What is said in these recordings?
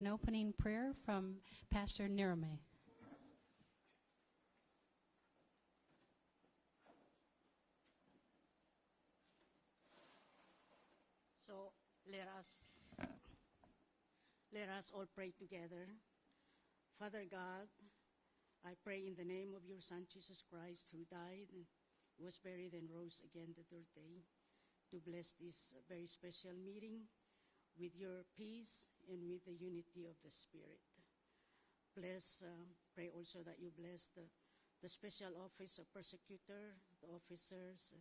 An opening prayer from Pastor Nirame. So let us all pray together. Father God, I pray in the name of your Son Jesus Christ, who died, was buried, and rose again the third day, to bless this very special meeting with your peace and with the unity of the Spirit. Pray also that you bless the special office of persecutor, the officers,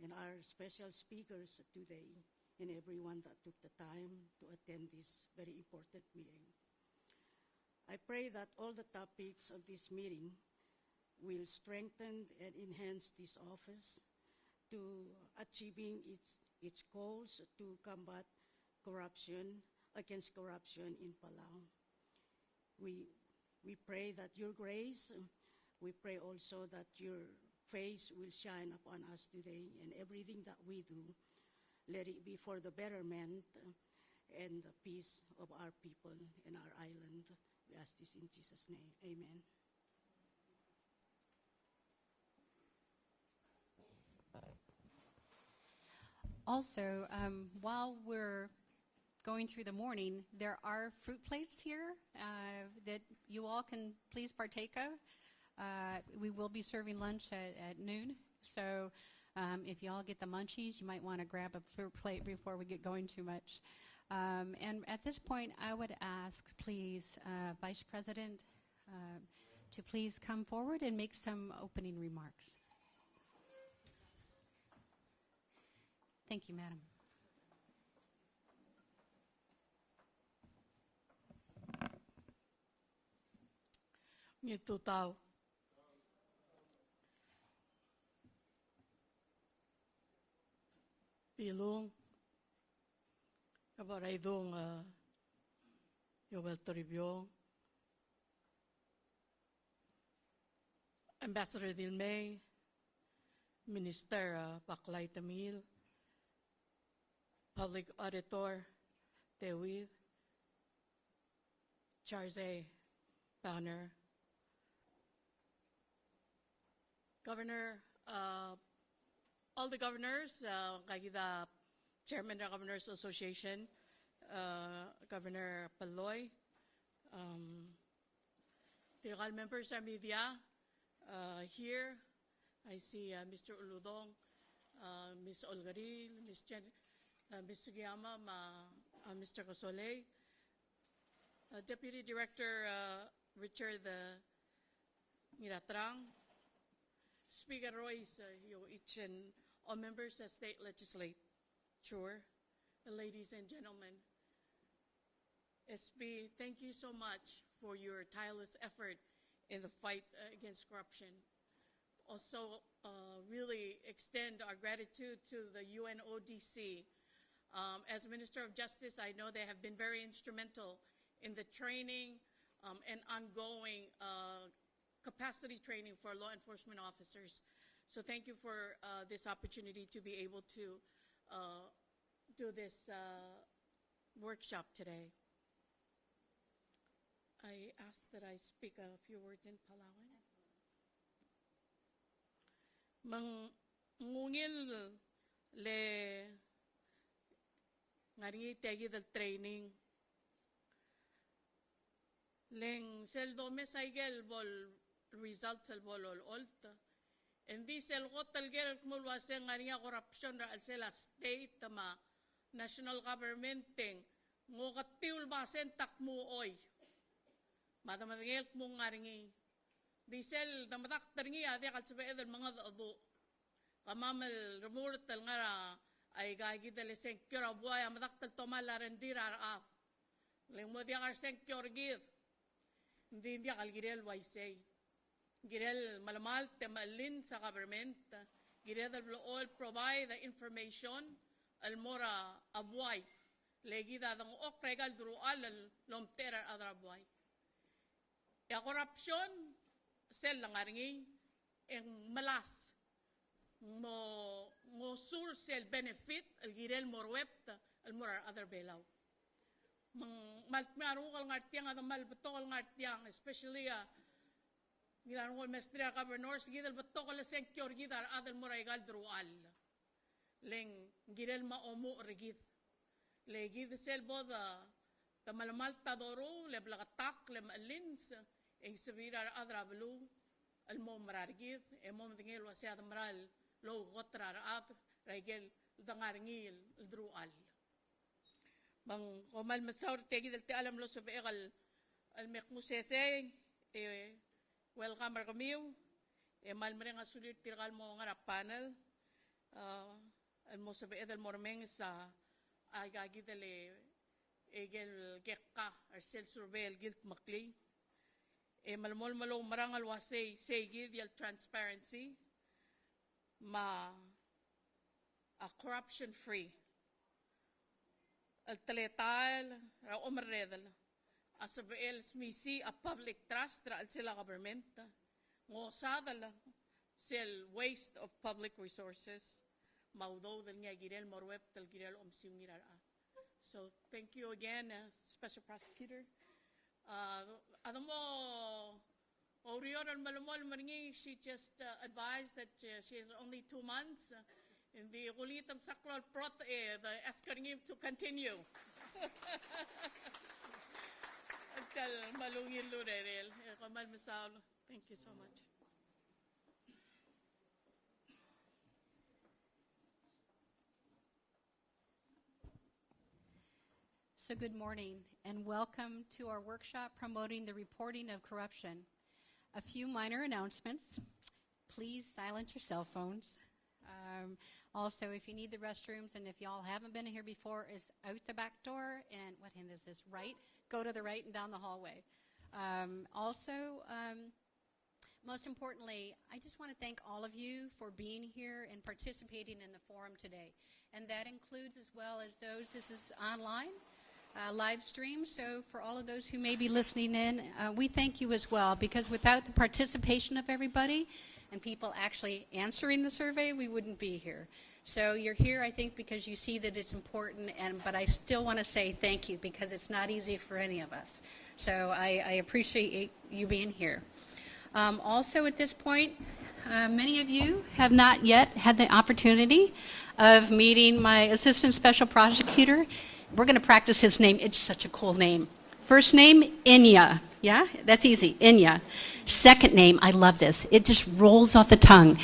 and our special speakers today, and everyone that took the time to attend this very important meeting. I pray that all the topics of this meeting will strengthen and enhance this office to achieving its goals to combat against corruption in Palau. We pray that your grace, we pray also that your face will shine upon us today, and everything that we do, let it be for the betterment and the peace of our people and our island. We ask this in Jesus' name. Amen. Also, while we're going through the morning, there are fruit plates here that you all can please partake of. We will be serving lunch at noon, so if you all get the munchies, you might want to grab a fruit plate before we get going too much. And at this point, I would ask, please, Vice President, to please come forward and make some opening remarks. Thank you, Madam. Ngito tao. Pilong. Kabaray dong Yowel Toribio. Ambassador Dilmay. Minister Baklay Tamil. Public Auditor Dewid. Charles A. Banner. Governor, all the governors, the Chairman of the Governors Association, Governor Paloy, the all members of media here. I see Mr. Uludong, Ms. Olgaril, Ms. Sugiyama, Mr. Casole, Deputy Director Richard Miratrang, Speaker Royce, each and all members of state legislature, ladies and gentlemen. SB, thank you so much for your tireless effort in the fight against corruption. Also, really extend our gratitude to the UNODC. As Minister of Justice, I know they have been very instrumental in the training and ongoing capacity training for law enforcement officers. So thank you for this opportunity to be able to do this workshop today. I ask that I speak a few words in Palauan. Mangungil le ngari tegi del training leng sel dome saigel bol results el bol olta and this el gotal gel kmul wase ngari corruption ra al sela state tama national government ting ngogatiul basen takmu oy madamagel kmung ngari diesel damadak terngi ade kal sabe del mga ado kamamal remur tel ngara ay gagi del senkyor buaya madak tel tomal rendira af leng mo dia ar senkyor gid hindi kal girel waisay girel malamal temalin sa government girel all provide the information al mora abuay legi dadang okregal durual lomtera adrabuay ya corruption sel lang aringi ang malas mo source el benefit el girel morwep el morar other belaw maltmiarukal ngartiang at malbatokal ngartiang, especially gilan ko mestre governors gidal batokal senkyor gidar adal muraigal drual. Leng gidal maomo regid. Legid selbo da malamal tadoro le blakatak le malins e sevira adrablu al mom rargid e mom tingel wasi admral lo gotrar ad regel dangarngil drual. Bang komal masaur tegi del te alam lo so begal al mekmusese welcome kamiu e mal mrenga sulit tirgal mo ngara panel al mo so be del mormeng sa agagi dele egel gekka ar sel surveil gilt makli e malmol malong marangal wasay say gid transparency ma a corruption free al teletal ra omerredel asabel smisi a public trust ra al sila government ngo sadal sel waste of public resources maudo del nga girel morweb del girel omsiungirar so thank you again special prosecutor adamo Orion al malumol maringi she just advised that she is only 2 months in the ulitam saklol prot the asking to continue Akal malungin lurerel kamal misal thank you so much. So good morning and welcome to our workshop promoting the reporting of corruption. A few minor announcements. Please silence your cell phones. Also, if you need the restrooms and if y'all haven't been here before, is out the back door and what hand is this? Right? Go to the right and down the hallway. Most importantly, I just want to thank all of you for being here and participating in the forum today. And that includes as well as those, this is online. Live stream. So for all of those who may be listening in, we thank you as well, because without the participation of everybody and people actually answering the survey, we wouldn't be here. So you're here, I think, because you see that it's important, but I still want to say thank you because it's not easy for any of us. So I appreciate you being here. Also at this point, many of you have not yet had the opportunity of meeting my assistant special prosecutor. We're going to practice his name. It's such a cool name. First name, Inya. Yeah, that's easy. Inya. Second name, I love this. It just rolls off the tongue.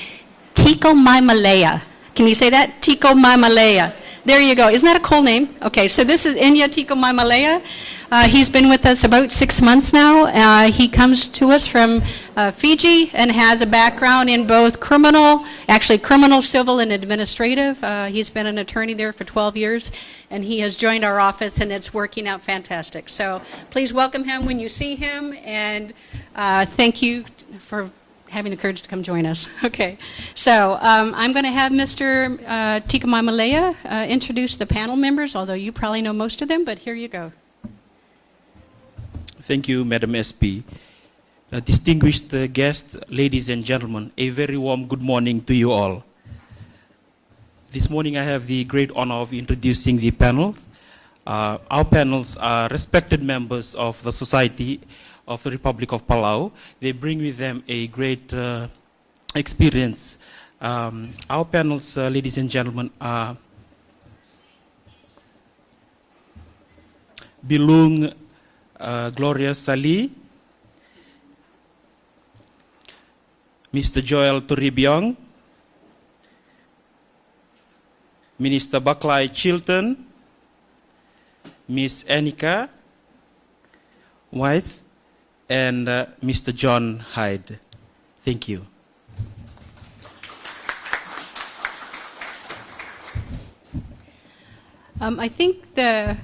Tico Maimalea. Can you say that? Tico Maimalea. There you go. Isn't that a cool name? Okay, so this is Inya Tico Maimalea. He's been with us about 6 months now. He comes to us from Fiji and has a background in both criminal, civil, and administrative. He's been an attorney there for 12 years, and he has joined our office, and it's working out fantastic. So please welcome him when you see him, and thank you for having the courage to come join us. Okay, so I'm going to have Mr. Tico Maimalea introduce the panel members, although you probably know most of them, but here you go. Thank you, Madam SP. Distinguished guests, ladies and gentlemen, a very warm good morning to you all. This morning I have the great honor of introducing the panel. Our panels are respected members of the Society of the Republic of Palau. They bring with them a great experience. Our panels, ladies and gentlemen, are Bilung Gloria Sali, Mr. Joel Turibiong, Minister Baklai Chilton, Ms. Anika Weiss, and Mr. John Hyde. Thank you. I think the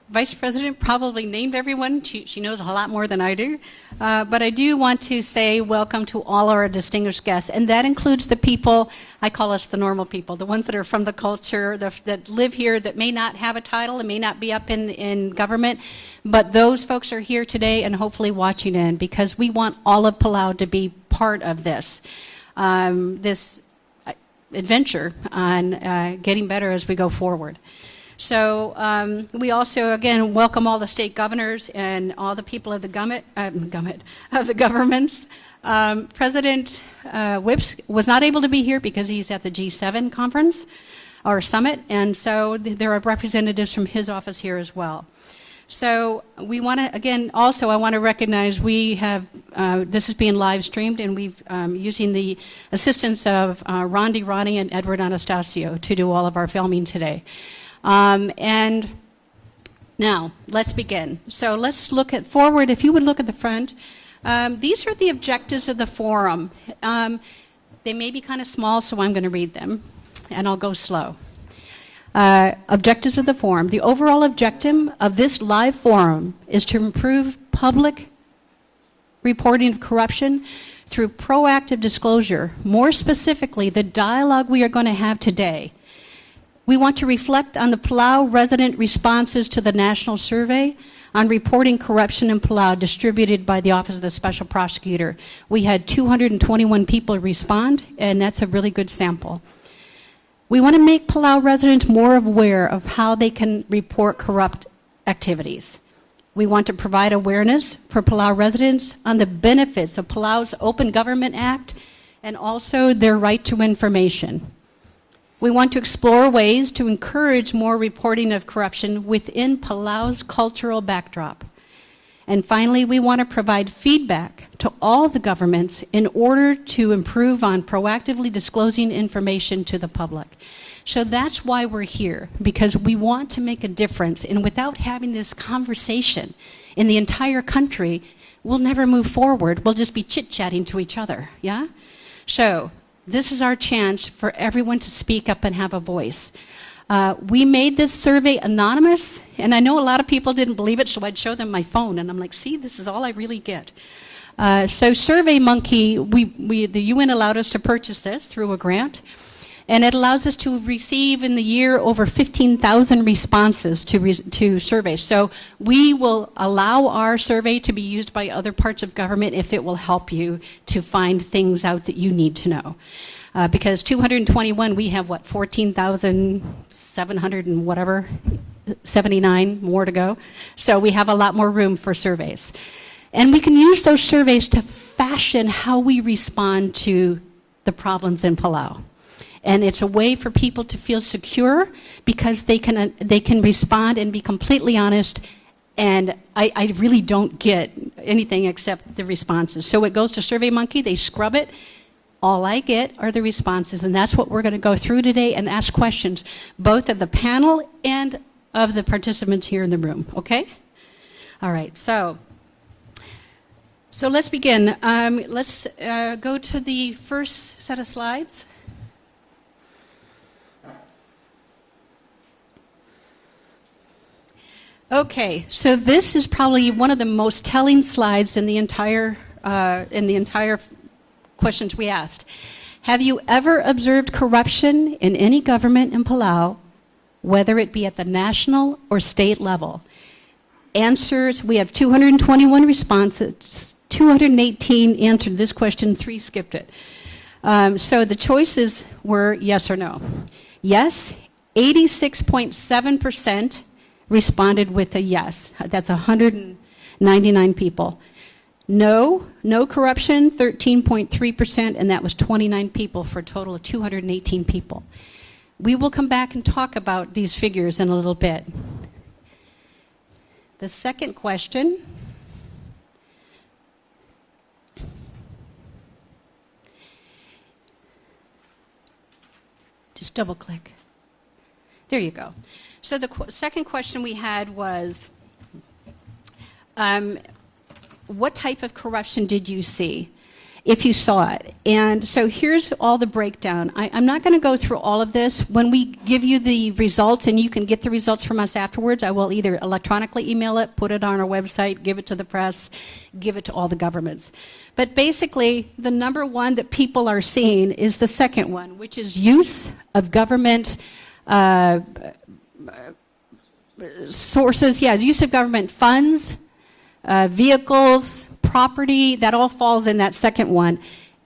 Vice President probably named everyone. She knows a lot more than I do. But I do want to say welcome to all our distinguished guests. And that includes the people, I call us the normal people, the ones that are from the culture, that live here, that may not have a title and may not be up in government. But those folks are here today and hopefully watching in, because we want all of Palau to be part of this, this adventure on getting better as we go forward. So we also, again, welcome all the state governors and all the people of the of the governments. President Whips was not able to be here because he's at the G7 conference or summit, and so there are representatives from his office here as well. So we want to, again, also I want to recognize we have, this is being live streamed, and we've using the assistance of Rondi Ronnie and Edward Anastasio to do all of our filming today. And now, let's begin. So let's look at forward. If you would look at the front, these are the objectives of the forum. They may be kind of small, so I'm going to read them, and I'll go slow. Objectives of the forum. The overall objective of this live forum is to improve public reporting of corruption through proactive disclosure. More specifically, the dialogue we are going to have today. We want to reflect on the Palau resident responses to the national survey on reporting corruption in Palau distributed by the Office of the Special Prosecutor. We had 221 people respond, and that's a really good sample. We want to make Palau residents more aware of how they can report corrupt activities. We want to provide awareness for Palau residents on the benefits of Palau's Open Government Act and also their right to information. We want to explore ways to encourage more reporting of corruption within Palau's cultural backdrop. And finally, we want to provide feedback to all the governments in order to improve on proactively disclosing information to the public. So that's why we're here, because we want to make a difference. And without having this conversation in the entire country, we'll never move forward. We'll just be chit-chatting to each other, yeah? So this is our chance for everyone to speak up and have a voice. We made this survey anonymous, and I know a lot of people didn't believe it, so I'd show them my phone, and I'm like, see, this is all I really get. So SurveyMonkey, the UN allowed us to purchase this through a grant, and it allows us to receive in the year over 15,000 responses to surveys. So we will allow our survey to be used by other parts of government if it will help you to find things out that you need to know. Because 221, we have, 14,700 and whatever, 79 more to go. So we have a lot more room for surveys. And we can use those surveys to fashion how we respond to the problems in Palau. And it's a way for people to feel secure because they can respond and be completely honest. And I really don't get anything except the responses. So it goes to SurveyMonkey, they scrub it. All I get are the responses, and that's what we're going to go through today and ask questions, both of the panel and of the participants here in the room, okay? All right, so let's begin. Let's go to the first set of slides. Okay, so this is probably one of the most telling slides in the entire questions we asked. Have you ever observed corruption in any government in Palau, whether it be at the national or state level? Answers, we have 221 responses, 218 answered this question, 3 skipped it. So the choices were yes or no. Yes, 86.7% responded with a yes. That's 199 people. No corruption, 13.3%, and that was 29 people for a total of 218 people. We will come back and talk about these figures in a little bit. The second question, just double click. There you go. So the second question we had was, what type of corruption did you see, if you saw it? And so here's all the breakdown. I'm not going to go through all of this. When we give you the results, and you can get the results from us afterwards, I will either electronically email it, put it on our website, give it to the press, give it to all the governments. But basically, the number one that people are seeing is the second one, which is use of government sources, use of government funds, vehicles, property, that all falls in that second one.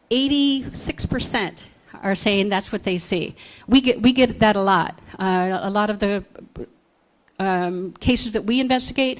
86% are saying that's what they see. We get that a lot. A lot of the cases that we investigate.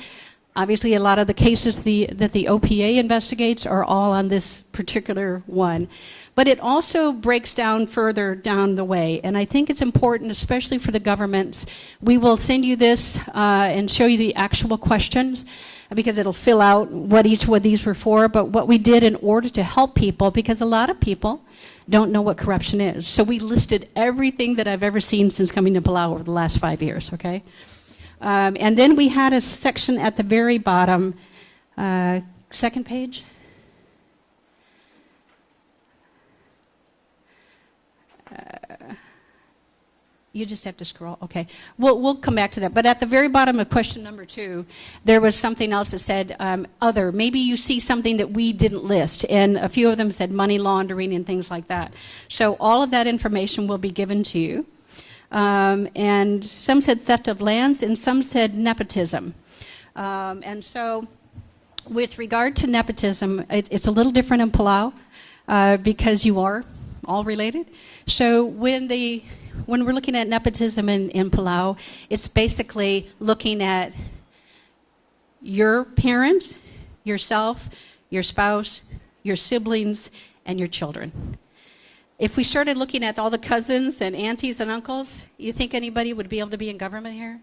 Obviously, a lot of the cases that the OPA investigates are all on this particular one. But it also breaks down further down the way. And I think it's important, especially for the governments. We will send you this and show you the actual questions, because it'll fill out what each one of these were for. But what we did in order to help people, because a lot of people don't know what corruption is. So we listed everything that I've ever seen since coming to Palau over the last 5 years, okay? And then we had a section at the very bottom, second page. You just have to scroll. Okay. We'll come back to that. But at the very bottom of question number 2, there was something else that said other. Maybe you see something that we didn't list. And a few of them said money laundering and things like that. So all of that information will be given to you. And some said theft of lands, and some said nepotism. And so with regard to nepotism, it's a little different in Palau because you are all related. So when we're looking at nepotism in Palau, it's basically looking at your parents, yourself, your spouse, your siblings, and your children. If we started looking at all the cousins and aunties and uncles, you think anybody would be able to be in government here?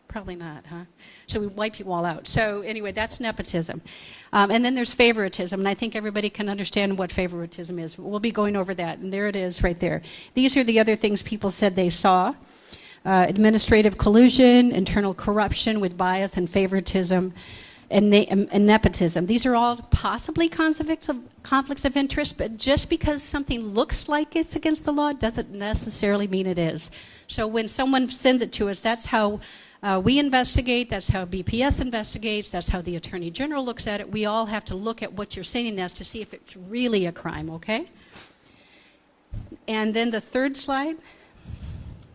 Probably not, huh? So we wipe you all out. So anyway, that's nepotism. And then there's favoritism, and I think everybody can understand what favoritism is. We'll be going over that, and there it is right there. These are the other things people said they saw. Administrative collusion, internal corruption with bias and favoritism, and nepotism. These are all possibly conflicts of interest, but just because something looks like it's against the law doesn't necessarily mean it is. So when someone sends it to us, that's how we investigate, that's how BPS investigates, that's how the Attorney General looks at it. We all have to look at what you're saying as to see if it's really a crime, okay? And then the third slide,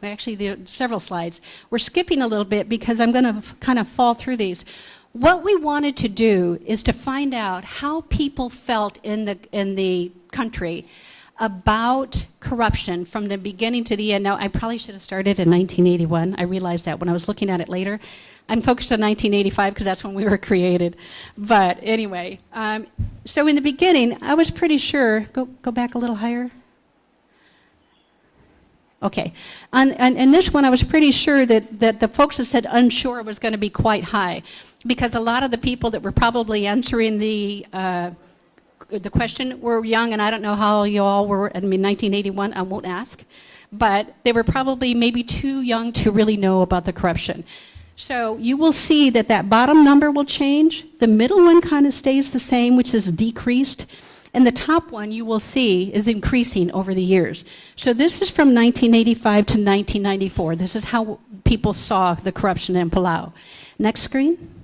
actually there are several slides. We're skipping a little bit because I'm going to kind of fall through these. What we wanted to do is to find out how people felt in the country about corruption from the beginning to the end. Now, I probably should have started in 1981. I realized that when I was looking at it later. I'm focused on 1985 because that's when we were created. But anyway, so in the beginning, I was pretty sure, go back a little higher. Okay. And this one, I was pretty sure that the folks that said unsure was going to be quite high, because a lot of the people that were probably answering the question were young, and I don't know how you all were. I mean, 1981, I won't ask. But they were probably maybe too young to really know about the corruption. So you will see that bottom number will change. The middle one kind of stays the same, which is decreased. And the top one you will see is increasing over the years. So this is from 1985 to 1994. This is how people saw the corruption in Palau. Next screen.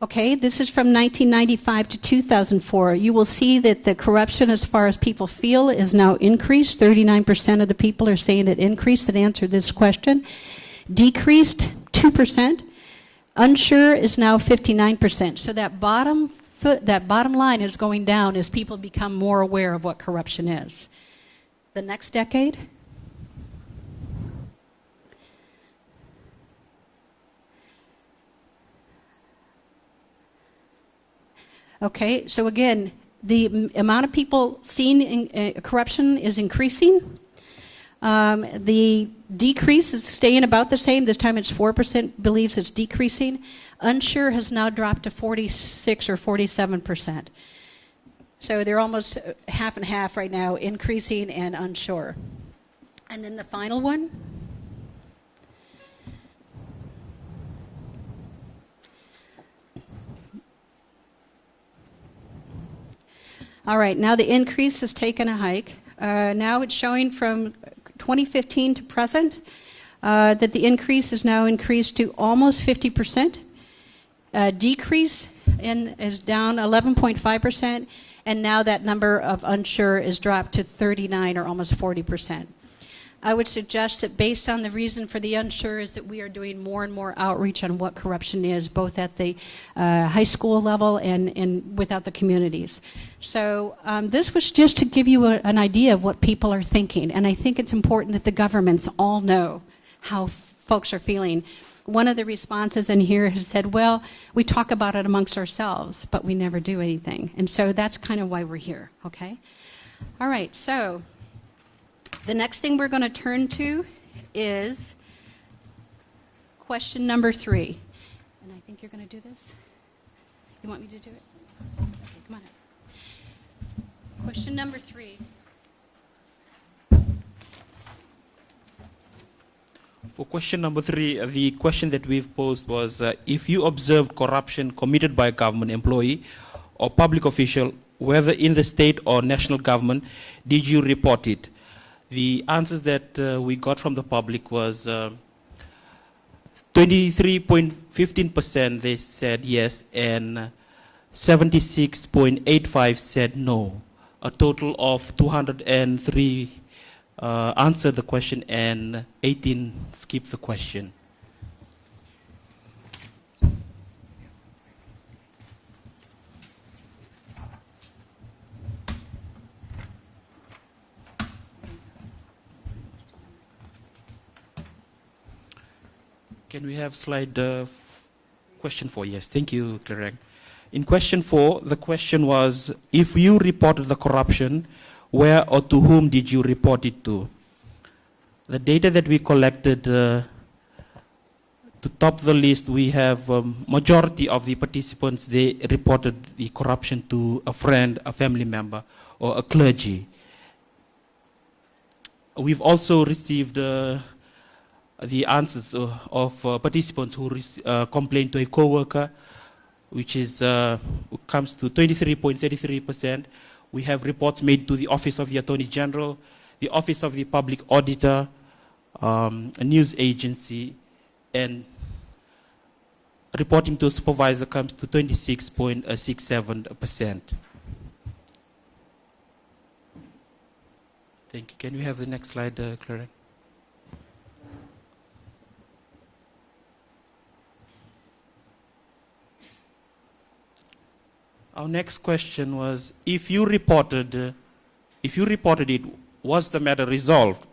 Okay, this is from 1995 to 2004. You will see that the corruption as far as people feel is now increased. 39% of the people are saying it increased that answered this question. Decreased 2%. Unsure is now 59%. So that bottom line is going down as people become more aware of what corruption is. The next decade. Okay, so again, the amount of people seeing corruption is increasing. The decrease is staying about the same. This time it's 4% believes it's decreasing. Unsure has now dropped to 46 or 47%. So they're almost half and half right now, increasing and unsure. And then the final one. All right, now the increase has taken a hike. Now it's showing from 2015 to present that the increase is now increased to almost 50%. Decrease is down 11.5%, and now that number of unsure is dropped to 39 or almost 40%. I would suggest that based on the reason for the unsure is that we are doing more and more outreach on what corruption is, both at the high school level and without the communities. So this was just to give you an idea of what people are thinking, and I think it's important that the governments all know how folks are feeling. One of the responses in here has said, well, we talk about it amongst ourselves, but we never do anything. And so that's kind of why we're here, okay? All right, so the next thing we're going to turn to is question number 3. And I think you're going to do this? You want me to do it? Okay, come on up. Question number 3. For question number 3, the question that we've posed was, if you observed corruption committed by a government employee or public official, whether in the state or national government, did you report it? The answers that we got from the public was 23.15% they said yes, and 76.85% said no. A total of 203 answered the question and 18 skipped the question. Can we have slide question 4? Yes, thank you, Clarang. In question 4, the question was, if you reported the corruption, where or to whom did you report it to? The data that we collected, to top the list, we have majority of the participants, they reported the corruption to a friend, a family member, or a clergy. We've also received the answers of participants who complained to a co-worker, which is comes to 23.33%. We have reports made to the Office of the Attorney General, the Office of the Public Auditor, a news agency, and reporting to a supervisor comes to 26.67%. Thank you. Can we have the next slide, Clarang? Our next question was, if you reported it, was the matter resolved?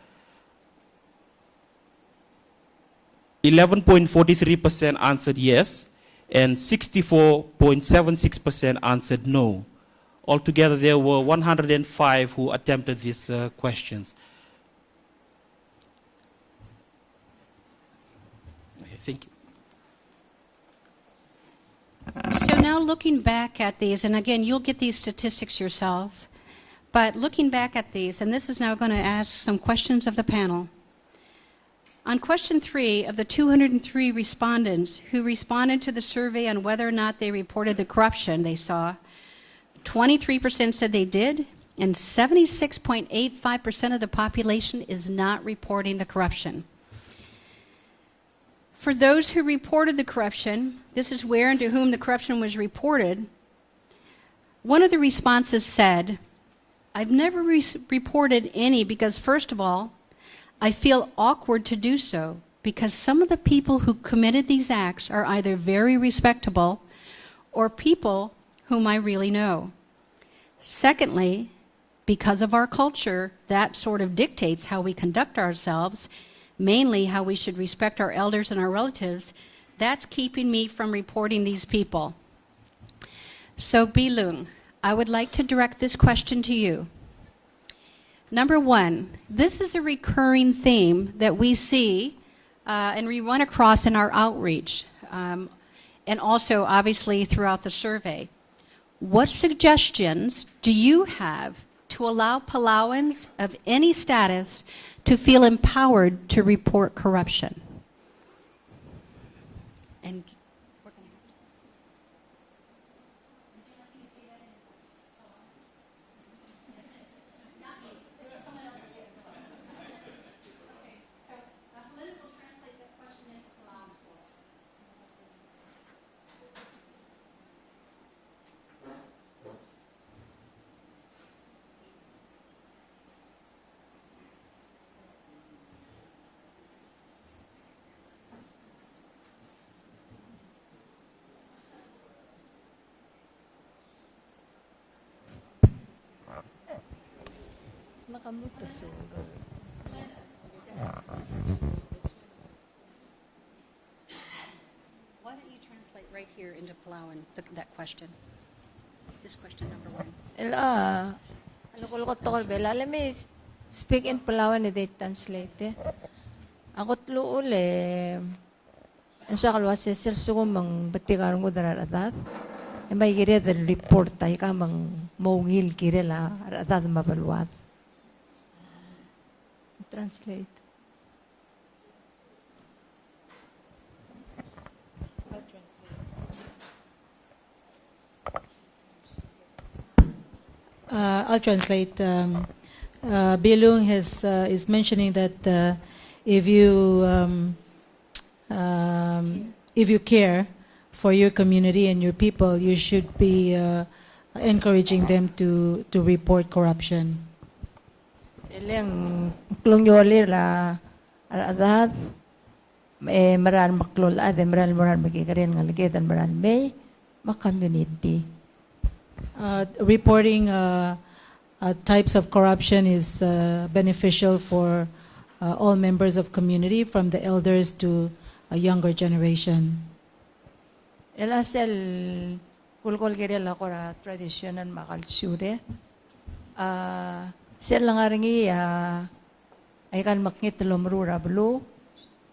11.43% answered yes, and 64.76% answered no. Altogether, there were 105 who attempted these questions. Okay, thank you. So now looking back at these, and again, you'll get these statistics yourselves, but looking back at these, and this is now going to ask some questions of the panel. On question 3, of the 203 respondents who responded to the survey on whether or not they reported the corruption they saw, 23% said they did, and 76.85% of the population is not reporting the corruption. For those who reported the corruption, this is where and to whom the corruption was reported. One of the responses said, I've never reported any because, first of all, I feel awkward to do so because some of the people who committed these acts are either very respectable or people whom I really know. Secondly, because of our culture, that sort of dictates how we conduct ourselves, mainly how we should respect our elders and our relatives. That's keeping me from reporting these people. So, Bilung, I would like to direct this question to you. Number 1, this is a recurring theme that we see and we run across in our outreach, and also, obviously, throughout the survey. What suggestions do you have to allow Palauans of any status to feel empowered to report corruption? And Why don't you translate right here into Palawan, that question? This question number 1. Ano ko to bela let me speak in Palawan they translate. Ako tlo ule sa kalwa sel sugo mang batigar mo daradat. E may gire del report tay ka mang mongil gire la adat mabalwat. Translate. I'll translate. Bilung is mentioning that if you care for your community and your people, you should be encouraging them to report corruption. Ilang klongyoli la adat maral maklol ade maral magigaren nga ligedan maral may community. Reporting types of corruption is beneficial for all members of community, from the elders to a younger generation. Elasel kulkol gere la kora traditional makalsure. Sir lang aringi ay kan makngit lomrura blu.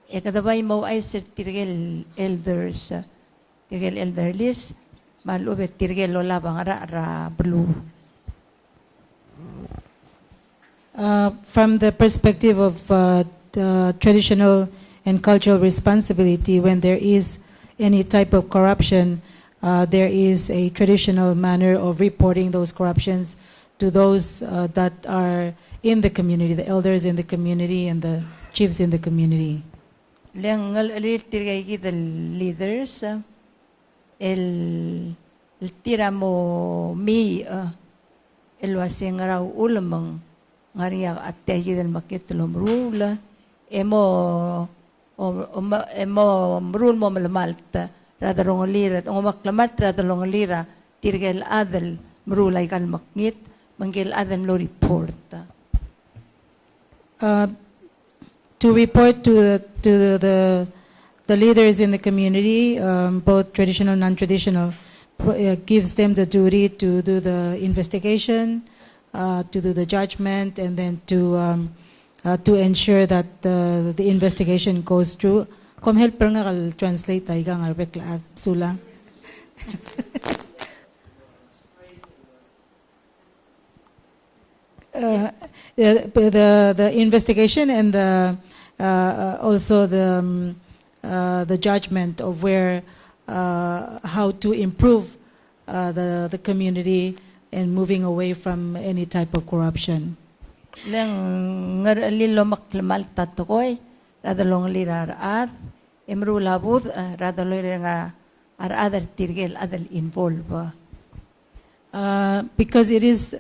E kadabay mo ay sir tirgel elders, tirgel elderlies. Malubet tirgel lola bangara ra blue. From the perspective of the traditional and cultural responsibility, when there is any type of corruption, there is a traditional manner of reporting those corruptions to those that are in the community, the elders in the community and the chiefs in the community. Lengal tirgay the leaders. El tira mo mi el waseng raw ulamang ngariya at tayo del makitulom rula emo rule mo malamalta radarong lira o maklamat radarong lira tirgel adel mrulay kan makngit manggil adel lo report. To report to the leaders in the community, both traditional and non-traditional, gives them the duty to do the investigation, to do the judgment, and then to ensure that the investigation goes through. Kom helper nga kal translate ay gang arbekla sula. The investigation and also the judgment of where how to improve the community and moving away from any type of corruption. Leng ngarlilo maklamal tatokoy radalong lirar at emru labud radalong nga ar other tirgel adal involve. Because it is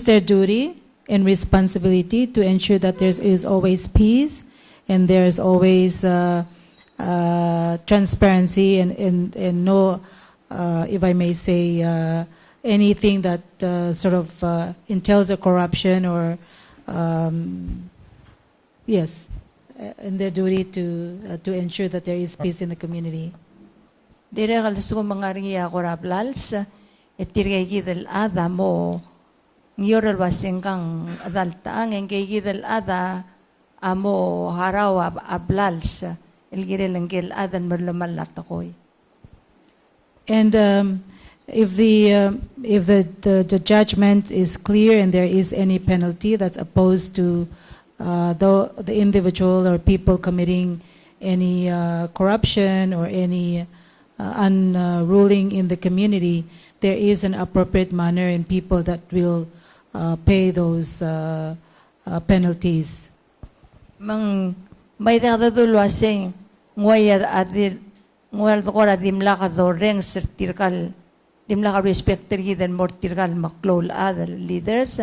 their duty and responsibility to ensure that there is always peace and there's always transparency and no, if I may say, anything that sort of entails a corruption or, yes, and their duty to ensure that there is peace in the community. Dire kalso mga ringiya korablals etirgay gidel ada mo ngiyoral wasengkang adalta ang gidel ada amo harawa ablals el girelengel adan merlemal latakoy. And if the judgment is clear and there is any penalty that's opposed to the individual or people committing any corruption or any unruling in the community, there is an appropriate manner in people that will pay those penalties. Mang may dadadulwa sing ngoya adir ngoal kora dimla ka doreng sertirkal dimla ka respecter giden mortirkal maklol other leaders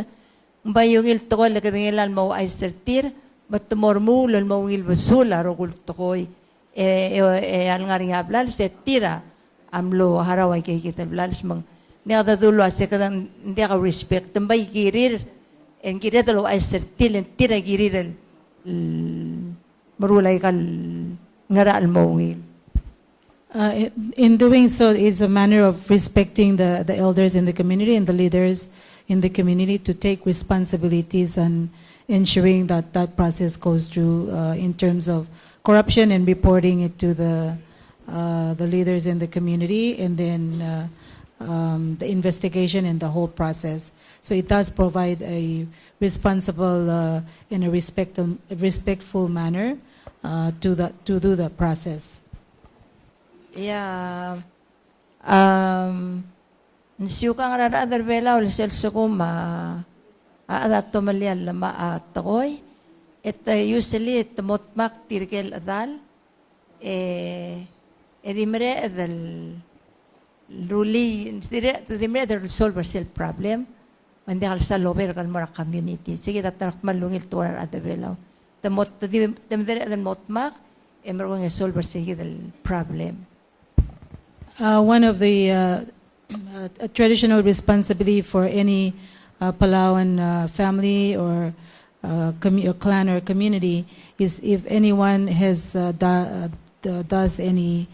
bayong il tokol kadingilan mo ay sertir batumormulol mo il basula rogul tokoy al ngari hablal setira amlo haraway kay kita blals mang dadadulwa se kadang hindi ka respect tambay kirir en giredalo ay sertil en tira girirel marulay kal ngara al maungil. In doing so, it's a manner of respecting the elders in the community and the leaders in the community to take responsibilities and ensuring that that process goes through in terms of corruption and reporting it to the leaders in the community, and then the investigation and the whole process. So it does provide a responsible in a respectful manner to do the process. Yeah. Nsiukang rara bela ul sel sukuma adat tomalian lama atakoy. Usually it motmak tirgel adal. Edimre adal ruli edimre adal solve self problem. Mandi kal sa lober kal mora community. Sige tatak malungil tuar adabela. Temot temdere adal motmak emergong solve sige dal problem. One of the a traditional responsibility for any Palawan family or clan or community is if anyone has does any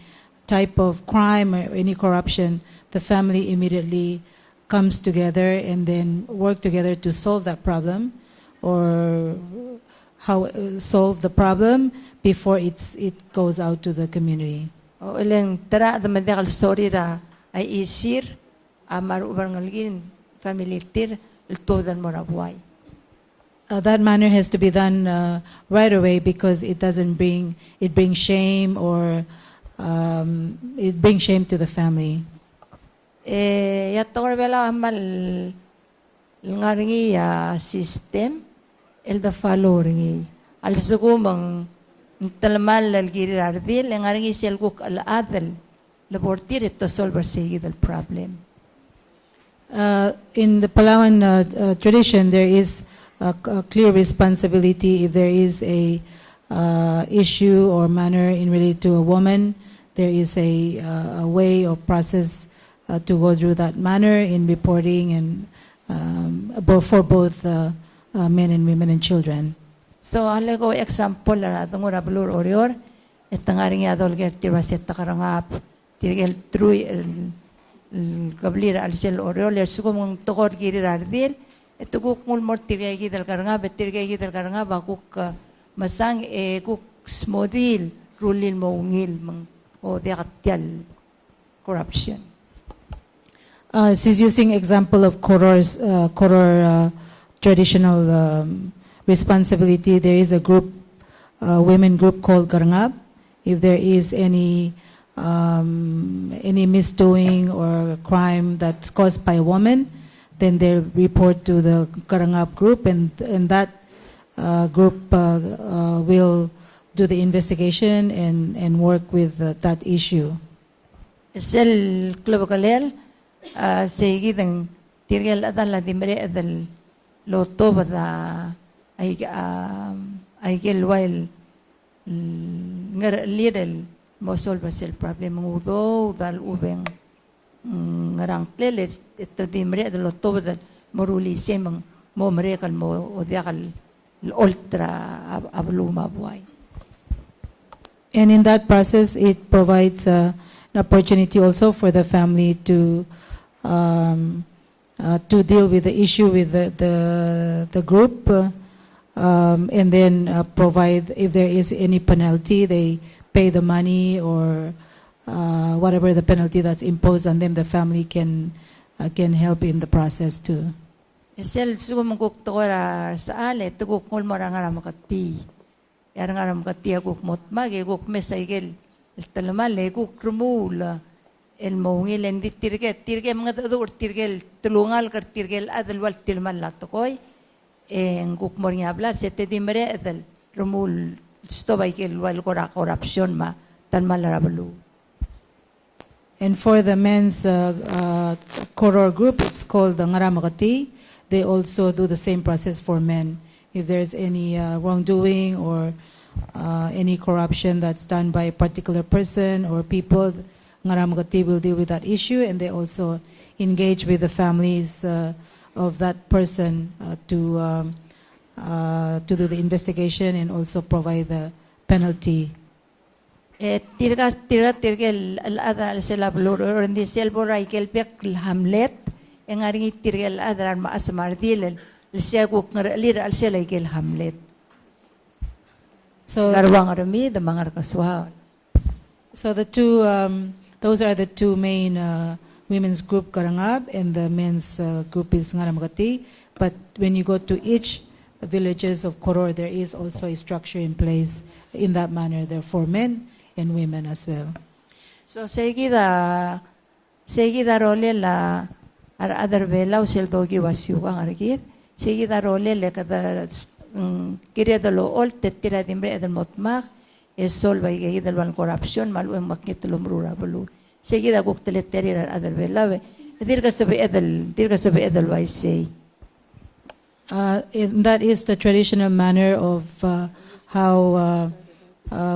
type of crime or any corruption, the family immediately comes together and then work together to solve that problem or solve the problem before it goes out to the community. O ilang tara the medical story ra ay isir amar ubangalgin family tir iltodan mo na buhay. That manner has to be done right away because it brings shame or it brings shame to the family. Yattong bela amal ngaringi system el da follow ringi al sugumang talmal al giri ardil ngaringi sel kuk al adel labortir to solve the problem. In the Palawan tradition, there is a clear responsibility if there is a issue or manner in related to a woman. There is a way or process to go through that manner in reporting and for both men and women and children. So halago example na tungura blur orior etangaring adol gerti waset takarangap tirgel trui kablir al sel orior le sugum tokor giri ardil etuguk mulmor tirgegi dal karanga betirgegi dal karanga bakuk masang kuk smodil rulil maungil mang o diatyal corruption. She's using example of Koror traditional responsibility. There is a group, women group called Garangab. If there is any misdoing or crime that's caused by a woman, then they'll report to the Garangab group, and that group will do the investigation and work with that issue. Sel club kalel seguidang tirgel adal dimre adal loto bada ay gelwail ngar lidel mo solve sel problem ngudo dal ubeng ngarang pleles ito dimre adal loto bada moruli semang mo merekal mo odiakal ultra abluma buhay. And in that process, it provides an opportunity also for the family to deal with the issue with the group, and then provide, if there is any penalty, they pay the money or whatever the penalty that's imposed on them, the family can help in the process too. Sel sugumungkuk tora sa ale tuguk mul morangara makati. Yarangara makati aguk motmag aguk mesaygel talamal aguk rumula el maungil en tirge mga dur tirgel tulungal kar tirgel adal wal tilmal latokoy en guk mornya hablar sete dimre adal rumul stobaykel wal corruption ma talmal rablu. And for the men's Koror group, it's called the Ngaramakati. They also do the same process for men. If there's any wrongdoing or any corruption that's done by a particular person or people, Ngaramakati will deal with that issue, and they also engage with the families of that person to do the investigation and also provide the penalty. Tirgel al-adran sila blur or hindi selbora ikelpek hamlet ang aring tirgel adran maasmardil siya guk ngalir al sila ikel hamlet. So, Garwang rami the mga kaswa. so the two, those are the two main women's group Karangab, and the men's group is Ngaramagati. But when you go to each villages of Koror, there is also a structure in place in that manner. There are for men and women as well. So seguida role la ar other vela usel dogi wasiu ang argit. Seguida role le kada kiredalo all tetira dimbre edel motmak es solva igidel wan corruption malu makitlo mrura bulu. Seguida guktelet terir other vela dirga sabe edel wai say. And that is the traditional manner of how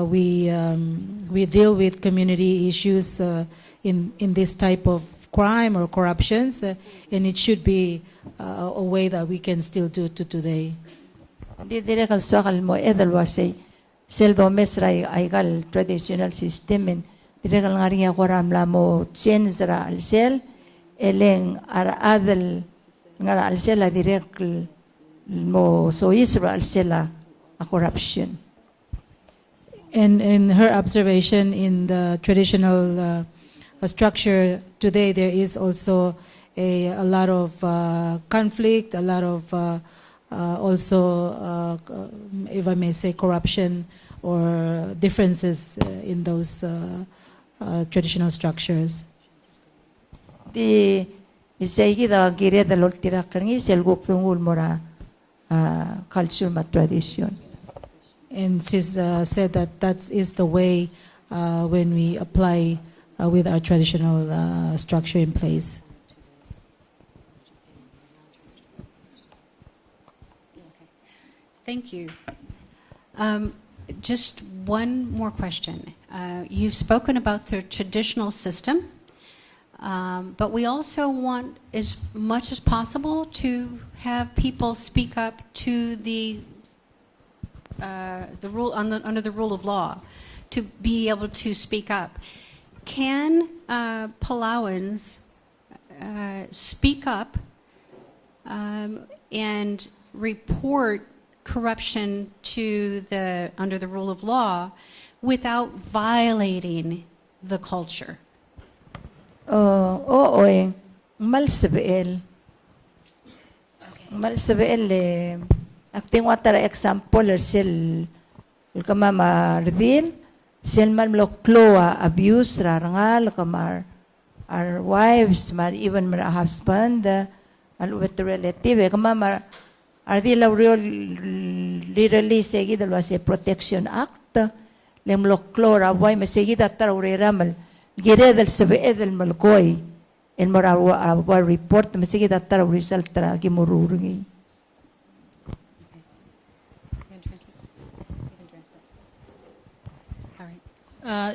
we deal with community issues in this type of crime or corruptions, and it should be a way that we can still do to today. Di direkal soakal mo edel wasay seldo mesra aigal traditional systemin direkal ngaringa koram la mo chenzra al sel eleng ar adel ngara al sela direkal mo so isra al sela a corruption. And in her observation in the traditional structure today, there is also a lot of conflict, a lot of also, if I may say, corruption or differences in those traditional structures. Di isay da gire da lol tirakangi sel gukthungul mora culture ma tradition. And she's said that that is the way when we apply with our traditional structure in place. Thank you. Just one more question. You've spoken about the traditional system, but we also want, as much as possible, to have people speak up to the rule under the rule of law, to be able to speak up. Can Palauans speak up and report corruption to the under the rule of law without violating the culture? Oo, mal sabel acting water example sel kamama rdin sel mal lokloa abuse rarangal kamar our wives mar even mar husband al with relative kamama ardi la real literally seguida lo hace protection act lem loklora why me seguida tarure ramal gire del sebe del malkoy en mora wa report me seguida tarure result tra kimururungi.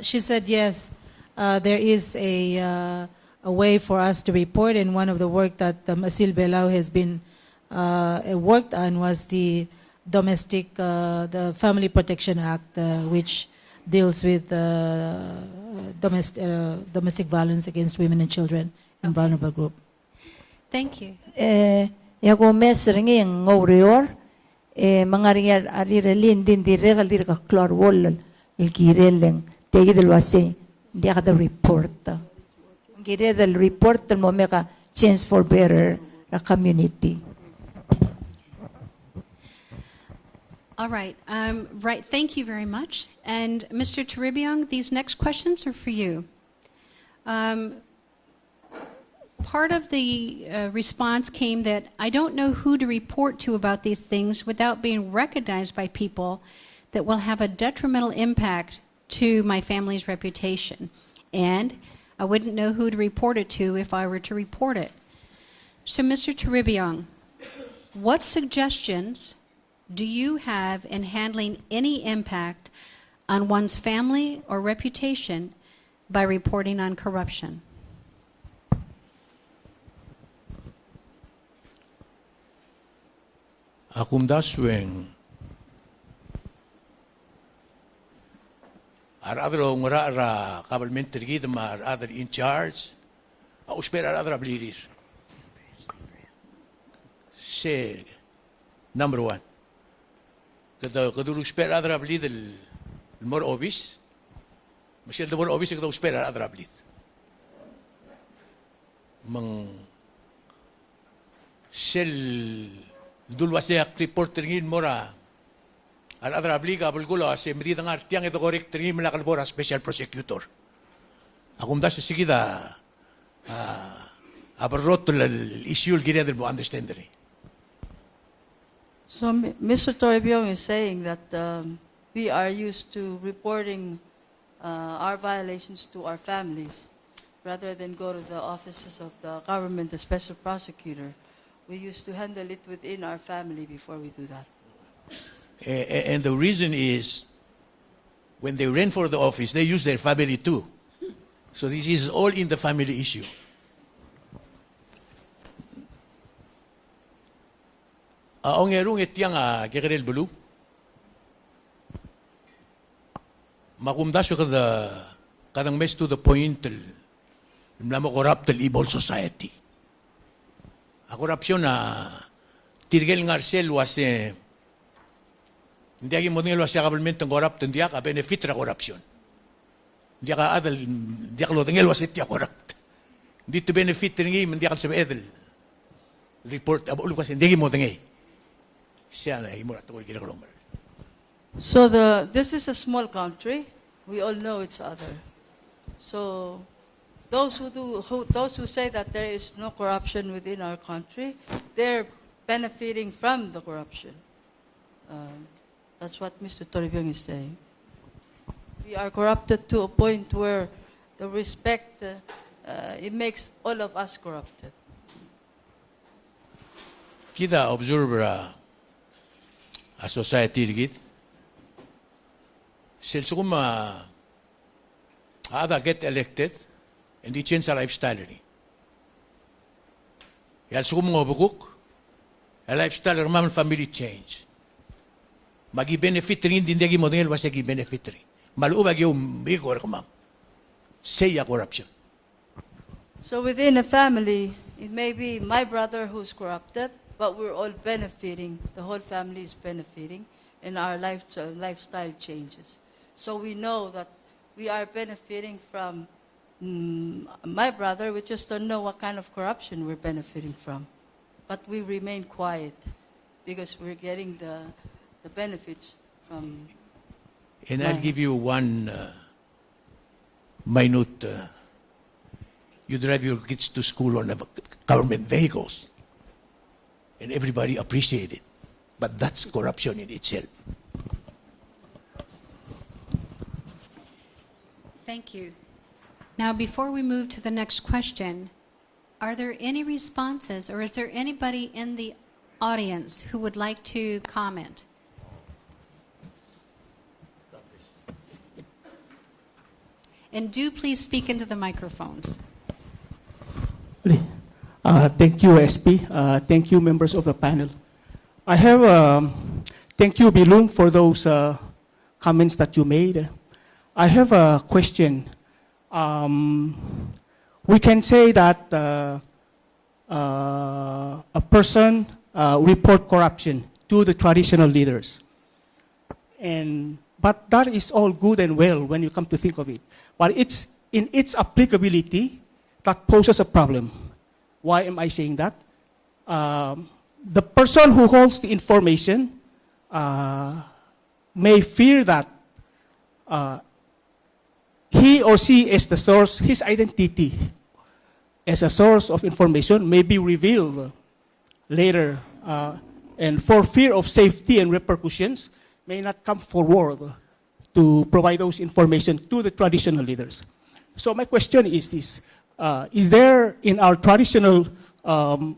She said yes, there is a way for us to report, and one of the work that Masil Belao has been worked on was the the Family Protection Act, which deals with domestic violence against women and children and vulnerable group. Thank you. Yago mes ringi ngorior mangaringa arirelin din diregal dir ka klor wol ilkireleng tegi del wase dia kada report gire del report del momeka change for better la community. All right. Right. Thank you very much. And Mr. Taribiong, these next questions are for you. Part of the response came that I don't know who to report to about these things without being recognized by people that will have a detrimental impact to my family's reputation. And I wouldn't know who to report it to if I were to report it. So, Mr. Taribiong, what suggestions do you have in handling any impact on one's family or reputation by reporting on corruption? akum dasweng ar other ngora ra government gid mar other in charge a usper ar other blirir se number 1 kada usper other blid el more obvious Michelle the more obvious kada usper ar other blid mang sel dulwase reporter ngin mora al adra applicable gulo se medida ngar tiang ito correct ngin malakal bora special prosecutor akum da se sigida abarrot el issue el gire del understand. So Mr. Toribio is saying that we are used to reporting our violations to our families rather than go to the offices of the government, the special prosecutor. We used to handle it within our family before we do that. And the reason is, when they ran for the office, they used their family too. So this is all in the family issue. Ang erong itiang gerel bulu. Makumdasyo kadang mes to the point mlamo corrupt el evil society. A korupsyon na tirgel ngarcel wase hindi agi model wase government ng corrupt hindi ka benefit ra korupsyon. Hindi ka adal hindi ka lotengel wase ti corrupt. Hindi to benefit ringi hindi ka sa edel. Report abo kasi hindi mo tengay. Siya na imo ra to gila. So this is a small country. We all know each other. So those who say that there is no corruption within our country, they're benefiting from the corruption. That's what Mr. Toribio is saying. We are corrupted to a point where the respect, it makes all of us corrupted. Kita observe a society rigid. Since ada get elected, and they change our lifestyle. Yal sukum mga bukuk, a lifestyle ng family change. Magi benefit rin din dagi model was agi benefit rin. Maluwag yung bigor ko ma'am. Say a corruption. So within a family, it may be my brother who's corrupted, but we're all benefiting. The whole family is benefiting, and our lifestyle changes. So we know that we are benefiting from my brother. We just don't know what kind of corruption we're benefiting from. But we remain quiet because we're getting the benefits from. And I'll give you one minute. You drive your kids to school on government vehicles, and everybody appreciate it. But that's corruption in itself. Thank you. Now, before we move to the next question, are there any responses, or is there anybody in the audience who would like to comment? And do please speak into the microphones. Thank you, SP. Thank you, members of the panel. I have, thank you, Bilung, for those comments that you made. I have a question. We can say that a person report corruption to the traditional leaders. But that is all good and well when you come to think of it. But it's in its applicability that poses a problem. Why am I saying that? The person who holds the information may fear that he or she is the source, his identity as a source of information may be revealed later, and for fear of safety and repercussions, may not come forward to provide those information to the traditional leaders. So my question is this: is there in our traditional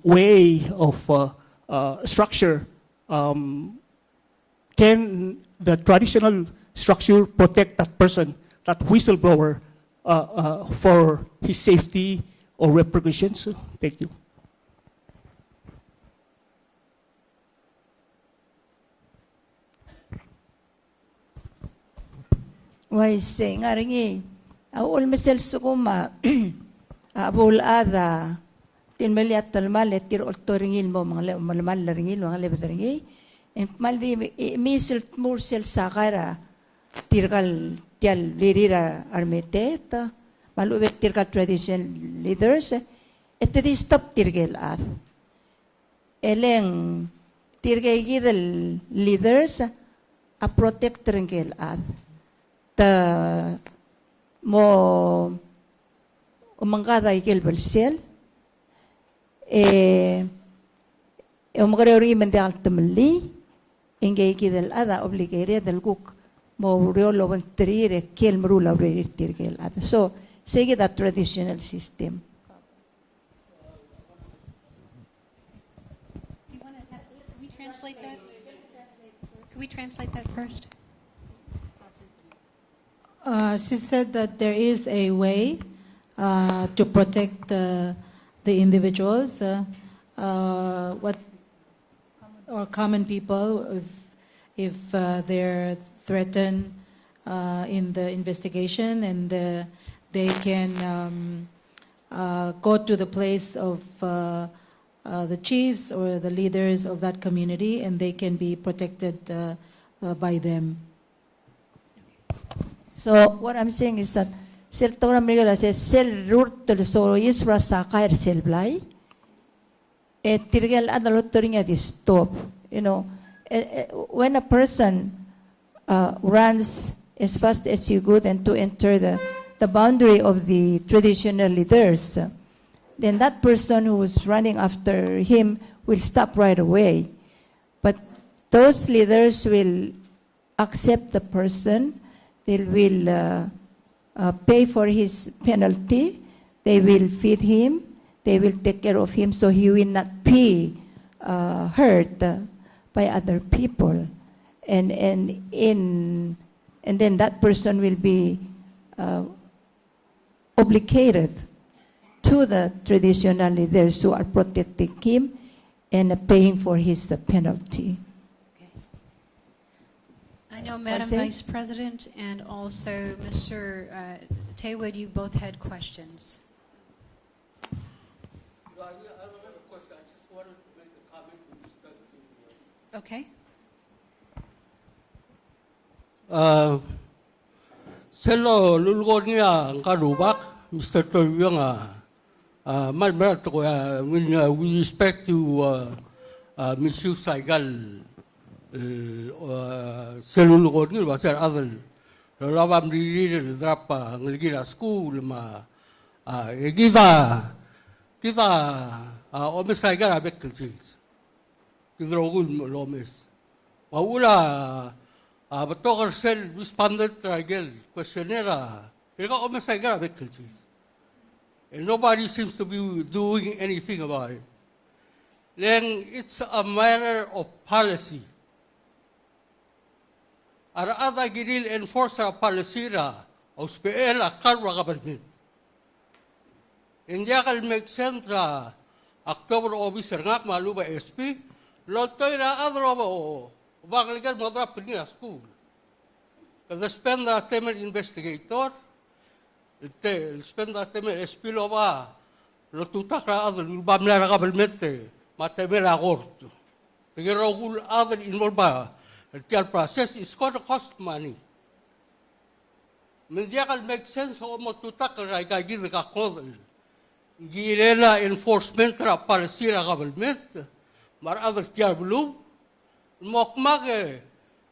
way of structure, can the traditional structure protect that person, that whistleblower, for his safety or repercussions? Thank you. Why say nga ringi, awol mesel sukuma, abul ada, tin maliat talmalet, tir olto ringil mo, mga malamal na ringil, mga lebat ringil, maldi misel mursel sakara, tirgal tial lirira armeteta, maluwet tirgal traditional leaders, ito di stop tirgel at. Eleng tirgay gidel leaders, a protect ringel at. Ta mo umangkada ikil balsel umagreori mende altamli ingay kidel ada obligere del guk mo riolo vantrire kel mrula obligere tirgel ada. So sige that traditional system. Can we translate that first? She said that there is a way to protect the individuals, or common people, if they're threatened in the investigation, and they can go to the place of the chiefs or the leaders of that community, and they can be protected by them. So what I'm saying is that sel tora migala se sel root to so isra sa kair sel blai tirgel adalot toringa di stop. You know, when a person runs as fast as you go and to enter the boundary of the traditional leaders, then that person who is running after him will stop right away. But those leaders will accept the person. They will pay for his penalty. They will feed him. They will take care of him so he will not be hurt by other people. And then that person will be obligated to the traditional leaders who are protecting him and paying for his penalty. I know, Madam Vice President, and also Mr. Taywood, you both had questions. I don't have a question. I just wanted to make a comment with respect to... Okay. Selo lulugod niya ang karubak, Mr. Torrio nga, malmerat ko, with respect to Ms. Yu Saigal, selo lulugod niya, basar adal, lalabam diri drapa ngeligila school ma, kita Ms. Saigal abek kilsis, kita rogul lomes, maula. But talker said, responded to Agel, questionnaire, Ms. Saigal abek kilsis. And nobody seems to be doing anything about it. Then it's a matter of policy. Arada giril enforcer policy ra, auspeel akal wakabalmin. Hindi akal make sense ra, October officer ngak malu ba SP, lotoy ra adro ba o, bakal gan madrap niya school. Kada spend ra temer investigator, spend that time espilo ba lo tutak ra adal bamla ra kabalmente matemer agorto pero gul adal involved ba the process is going to cost money. Medical make sense o mo tutak ra gid ka kodal girela enforcement ra policy ra kabalmente mar adal tiablu mokmak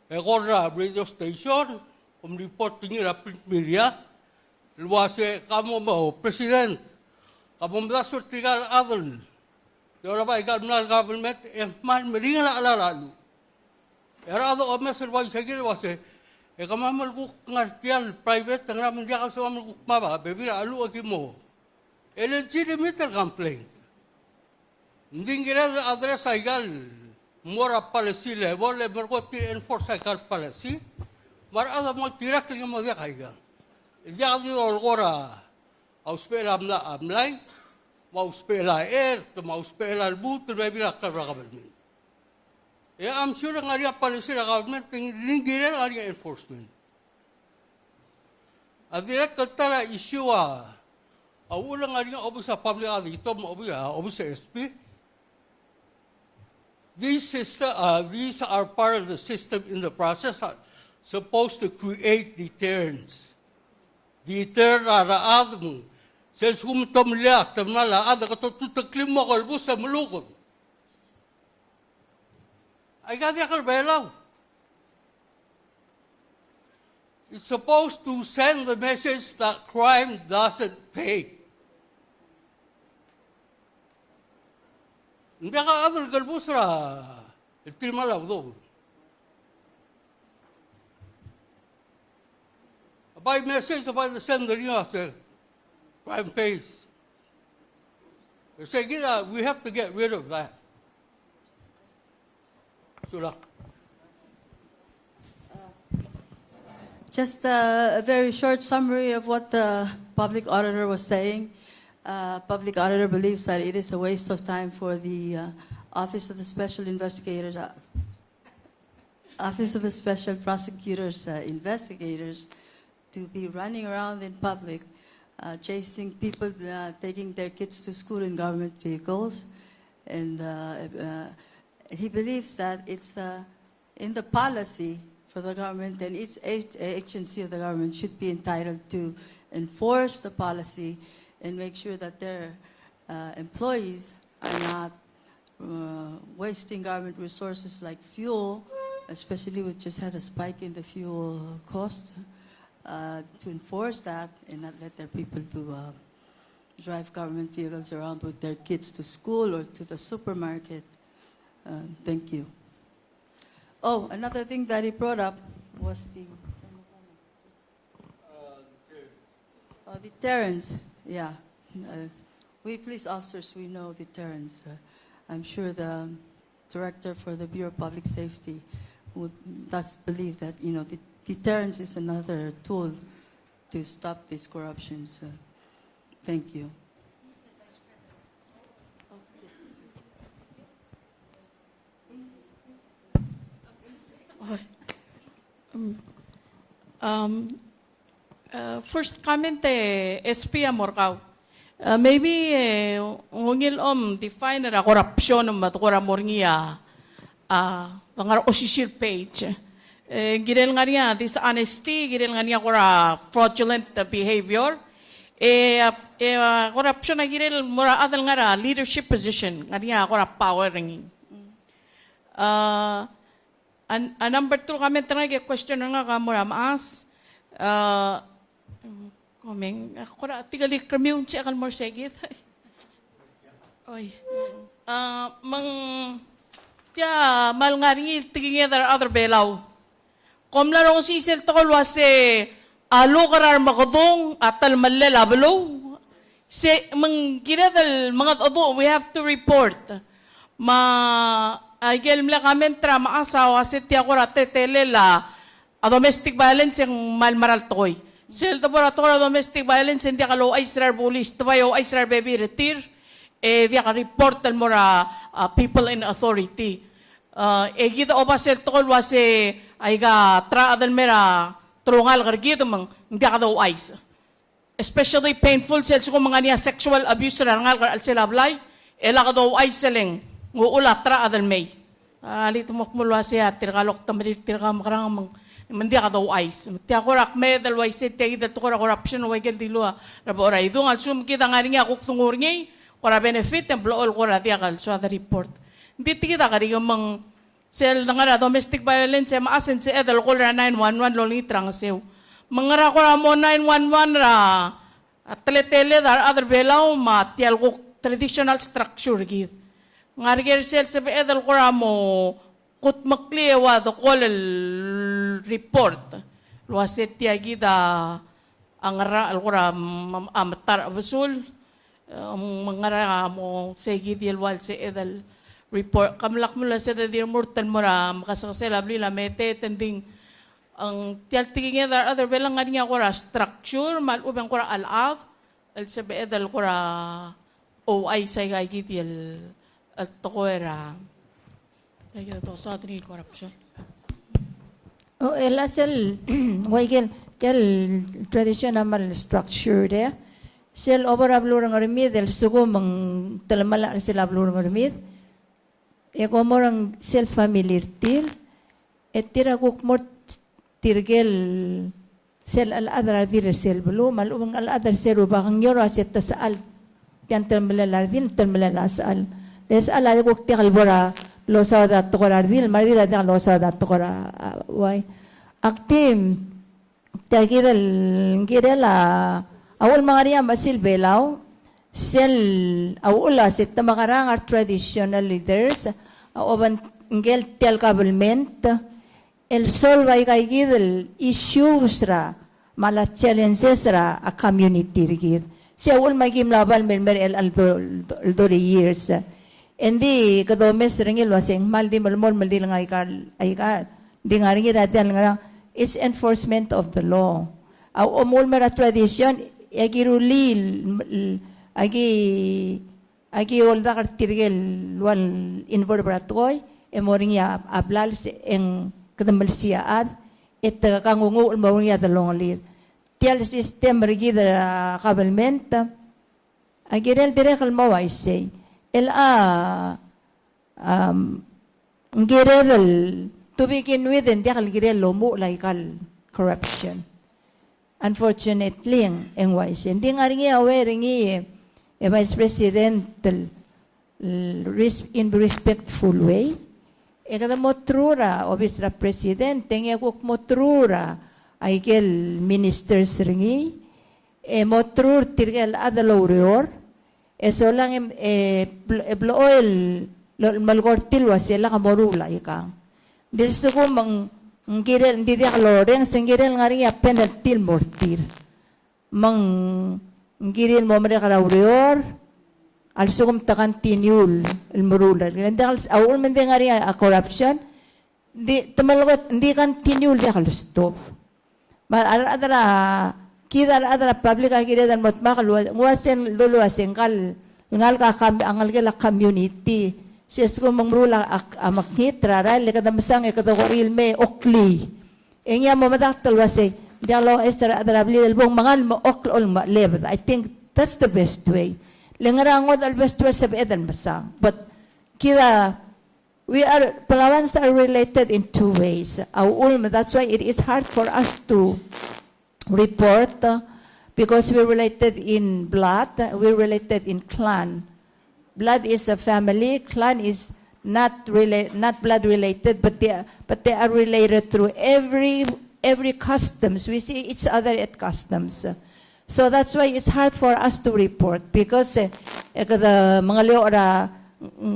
egorra radio station report ni ra print media luase kamu mau president, kamu berasal tinggal adil. Orang baik kalau government mal meringan ala lalu. Era ada orang mesel wajib segera wase. Kamu malu ngartian private tengah menjaga semua malu maba. Bebira alu akimu. Legitimate complaint. Dinggira address aigal. Mora policy level le berkoti enforce aigal policy. Mar ada mau tirak lagi mau dia kaiga. Jadi orang auspela amlay, auspela auspela albut, berbila government. I'm sure nga ria policy government tinggiran nga ria enforcement. direct tara issue ulang nga rin obo sa public dito mo obo sa SP. These are part of the system in the process supposed to create deterrence. Deter raad mo. Says humtom liak tamnala ada katututaklim mo kalbo sa mulukod. Ay gadi akal belaw. It's supposed to send the message that crime doesn't pay. Hindi ka adal galbos ra. Itimalaw do. By message by the sender, crime pays. They say, we have to get rid of that. Sula. Just a very short summary of what the public auditor was saying. Public auditor believes that it is a waste of time for the Office of the Special Investigators, Office of the Special Prosecutors, investigators, to be running around in public, chasing people, taking their kids to school in government vehicles. And he believes that it's in the policy for the government, and each agency of the government should be entitled to enforce the policy and make sure that their employees are not wasting government resources like fuel, especially we just had a spike in the fuel cost, to enforce that and not let their people to drive government vehicles around with their kids to school or to the supermarket. Thank you. Oh, another thing that he brought up was the deterrence. Yeah. We police officers, we know deterrence. I'm sure the director for the Bureau of Public Safety would thus believe that, the deterrence is another tool to stop these corruptions. Thank you. First comment SP Amorkaw. Maybe ngil define ra corruption matkora morngia ngar official page. Girel nga niya dishonesty, girel nga niya kora fraudulent behavior. Corruption na girel mura adal nga ra leadership position nga niya kora power ringing. Number 2 comment na question nga ka mura maas. Komeng, kora tigali kremiun siya kan more segit. Oy. Tiya mal nga rin tigingin other belaw. Komlarong sisil tokol wase alo karar makadong atal malalabalo. Se manggiradal mga odo we have to report. Agel mla kamen tra maasawa se tiya kora tetelela a domestic violence yung malmaral toy. Sel laboratorio domestic violence hindi ka lo Israel police tayo Israel baby retir dia ka report al mora people in authority. Kita oba sel tokol wase ay ga tra adal mera trungal gargito mang hindi ka daw ice. Especially painful sel ko mga niya sexual abuse rangal kar al selablay ela ka daw ice seleng nguula tra adal may. Alito mo kumulwa siya tirkalok tamadir tirkam karang mang mandi ka daw ice. Tiya korak may dalwa isit tiya kita tukora corruption wagel dilua rabo oray dung al sum kita ngari nga kuk tungurngay kora benefit and blool kora tiya kal so the report. Hindi kita kari mang sel nga domestic violence maasin si edal kora 911 loli trang sew. Mangara kora mo 911 ra atletele dar other belaw ma tiyal kuk traditional structure gid. Ngari sel sa edal kora mo kut makliwa the call report luaset tiagi da angara alkura amatar abasul mangara mo segi dialwal se edal report kamlak mula sa dir murtan mura makasakasela blila mete tending ang tial tigingin da other belang nga niya kura structure malubang kura alaf al sabi edal kura OI say gagi dial at tokoera. Corruption. Oh, elasel, Waigel, kel traditional structure de sel obrablur ngarmid el sugo mang telamala sel ablur ngarmid e komorang sel familiar til etira gukmor tirgel sel al adra dir sel blu mal ubang al adra sel ubang yoro aset tasal tian termelala din termelala sal les ala de guk tigal bora lo sa da tokora dil mardila da lo sa da tokora wai aktim girela awal mangaria masil belaw sel awula sit makarang our traditional leaders oban ngel tel government el sol vai kai gidel issues ra mala challenges ra a community rigid si awul magim labal mer el do years endi kadomes ringil waseng maldi malmol maldi langai ka di ngaringi ratian ngarang it's enforcement of the law. Aw omol mera tradition agirulil agi olda kartirgel wal involbratoy emoring ya ablal en kadamalsiaad et kangungu ulmawng ya dalongalir. Tial system rigi da government agirel direk almaway say el ngirel to begin with, hindi kalgire lomo laikal corruption. Unfortunately, ang wise. Hindi nga rin aware rin Vice President in respectful way. Kada mo trura, obisra President, nga kuk mo trura, ay kel ministers rin mo trur tirgal adalorior. So lang bloel malgortil wasila kamorula ikang. Dito ko mang ngirel hindi dia kaloreng sengirel ngari ya penaltil mortir mang ngirel mo mere kalawrior also kum takantinyul el murula hindi awul mende ngari a corruption di temalgot hindi continual dia kal stop mal adara kidar adara public agire dan mot makal wasen dulu asengkal ngal ka angal gela community Siyas ko mangrula amaknitra, rali kadamasang ikadawaril me okli. Engya mo madaktal wasi, dialo estera adarabli albong mangan mo okl ol ma lebat. I think that's the best way. Lengarangod al best way sa beedan masang. But kira, Palawans are related in two ways. That's why it is hard for us to report because we're related in blood, we're related in clan. Blood is a family. Clan is not blood related, but they are related through every customs. We see each other at customs. So that's why it's hard for us to report because kada mga leora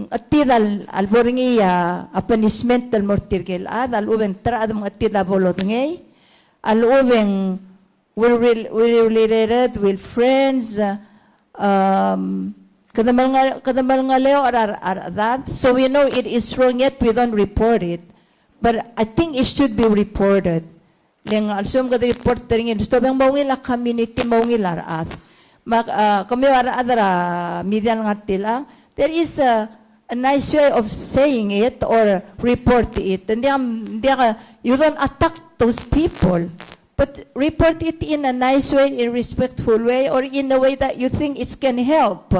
atidal alboringiya a punishment del mortirgel al uben traad mga atida bolodngay al uben we're related with friends kada mga leora are that, so we know it is wrong yet we don't report it, but I think it should be reported. Leng alsum kada report teringin sto bang mawila community mawila raat kami adara media ngatila. There is a nice way of saying it or report it. And you don't attack those people, but report it in a nice way, in a respectful way, or in a way that you think it can help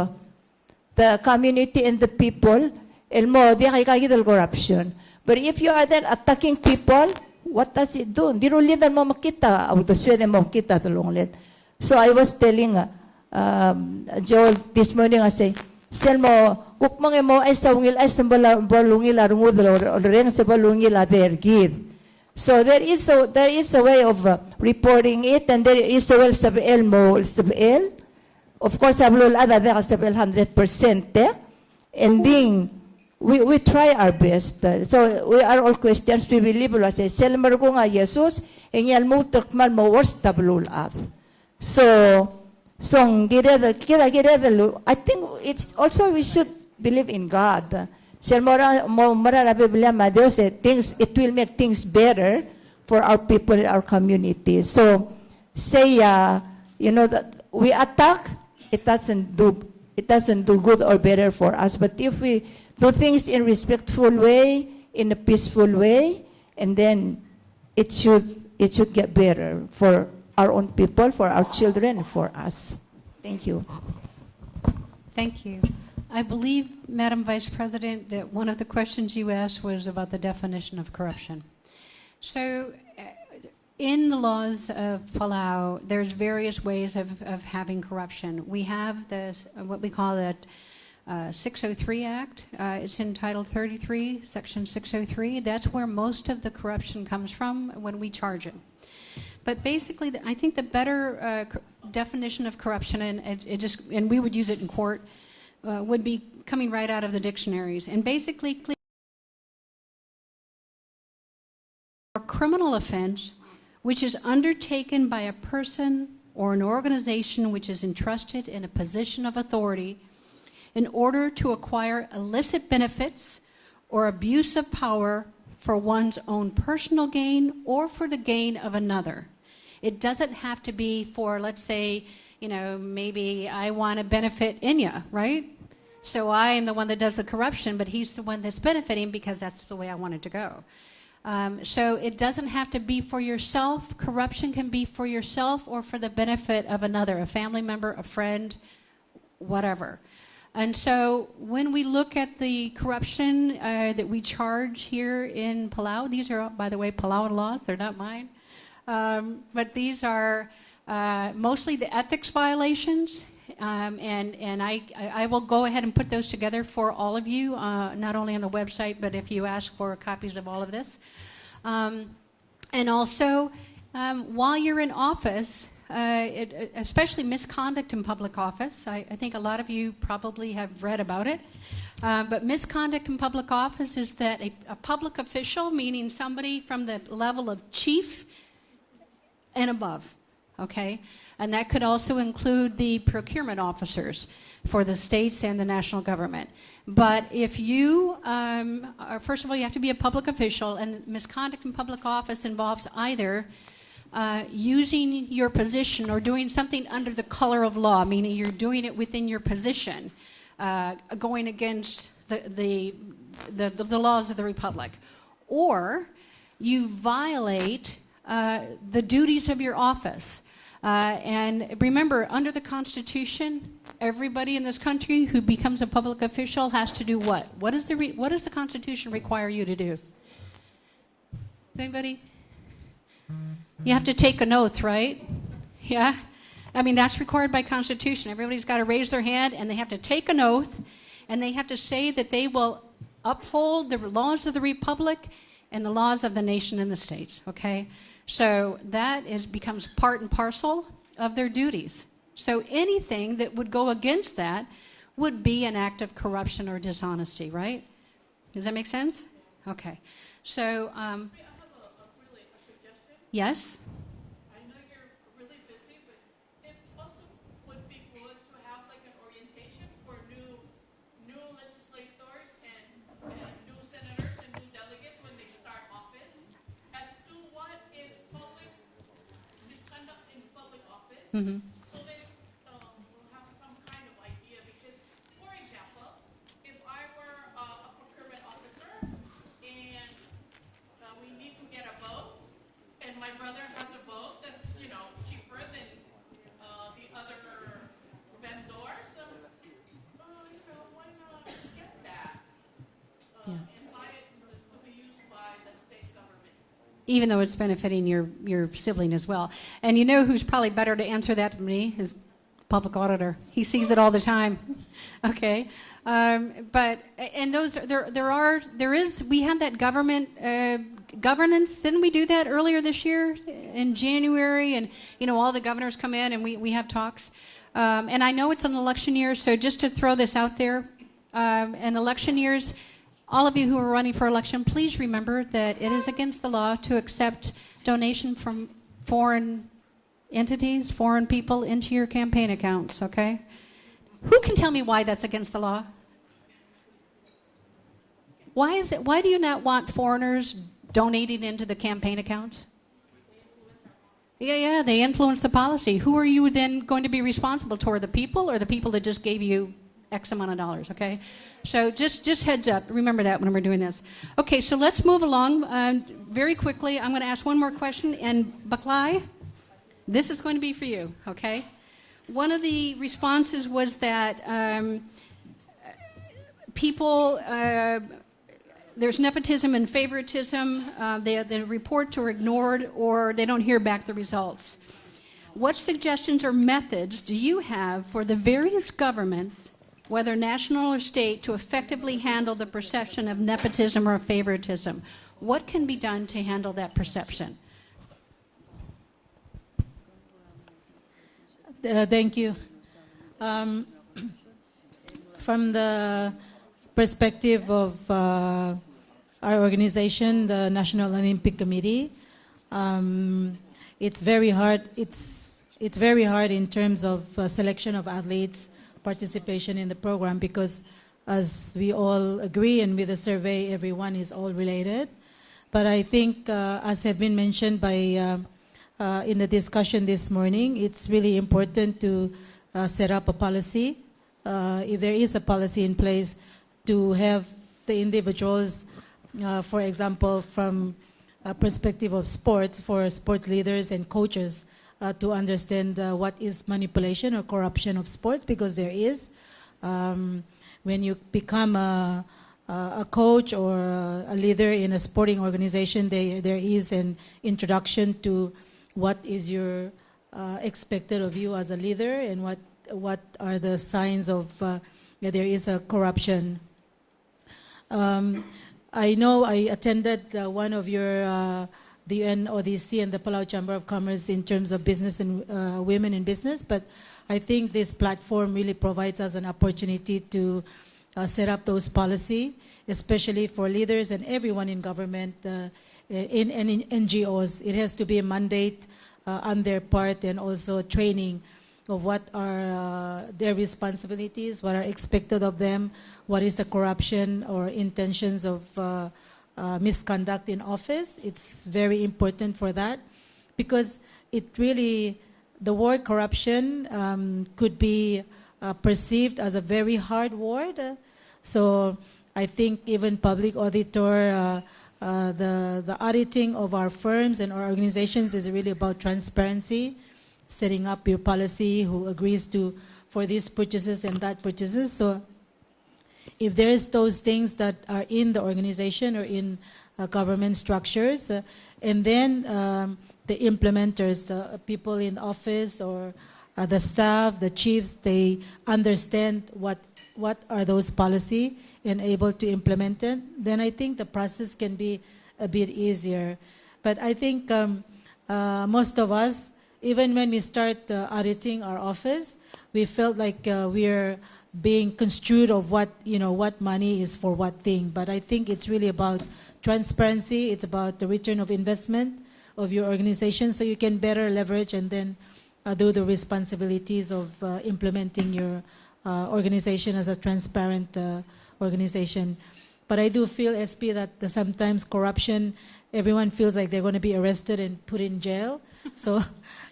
the community and the people. Corruption. But if you are then attacking people, what does it do? Di rulidan mo makita, so I was telling Joel this morning, I say, sel mo, kuk mga mo ay sa ungil ay sa balungil arungudlo or rin sa balungil adergid. So there is a way of reporting it, and there is a way sabel mo sabel. Of course, ablul ada there sabel 100%. And being we try our best. So we are all Christians. We believe lo say sel margo nga Jesus enyal mo tukmal mo worst tablul ad. So I think it's also we should believe in God. It will make things better for our people in our community. So say that we attack, it doesn't do good or better for us. But if we do things in a respectful way, in a peaceful way, and then it should get better for our own people, for our children, and for us. Thank you. Thank you. I believe, Madam Vice President, that one of the questions you asked was about the definition of corruption. So, in the laws of Palau, there's various ways of having corruption. We have this, what we call the 603 Act. It's in Title 33, Section 603. That's where most of the corruption comes from when we charge it. But basically, I think the better definition of corruption, and we would use it in court, would be coming right out of the dictionaries. And basically, a criminal offense which is undertaken by a person or an organization which is entrusted in a position of authority in order to acquire illicit benefits or abuse of power for one's own personal gain or for the gain of another. It doesn't have to be for, let's say, maybe I want to benefit Inya, right? So I am the one that does the corruption, but he's the one that's benefiting because that's the way I want it to go. So it doesn't have to be for yourself. Corruption can be for yourself or for the benefit of another, a family member, a friend, whatever. And so when we look at the corruption that we charge here in Palau, these are, by the way, Palauan laws, they're not mine. But these are mostly the ethics violations. And I will go ahead and put those together for all of you, not only on the website, but if you ask for copies of all of this. And also, while you're in office, especially misconduct in public office, I think a lot of you probably have read about it, but misconduct in public office is that a public official, meaning somebody from the level of chief and above, okay? And that could also include the procurement officers for the states and the national government. But if you, first of all, you have to be a public official, and misconduct in public office involves either using your position or doing something under the color of law, meaning you're doing it within your position, going against the laws of the republic, or you violate the duties of your office. And remember, under the Constitution, everybody in this country who becomes a public official has to do what? What does the Constitution require you to do? Anybody? You have to take an oath, right? Yeah? I mean, that's required by Constitution. Everybody's got to raise their hand, and they have to take an oath, and they have to say that they will uphold the laws of the Republic and the laws of the nation and the states, okay? So that becomes part and parcel of their duties. So anything that would go against that would be an act of corruption or dishonesty, right? Does that make sense? Okay. So, I have a suggestion. yes? I know you're really busy, but it also would be good to have like an orientation for new legislators and new senators and new delegates when they start office as to what is public misconduct in public office. Mm-hmm. So they will have some kind of idea. Because, for example, if I were a procurement officer and we need to get a boat, and my brother has a boat that's cheaper than the other vendors, why not get that and buy it to be used by the state government? Even though it's benefiting your sibling as well. And you know who's probably better to answer that than me? Is public auditor. He sees it all the time. Okay, but and those we have that government governance. Didn't we do that earlier this year in January? And all the governors come in and we have talks. And I know it's an election year, so just to throw this out there, in election years, all of you who are running for election, please remember that it is against the law to accept donation from foreign entities, foreign people into your campaign accounts, okay? Who can tell me why that's against the law? Why do you not want foreigners donating into the campaign accounts? Yeah, they influence the policy. Who are you then going to be responsible toward, the people or the people that just gave you X amount of dollars, okay? So just heads up. Remember that when we're doing this. Okay, so let's move along very quickly. I'm going to ask one more question. And Baklai, This is going to be for you, okay? One of the responses was that people, there's nepotism and favoritism, the reports are ignored, or they don't hear back the results. What suggestions or methods do you have for the various governments, whether national or state, to effectively handle the perception of nepotism or favoritism? What can be done to handle that perception? Thank you. From the perspective of our organization, the National Olympic Committee, it's very hard. It's very hard in terms of selection of athletes, participation in the program, because as we all agree, and with the survey, everyone is all related. But I think, as have been mentioned by in the discussion this morning, it's really important to set up a policy. If there is a policy in place, to have the individuals, for example, from a perspective of sports, for sports leaders and coaches, to understand what is manipulation or corruption of sports, because there is. When you become a coach or a leader in a sporting organization, there is an introduction to what is your expected of you as a leader, and what are the signs of there is a corruption. I know I attended one of your the UNODC and the Palau Chamber of Commerce in terms of business and women in business, but I think this platform really provides us an opportunity to set up those policy, especially for leaders and everyone in government, in NGOs. It has to be a mandate on their part, and also training of what are their responsibilities, what are expected of them, what is the corruption or intentions of misconduct in office. It's very important for that, because it really, the word corruption could be perceived as a very hard word. So I think even public auditor, the auditing of our firms and our organizations is really about transparency, setting up your policy, who agrees to for these purchases and that purchases. So if there's those things that are in the organization or in government structures, and then the implementers, the people in office or the staff, the chiefs, they understand what are those policy and able to implement it, then I think the process can be a bit easier. But I think most of us, even when we start auditing our office, we felt like we're being construed of what money is for what thing. But I think it's really about transparency. It's about the return of investment of your organization, so you can better leverage and then do the responsibilities of implementing your organization as a transparent organization. But I do feel, SP, that sometimes corruption, everyone feels like they're going to be arrested and put in jail. So,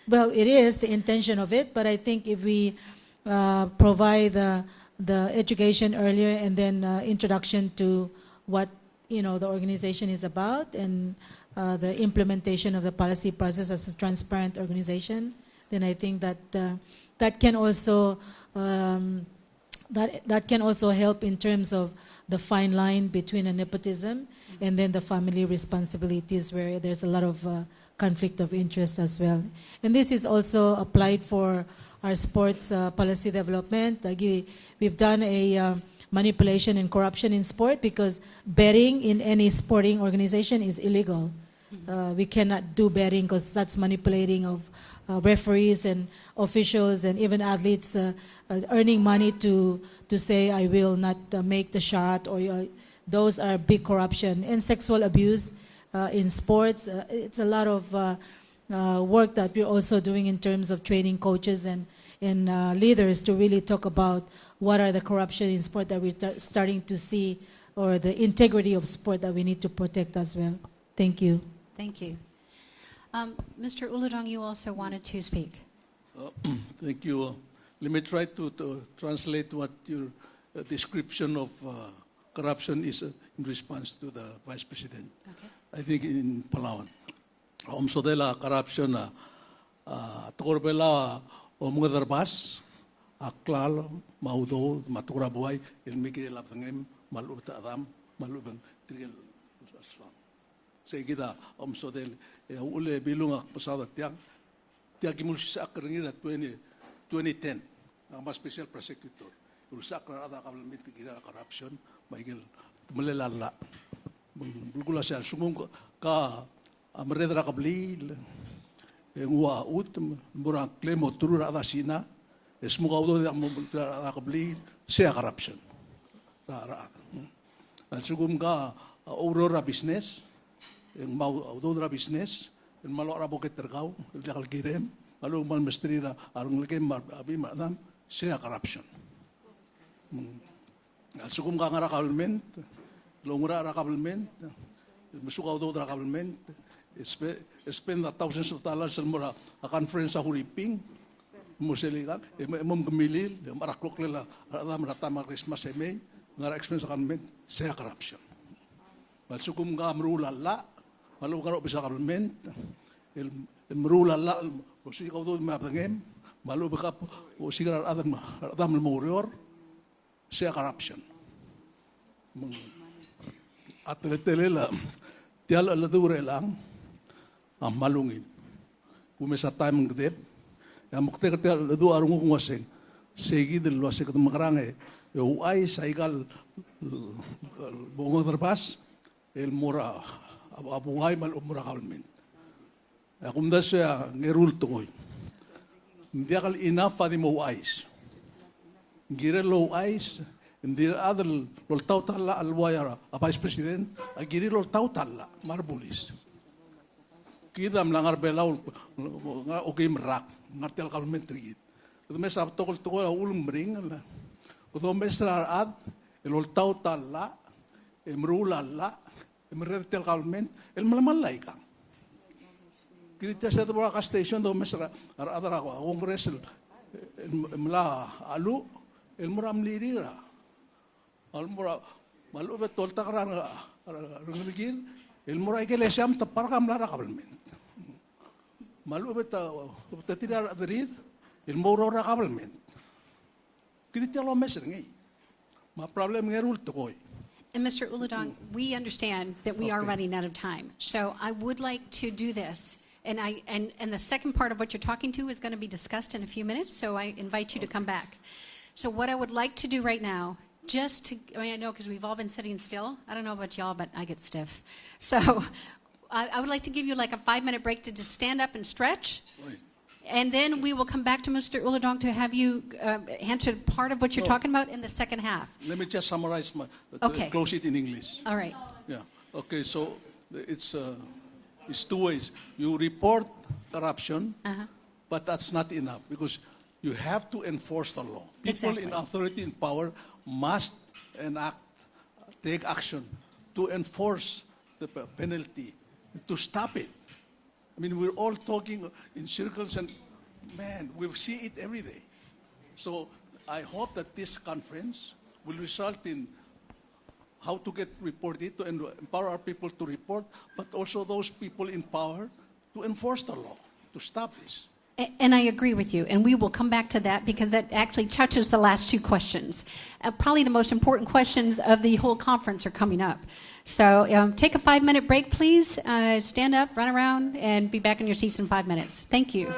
well, it is the intention of it, but I think if we provide the education earlier, and then introduction to what the organization is about, and the implementation of the policy process as a transparent organization, then I think that that can also that can also help in terms of the fine line between a nepotism and then the family responsibilities, where there's a lot of conflict of interest as well. And this is also applied for our sports policy development. We've done a manipulation and corruption in sport, because betting in any sporting organization is illegal. We cannot do betting, because that's manipulating of referees and officials and even athletes earning money to say, I will not make the shot, or those are big corruption. And sexual abuse in sports, it's a lot of work that we're also doing in terms of training coaches and leaders to really talk about what are the corruption in sport that we're starting to see, or the integrity of sport that we need to protect as well. Thank you. Thank you. Mr. Uludong, you also wanted to speak. Thank you. Let me try to translate what your description of corruption is in response to the Vice President. Okay. I think in Palawan. So the corruption Tokorbela o mga darbas, aklal, maudo, matura buhay, ilmiki lapangem, malubang adam, malubang tiril. Saya kita omsodel, ule bilung ak pasada tiang imul sa akringin at 2010, ang mas special prosecutor. Ulusak na ada kabalmit kira corruption, maigil tumalala. Bulgula siya sumung ka amredra kablil, ngwa ut murang klemo turura ada sina, esmuga udo da ada kablil, siya corruption. Tara. Sugum ka aurora business, yung mau aurora business, yung malo rabo ketergaw, dakal kirem, malo mal mestrira arung leke abi madam, siya corruption. Sugum ka ngara government, longura ra government, masuka aurora government, spend thousands of dollars sa mura a conference sa Huriping, museligan, emom gemilil, maraklok lela, adam ratama Christmas emay, ngara expense sa government, siya corruption. Masukum ka amrulala, malu karo bisa government, amrulala, usi kau tu mabangem, malu bekap usi karo adam murior, siya corruption. Atletelela, tial aladure lang, ang malungin. Kumesa time ng gdeb, ang mukte tial aladu arungo kumaseng, segi del luaseng katamakarangay, uay sa igal bungo terbas, el mura abuhay mal umura kalmen. Akum da siya ngerul tungoy. Hindi akal enough adi mo uayis. Gire lo uayis, hindi adal loltaw tala alwayara, a vice president, agiri loltaw tala, marbulis. Kidam langar belaw, okay merak, ngartial kalmen trigit. Kung may sabtokol tukol ulong bring, kung may sarad, loltaw tala, emrulala, emerretel kalmen, el malamalay kang. Kita sa ito ka station do mesra aradara ko kongres mala alu el muram lirira. Al mura malu betul takaran rungigin el murai ke lesiam tapar kam lara kalmen. Malu bet tidak aderir el murora kalmen. Kita lo mesra ngi. Ma problem ngerul to koy. And Mr. Uludong, we understand that we are running out of time. So I would like to do this. And the second part of what you're talking to is going to be discussed in a few minutes. So I invite you to come back. So what I would like to do right now, I know because we've all been sitting still. I don't know about y'all, but I get stiff. So I would like to give you like a 5-minute break to just stand up and stretch. And then we will come back to Mr. Uludong to have you answer part of what you're talking about in the second half. Let me just summarize Okay. close it in English. All right. Yeah. Okay. So it's two ways. You report corruption, but that's not enough because you have to enforce the law. People in authority and power must take action to enforce the penalty, to stop it. I mean, we're all talking in circles and, man, we see it every day. So I hope that this conference will result in how to get reported, to empower our people to report, but also those people in power to enforce the law, to stop this. And I agree with you, and we will come back to that because that actually touches the last two questions. Probably the most important questions of the whole conference are coming up. So take a 5-minute break, please. Stand up, run around, and be back in your seats in 5 minutes. Thank you.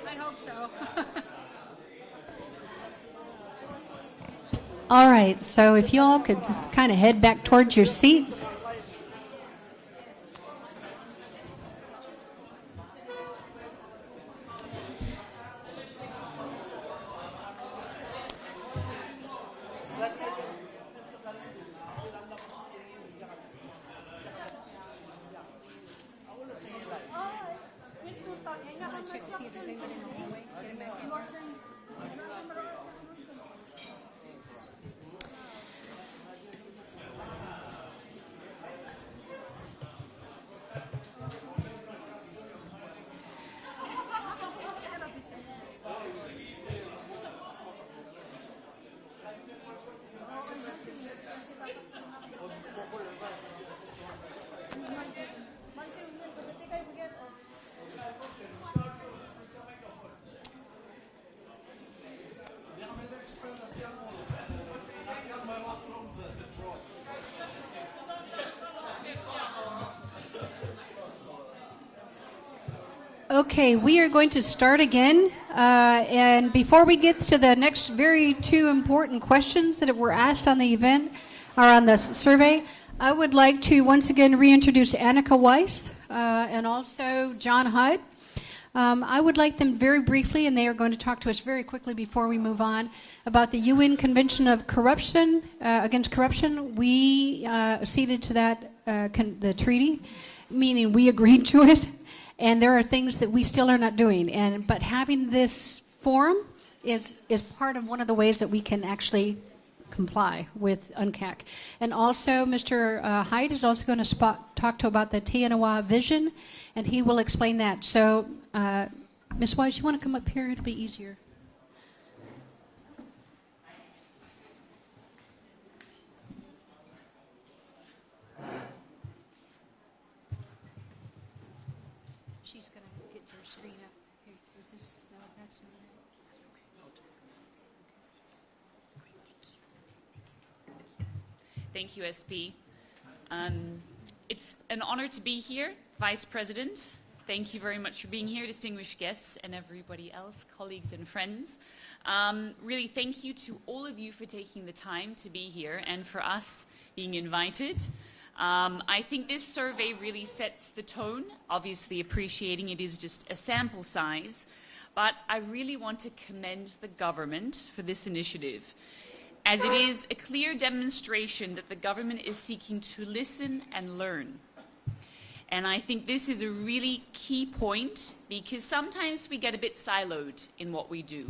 I hope so. All right, so if you all could kind of head back towards your seats. Okay, we are going to start again. And before we get to the next very two important questions that were asked on the event or on the survey, I would like to once again reintroduce Annika Weiss and also John Hyde. I would like them very briefly, and they are going to talk to us very quickly before we move on, about the UN Convention of Corruption, against Corruption. We acceded to that, the treaty, meaning we agreed to it, and there are things that we still are not doing. But having this forum is part of one of the ways that we can actually comply with UNCAC. And also, Mr. Hyde is also going to talk to about the Tianawa vision, and he will explain that. So, Ms. Weiss, you want to come up here? It'll be easier. She's going to get your screen up. Here, is this, that's Thank you, SP. It's an honor to be here, Vice President. Thank you very much for being here, distinguished guests and everybody else, colleagues and friends. Really, thank you to all of you for taking the time to be here and for us being invited. I think this survey really sets the tone, obviously appreciating it is just a sample size, but I really want to commend the government for this initiative, as it is a clear demonstration that the government is seeking to listen and learn. And I think this is a really key point, because sometimes we get a bit siloed in what we do.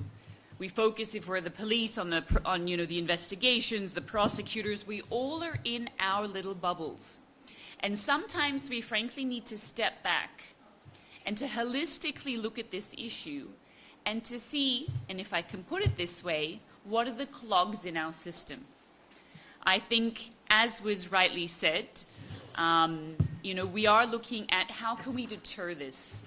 We focus, if we're the police, on the investigations, the prosecutors. We all are in our little bubbles. And sometimes we frankly need to step back and to holistically look at this issue and to see, and if I can put it this way, what are the clogs in our system? I think, as was rightly said, we are looking at how can we deter this?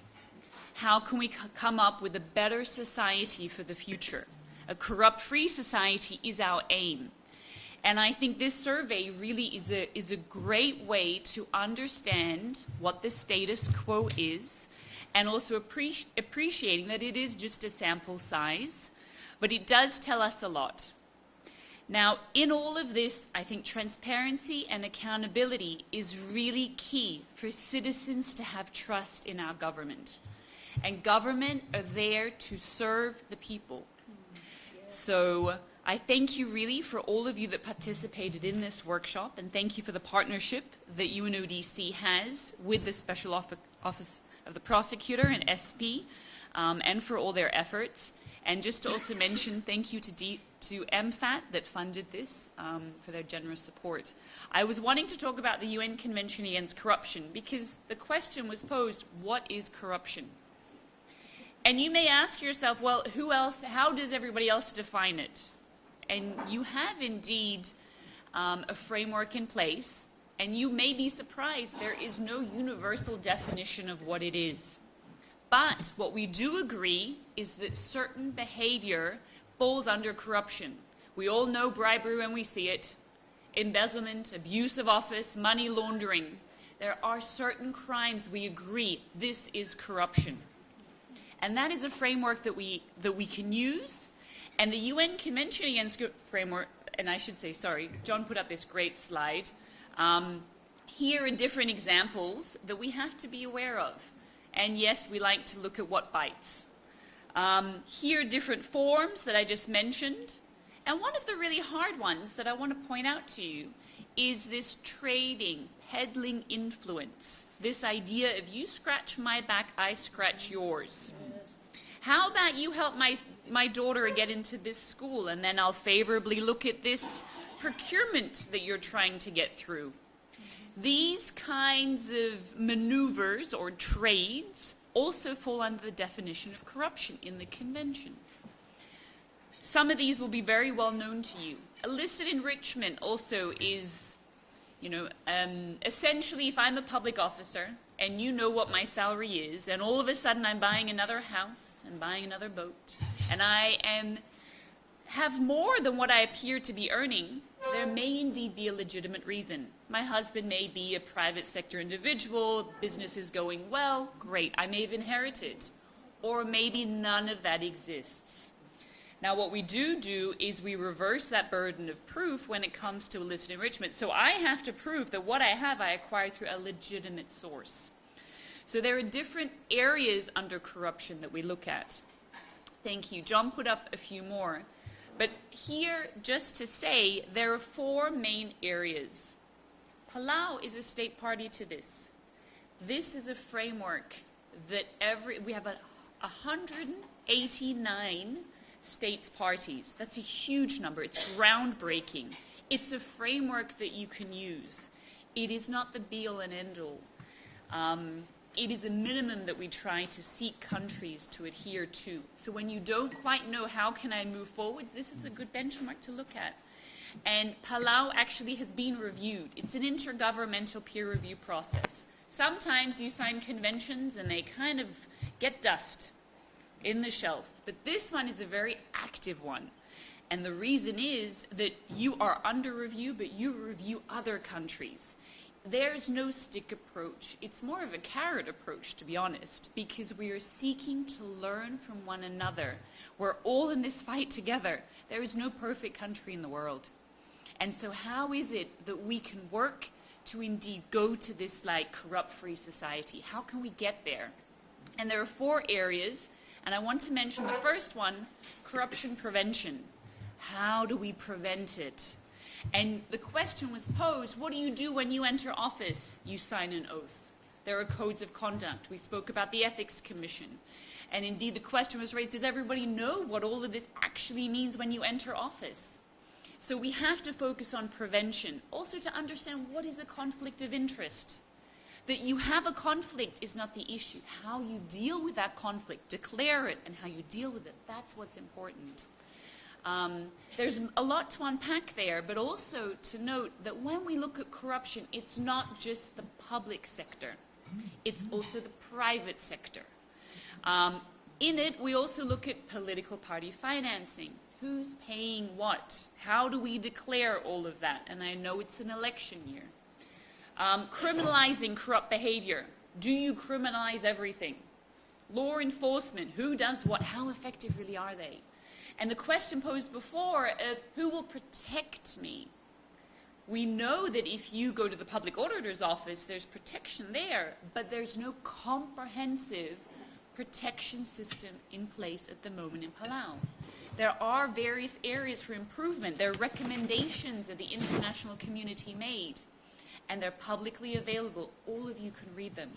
How can we come up with a better society for the future? A corrupt-free society is our aim. And I think this survey really is a great way to understand what the status quo is, and also appreciating that it is just a sample size, but it does tell us a lot. Now, in all of this, I think transparency and accountability is really key for citizens to have trust in our government. And government are there to serve the people. So I thank you really for all of you that participated in this workshop, and thank you for the partnership that UNODC has with the Special Office of the Prosecutor and SP, and for all their efforts. And just to also mention, thank you to MFAT that funded this for their generous support. I was wanting to talk about the UN Convention Against Corruption because the question was posed, what is corruption? And you may ask yourself, well, who else, how does everybody else define it? And you have indeed a framework in place, and you may be surprised there is no universal definition of what it is. But what we do agree is that certain behavior falls under corruption. We all know bribery when we see it, embezzlement, abuse of office, money laundering. There are certain crimes we agree this is corruption. And that is a framework that we can use. And the UN Convention Against Framework, and I should say, sorry, John put up this great slide. Here are different examples that we have to be aware of. And yes, we like to look at what bites. Here are different forms that I just mentioned. And one of the really hard ones that I want to point out to you is this trading, peddling influence. This idea of you scratch my back, I scratch yours. How about you help my daughter get into this school, and then I'll favorably look at this procurement that you're trying to get through. These kinds of maneuvers or trades also fall under the definition of corruption in the convention. Some of these will be very well known to you. Illicit enrichment also is, essentially if I'm a public officer and you know what my salary is, and all of a sudden I'm buying another house and buying another boat, and I have more than what I appear to be earning, there may indeed be a legitimate reason. My husband may be a private sector individual, business is going well, great, I may have inherited. or maybe none of that exists. Now, what we do is we reverse that burden of proof when it comes to illicit enrichment. So I have to prove that what I have, I acquired through a legitimate source. So there are different areas under corruption that we look at. Thank you. John put up a few more. But here, just to say, there are 4 main areas. Palau is a state party to this. This is a framework that we have 189 states parties. That's a huge number. It's groundbreaking. It's a framework that you can use. It is not the be-all and end-all. It is a minimum that we try to seek countries to adhere to. So when you don't quite know how can I move forwards, this is a good benchmark to look at. And Palau actually has been reviewed. It's an intergovernmental peer review process. Sometimes you sign conventions and they kind of get dust in the shelf. But this one is a very active one. And the reason is that you are under review, but you review other countries. There's no stick approach. It's more of a carrot approach, to be honest, because we are seeking to learn from one another. We're all in this fight together. There is no perfect country in the world. And so how is it that we can work to indeed go to this like corrupt-free society? How can we get there? And there are 4 areas, and I want to mention the first one, corruption prevention. How do we prevent it? And the question was posed, what do you do when you enter office? You sign an oath. There are codes of conduct. We spoke about the Ethics Commission. And indeed, the question was raised, does everybody know what all of this actually means when you enter office? So we have to focus on prevention. Also to understand what is a conflict of interest. That you have a conflict is not the issue. How you deal with that conflict, declare it, and how you deal with it, that's what's important. There's a lot to unpack there, but also to note that when we look at corruption, it's not just the public sector. It's also the private sector. In it, we also look at political party financing. Who's paying what? How do we declare all of that? And I know it's an election year. Criminalizing corrupt behavior. Do you criminalize everything? Law enforcement. Who does what? How effective really are they? And the question posed before of who will protect me? We know that if you go to the public auditor's office, there's protection there, but there's no comprehensive protection system in place at the moment in Palau. There are various areas for improvement. There are recommendations that the international community made, and they're publicly available. All of you can read them.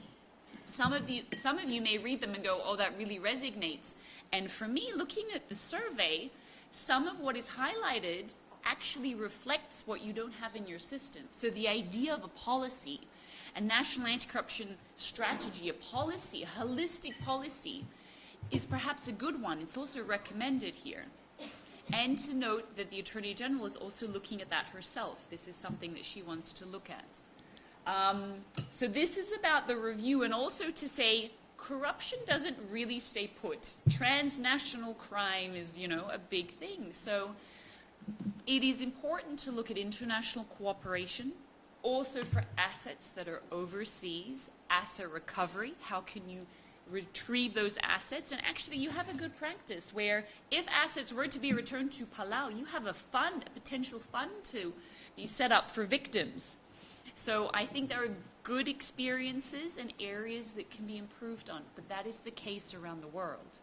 Some of you may read them and go, oh, that really resonates. And for me, looking at the survey, some of what is highlighted actually reflects what you don't have in your system. So the idea of a policy, a national anti-corruption strategy, a policy, a holistic policy, is perhaps a good one. It's also recommended here. And to note that the Attorney General is also looking at that herself. This is something that she wants to look at. So this is about the review, and also to say corruption doesn't really stay put. Transnational crime is, a big thing. So it is important to look at international cooperation, also for assets that are overseas, asset recovery. How can you retrieve those assets? And actually, you have a good practice where if assets were to be returned to Palau, you have a fund, a potential fund to be set up for victims. So I think there are good experiences and areas that can be improved on, but that is the case around the world.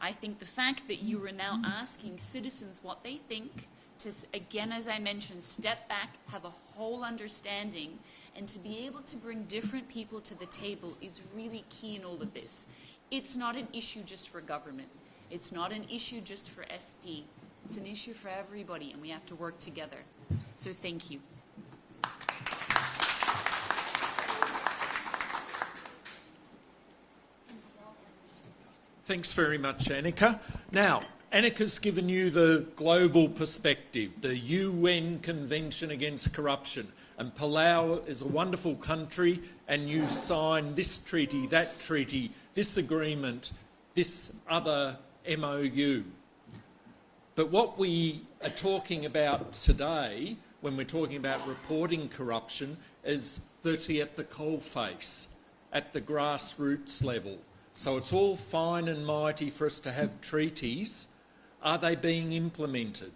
I think the fact that you are now asking citizens what they think, to, again, as I mentioned, step back, have a whole understanding, and to be able to bring different people to the table is really key in all of this. It's not an issue just for government. It's not an issue just for SP. It's an issue for everybody, and we have to work together. So thank you. Thanks very much, Annika. Now, Annika's given you the global perspective, the UN Convention Against Corruption. And Palau is a wonderful country, and you signed this treaty, that treaty, this agreement, this other MOU. But what we are talking about today, when we're talking about reporting corruption, is virtually at the coalface, at the grassroots level. So it's all fine and mighty for us to have treaties. Are they being implemented?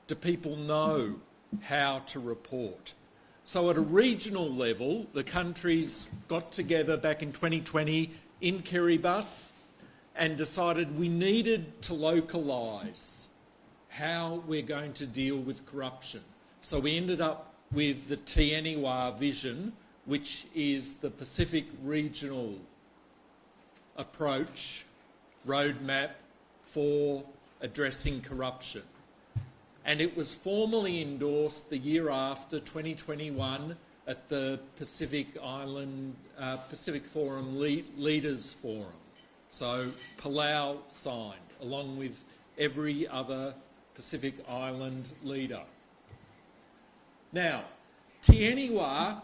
Do people know how to report? So at a regional level, the countries got together back in 2020 in Kiribati and decided we needed to localise how we're going to deal with corruption. So we ended up with the Te Anywā vision, which is the Pacific regional approach, roadmap for addressing corruption. And it was formally endorsed the year after, 2021, at the Pacific Forum Leaders Forum. So Palau signed, along with every other Pacific Island leader. Now, Te Anywā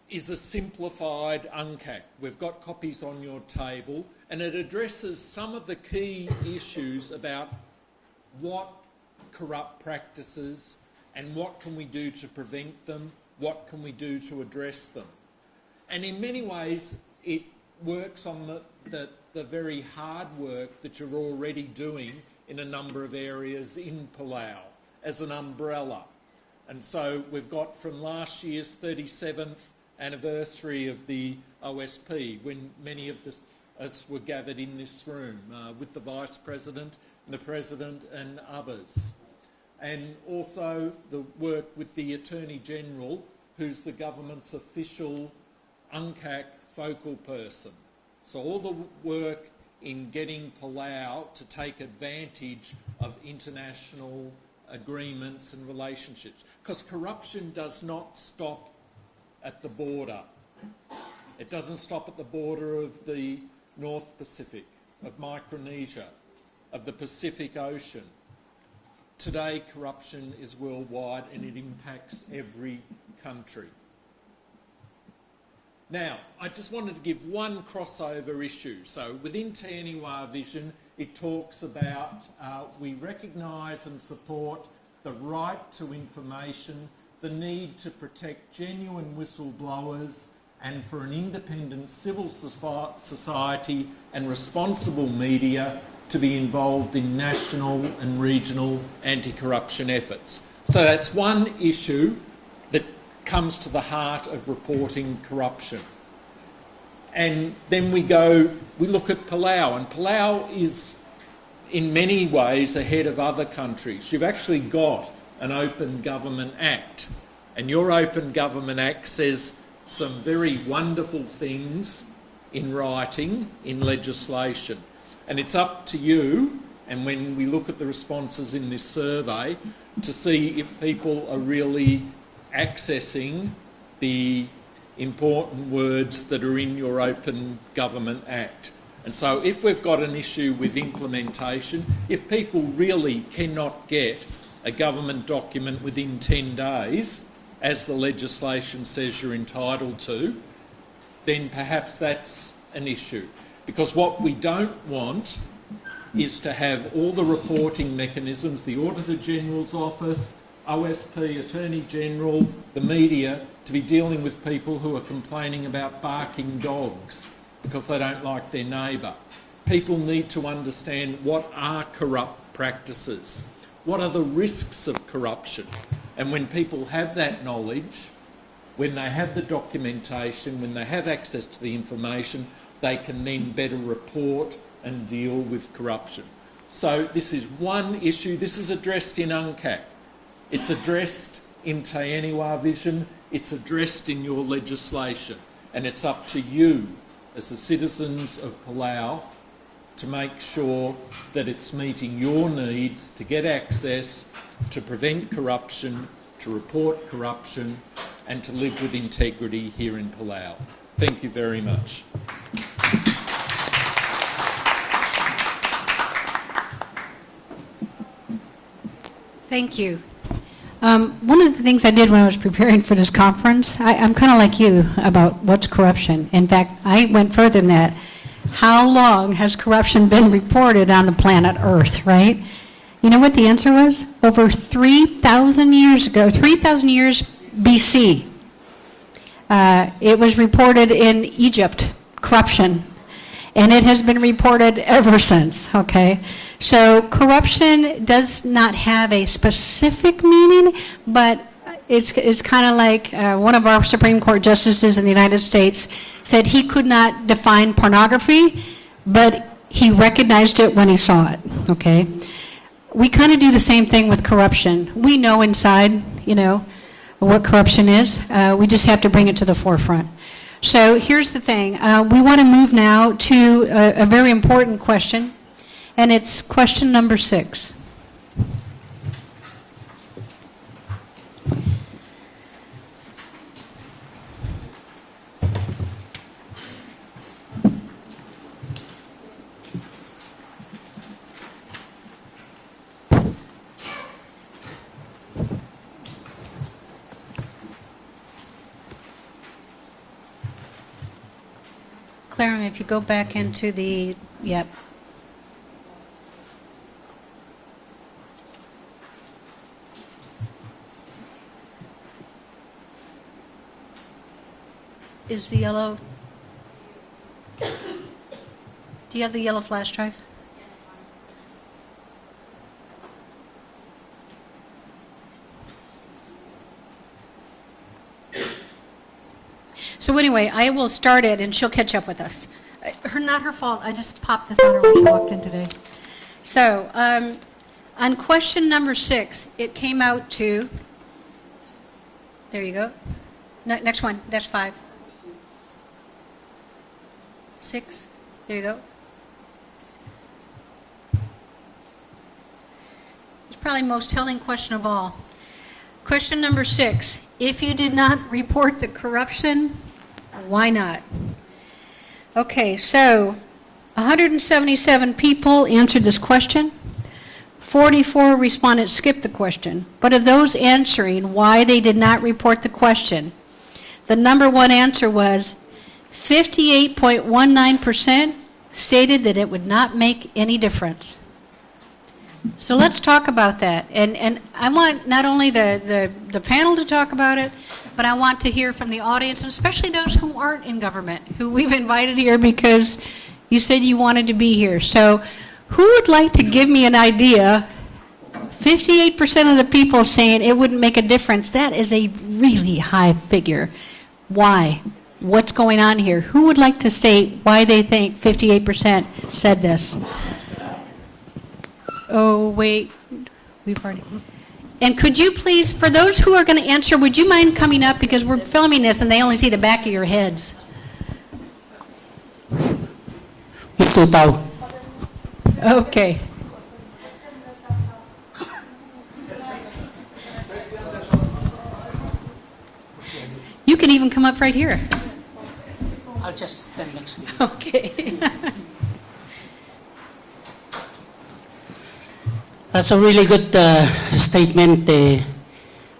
is a simplified UNCAC. We've got copies on your table, and it addresses some of the key issues about what corrupt practices and what can we do to prevent them, what can we do to address them. And in many ways, it works on the very hard work that you're already doing in a number of areas in Palau as an umbrella. And so we've got from last year's 37th anniversary of the OSP, when many of us were gathered in this room with the Vice President and the President and others. And also the work with the Attorney General, who's the government's official UNCAC focal person. So all the work in getting Palau to take advantage of international agreements and relationships. Because corruption does not stop at the border. It doesn't stop at the border of the North Pacific, of Micronesia, of the Pacific Ocean. Today, corruption is worldwide and it impacts every country. Now, I just wanted to give one crossover issue. So within Te Anywā Vision, it talks about we recognise and support the right to information, the need to protect genuine whistleblowers, and for an independent civil society and responsible media to be involved in national and regional anti-corruption efforts. So that's one issue that comes to the heart of reporting corruption. And then we look at Palau, and Palau is in many ways ahead of other countries. You've actually got an Open Government Act, and your Open Government Act says some very wonderful things in writing, in legislation. And it's up to you, and when we look at the responses in this survey, to see if people are really accessing the important words that are in your Open Government Act. And so if we've got an issue with implementation, if people really cannot get a government document within 10 days, as the legislation says you're entitled to, then perhaps that's an issue. Because what we don't want is to have all the reporting mechanisms, the Auditor General's Office, OSP, Attorney General, the media, to be dealing with people who are complaining about barking dogs because they don't like their neighbour. People need to understand what are corrupt practices, what are the risks of corruption. And when people have that knowledge, when they have the documentation, when they have access to the information, they can then better report and deal with corruption. So this is one issue. This is addressed in UNCAC. It's addressed in Te Anywā Vision. It's addressed in your legislation. And it's up to you, as the citizens of Palau, to make sure that it's meeting your needs to get access, to prevent corruption, to report corruption, and to live with integrity here in Palau. Thank you very much. Thank you. One of the things I did when I was preparing for this conference, I'm kind of like you about what's corruption. In fact, I went further than that. How long has corruption been reported on the planet Earth, right? You know what the answer was? Over 3,000 years ago, 3,000 years BC, it was reported in Egypt, corruption. and it has been reported ever since, okay? So corruption does not have a specific meaning, but it's kind of like one of our Supreme Court justices in the United States said he could not define pornography, but he recognized it when he saw it, okay? We kind of do the same thing with corruption. We know inside, what corruption is. We just have to bring it to the forefront. So here's the thing. We want to move now to a very important question, and it's question number 6. Claren, if you go back into the, yep. Is the yellow, do you have the yellow flash drive? So anyway, I will start it, and she'll catch up with us. Not her fault. I just popped this on her when she walked in today. So on question number 6, it came out to, there you go. No, next one. That's 5. 6. There you go. It's probably the most telling question of all. Question number 6. If you did not report the corruption, why not? Okay, so 177 people answered this question. 44 respondents skipped the question. But of those answering why they did not report the question, the number one answer was 58.19% stated that it would not make any difference. So let's talk about that. And I want not only the panel to talk about it, but I want to hear from the audience, and especially those who aren't in government, who we've invited here because you said you wanted to be here. So who would like to give me an idea? 58% of the people saying it wouldn't make a difference. That is a really high figure. Why? What's going on here? Who would like to state why they think 58% said this? Oh, wait. We've already... And could you please, for those who are going to answer, would you mind coming up? Because we're filming this and they only see the back of your heads. Okay. You can even come up right here. I'll just stand next to you. Okay. That's a really good statement.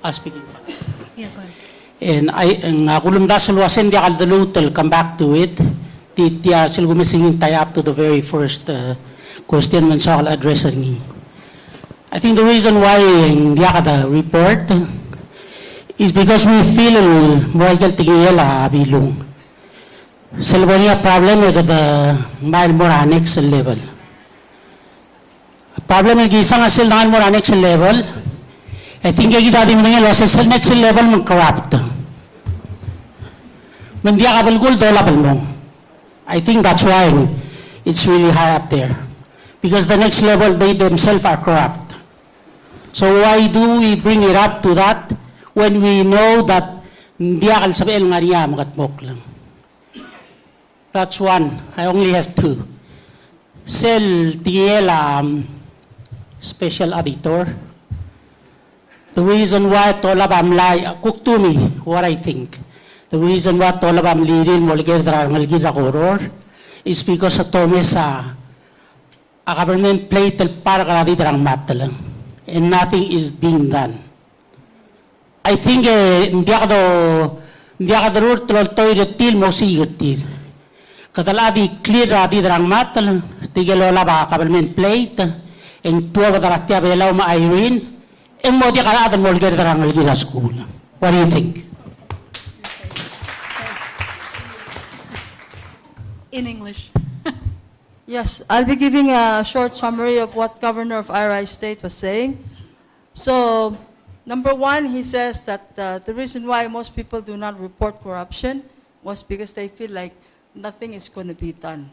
I'll speak in front. Yeah, go ahead. And I kulum da sulwasen di I'll come back to it. Titia silgumising tie up to the very first question when I'll address me. I think the reason why the report is because we feel Michael Tigniela bilung. Silvania problem at the mile more next level. Problem is gisang asil nangan more next level. I think yung dati mo nga losses next level mong corrupt. Mandiya kabal dola mo. I think that's why it's really high up there. Because the next level, they themselves are corrupt. So why do we bring it up to that when we know that hindi akal sabi el nga niya makatmok lang? That's one. I only have 2. Sel Tiela, special auditor. The reason why Tolabam lie, cook to me what I think. The reason why Tolabam lidin molgedra ngalgida koror is because atome sa a government plate para kaladi drang matalang and nothing is being done. I think hindi ako darur toltoy detil mo sigatir. Katalabi clear radi drang matalang tigalola ba government plate and tuwa badaratya belaw ma Irene and mo di kalada molgedra ngalgida school. What do you think? In English. Yes, I'll be giving a short summary of what Governor of Irai State was saying. So, number one, he says that the reason why most people do not report corruption was because they feel like nothing is going to be done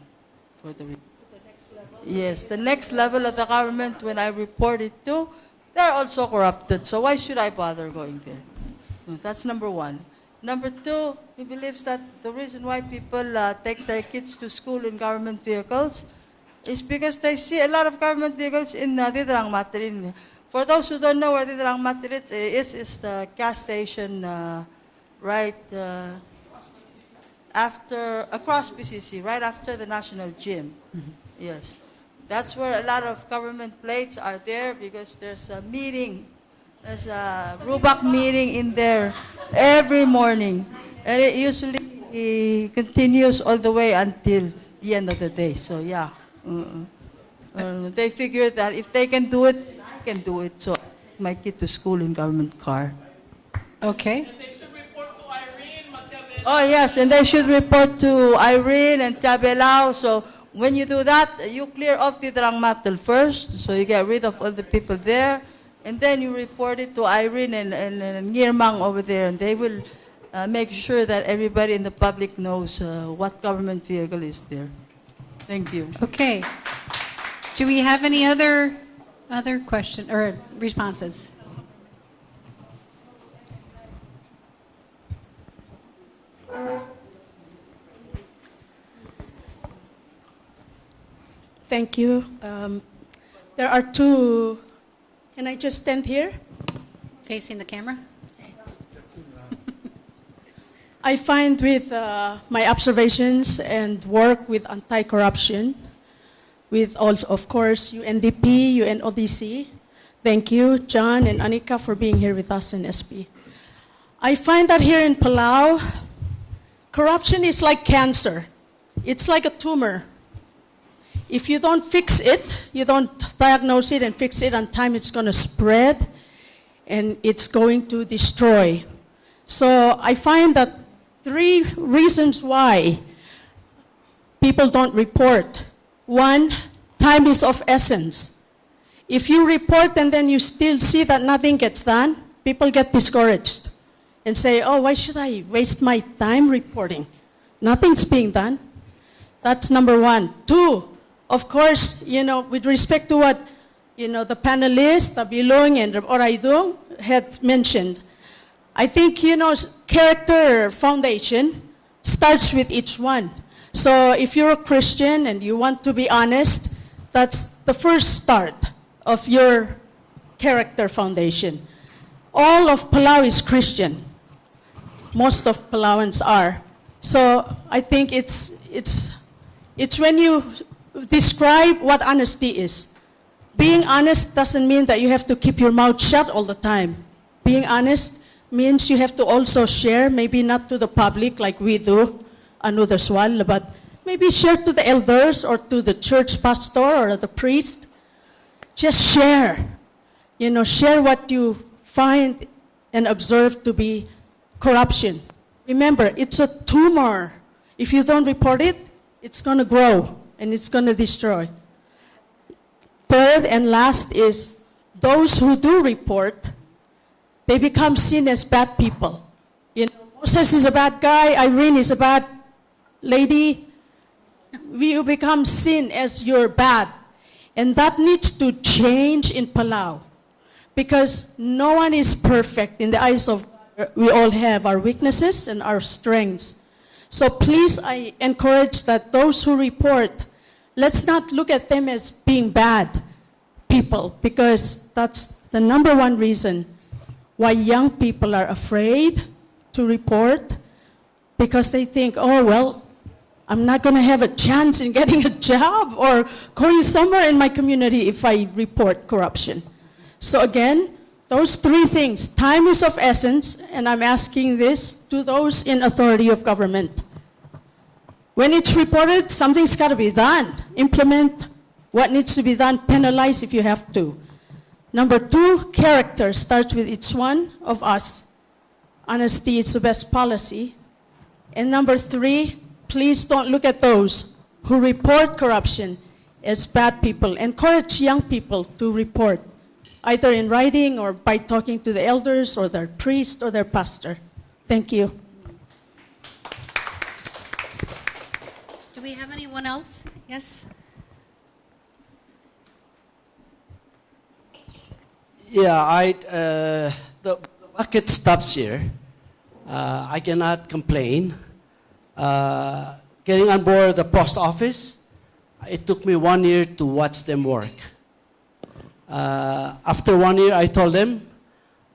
for the Yes, the next level of the government, when I report it to, they're also corrupted. So why should I bother going there? No, that's number one. Number two, he believes that the reason why people take their kids to school in government vehicles is because they see a lot of government vehicles in Didrang Matirin. For those who don't know where Didrang Matirin is the gas station right across PCC, right after the National Gym. Yes. That's where a lot of government plates are there because there's a meeting. There's a RUBAC meeting in there every morning. And it usually continues all the way until the end of the day. So, yeah. They figure that if they can do it, I can do it. So, I take my kid to school in government car. Okay. Oh, yes. And they should report to Irene and Tabelao. So, when you do that, you clear off the Drangmatal first, so you get rid of all the people there, and then you report it to Irene and Ngirmang over there, and they will make sure that everybody in the public knows what government vehicle is there. Thank you. Okay. Do we have any other questions or responses? Thank you. There are two. Can I just stand here? Facing the camera. I find with my observations and work with anti-corruption, with also, of course, UNDP, UNODC. Thank you, John and Anika, for being here with us in SP. I find that here in Palau, corruption is like cancer. It's like a tumor. If you don't fix it, you don't diagnose it and fix it on time, it's going to spread and it's going to destroy. So I find that 3 reasons why people don't report. One, time is of essence. If you report and then you still see that nothing gets done, people get discouraged and say, oh, why should I waste my time reporting? Nothing's being done. That's number 1. 2, of course, with respect to what, the panelists, Tabilong and Oraidong had mentioned, I think, character foundation starts with each one. So if you're a Christian and you want to be honest, that's the first start of your character foundation. All of Palau is Christian. Most of Palauans are. So I think it's when you describe what honesty is. Being honest doesn't mean that you have to keep your mouth shut all the time. Being honest means you have to also share, maybe not to the public like we do, Anudaswal, but maybe share to the elders or to the church pastor or the priest. Just share. Share what you find and observe to be corruption. Remember, it's a tumor. If you don't report it, it's going to grow and it's going to destroy. Third and last is those who do report, they become seen as bad people. Moses is a bad guy, Irene is a bad lady. You become seen as you're bad. And that needs to change in Palau. Because no one is perfect in the eyes of God. We all have our weaknesses and our strengths. So please, I encourage that those who report, let's not look at them as being bad people, because that's the number one reason why young people are afraid to report, because they think, oh, well, I'm not going to have a chance in getting a job or going somewhere in my community if I report corruption. So again, those 3 things, time is of essence, and I'm asking this to those in authority of government. When it's reported, something's got to be done. Implement what needs to be done, penalize if you have to. Number 2, character starts with each one of us. Honesty is the best policy. And number 3, please don't look at those who report corruption as bad people. Encourage young people to report, either in writing or by talking to the elders or their priest or their pastor. Thank you. Do we have anyone else? Yes? Yeah, the bucket stops here. I cannot complain. Getting on board the post office, it took me 1 year to watch them work. After 1 year, I told them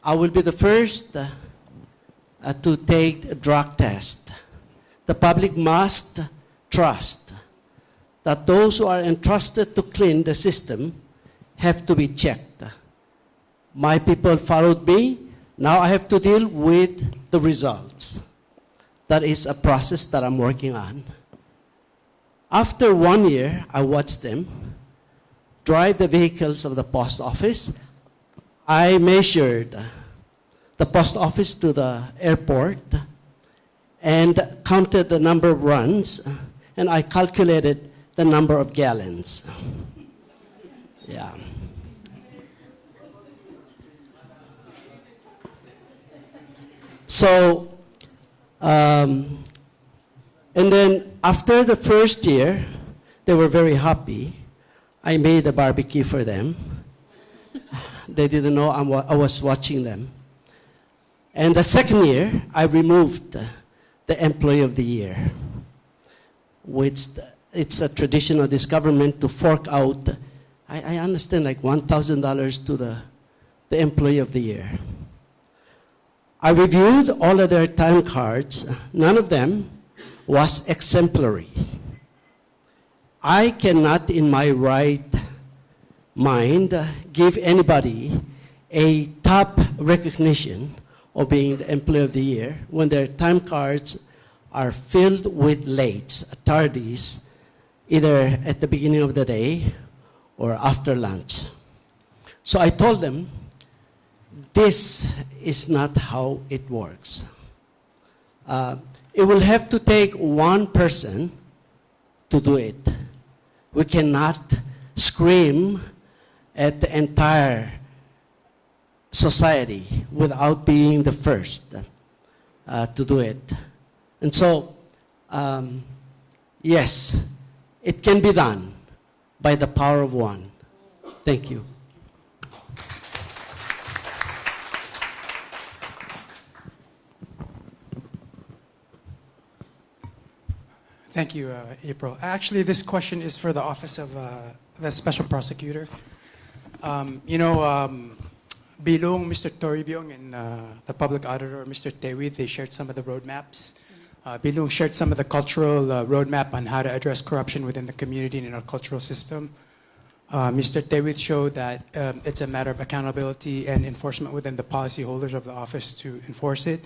I will be the first to take a drug test. The public must trust that those who are entrusted to clean the system have to be checked. My people followed me. Now I have to deal with the results. That is a process that I'm working on. After 1 year, I watched them drive the vehicles of the post office. I measured the post office to the airport and counted the number of runs, and I calculated the number of gallons. Yeah. So, and then after the first year, they were very happy. I made a barbecue for them. They didn't know I was watching them. And the second year, I removed the Employee of the Year, which it's a tradition of this government to fork out, I understand, like $1,000 to the Employee of the Year. I reviewed all of their time cards. None of them was exemplary. I cannot, in my right mind, give anybody a top recognition of being the Employee of the Year when their time cards are filled with lates, tardies, either at the beginning of the day or after lunch. So I told them, this is not how it works. It will have to take one person to do it. We cannot scream at the entire society without being the first to do it. And so, yes, it can be done by the power of one. Thank you. Thank you, April. Actually, this question is for the Office of the Special Prosecutor. Bilong, Mr. Toribio, and the Public Auditor, Mr. Tewi, they shared some of the roadmaps. Bilong shared some of the cultural roadmap on how to address corruption within the community and in our cultural system. Mr. Tewi showed that it's a matter of accountability and enforcement within the policyholders of the office to enforce it.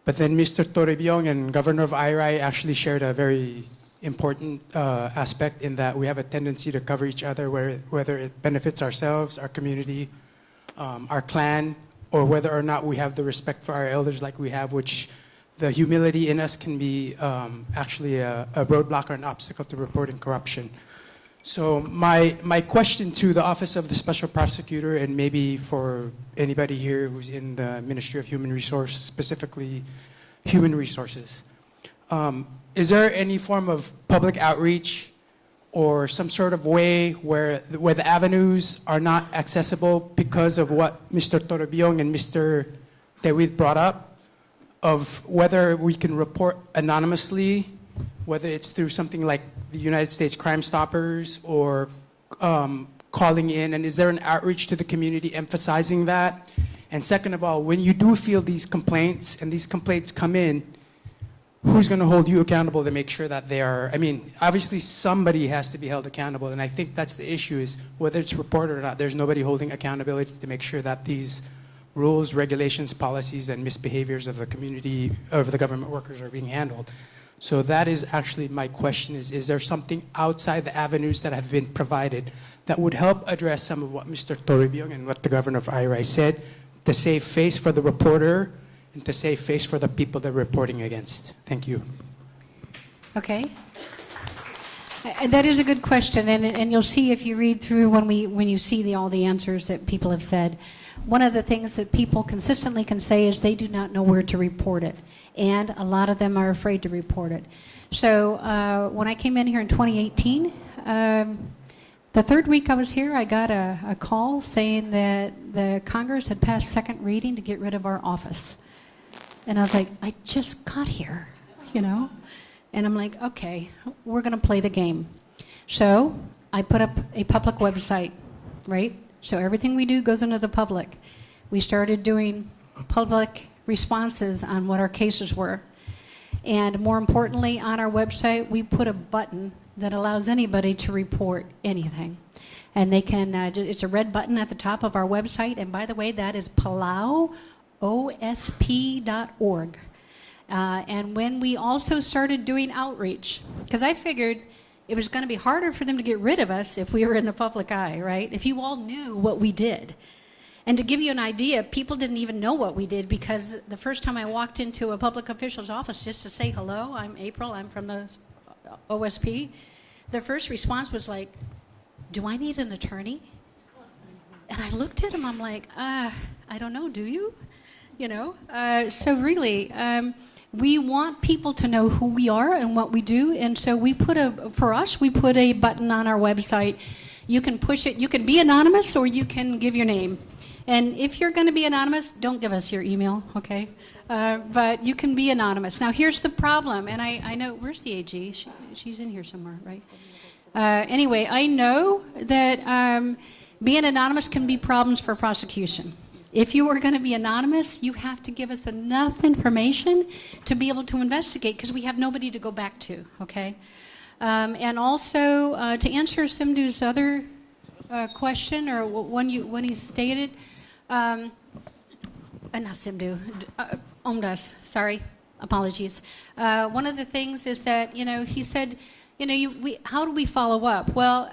But then Mr. Toribio and Governor of IRI actually shared a very important aspect in that we have a tendency to cover each other, whether it benefits ourselves, our community, our clan, or whether or not we have the respect for our elders like we have, which the humility in us can be actually a roadblock or an obstacle to reporting corruption. So my question to the Office of the Special Prosecutor, and maybe for anybody here who's in the Ministry of Human Resources, specifically Human Resources, is there any form of public outreach or some sort of way where the avenues are not accessible because of what Mr. Toribio and Mr. Tewid brought up, of whether we can report anonymously, whether it's through something like the United States Crime Stoppers or calling in, and is there an outreach to the community emphasizing that? And second of all, when you do feel these complaints and these complaints come in, who's going to hold you accountable to make sure that they are, obviously somebody has to be held accountable, and I think that's the issue, is whether it's reported or not, there's nobody holding accountability to make sure that these rules, regulations, policies, and misbehaviors of the community, of the government workers are being handled. So that is actually my question, is there something outside the avenues that have been provided that would help address some of what Mr. Toribio and what the Governor of IRI said, to save face for the reporter and to save face for the people they're reporting against? Thank you. Okay. That is a good question, and you'll see if you read through when you see all the answers that people have said. One of the things that people consistently can say is they do not know where to report it, and a lot of them are afraid to report it. So when I came in here in 2018, the third week I was here, I got a call saying that the Congress had passed second reading to get rid of our office. And I was like, I just got here, you know? And I'm like, okay, we're going to play the game. So I put up a public website, right? So everything we do goes into the public. We started doing public responses on what our cases were. And more importantly, on our website, we put a button that allows anybody to report anything. And they can, it's a red button at the top of our website. And by the way, that is PalauOSP.org. And when we also started doing outreach, because I figured it was going to be harder for them to get rid of us if we were in the public eye, right? If you all knew what we did. And to give you an idea, people didn't even know what we did, because the first time I walked into a public official's office just to say hello, I'm April, I'm from the OSP, the first response was like, do I need an attorney? And I looked at him, I'm like, I don't know, do you? You know, so really, we want people to know who we are and what we do, and so we put a button on our website. You can push it, you can be anonymous or you can give your name. And if you're going to be anonymous, don't give us your email, okay? But you can be anonymous. Now, here's the problem, and I know, where's the AG? She's in here somewhere, right? Anyway, I know that being anonymous can be problems for prosecution. If you are going to be anonymous, you have to give us enough information to be able to investigate, because we have nobody to go back to, okay? And also, to answer Simdu's other question, or when he stated, not Simdu, Omdas, sorry, apologies. One of the things is that, you know, he said, you know, how do we follow up? Well,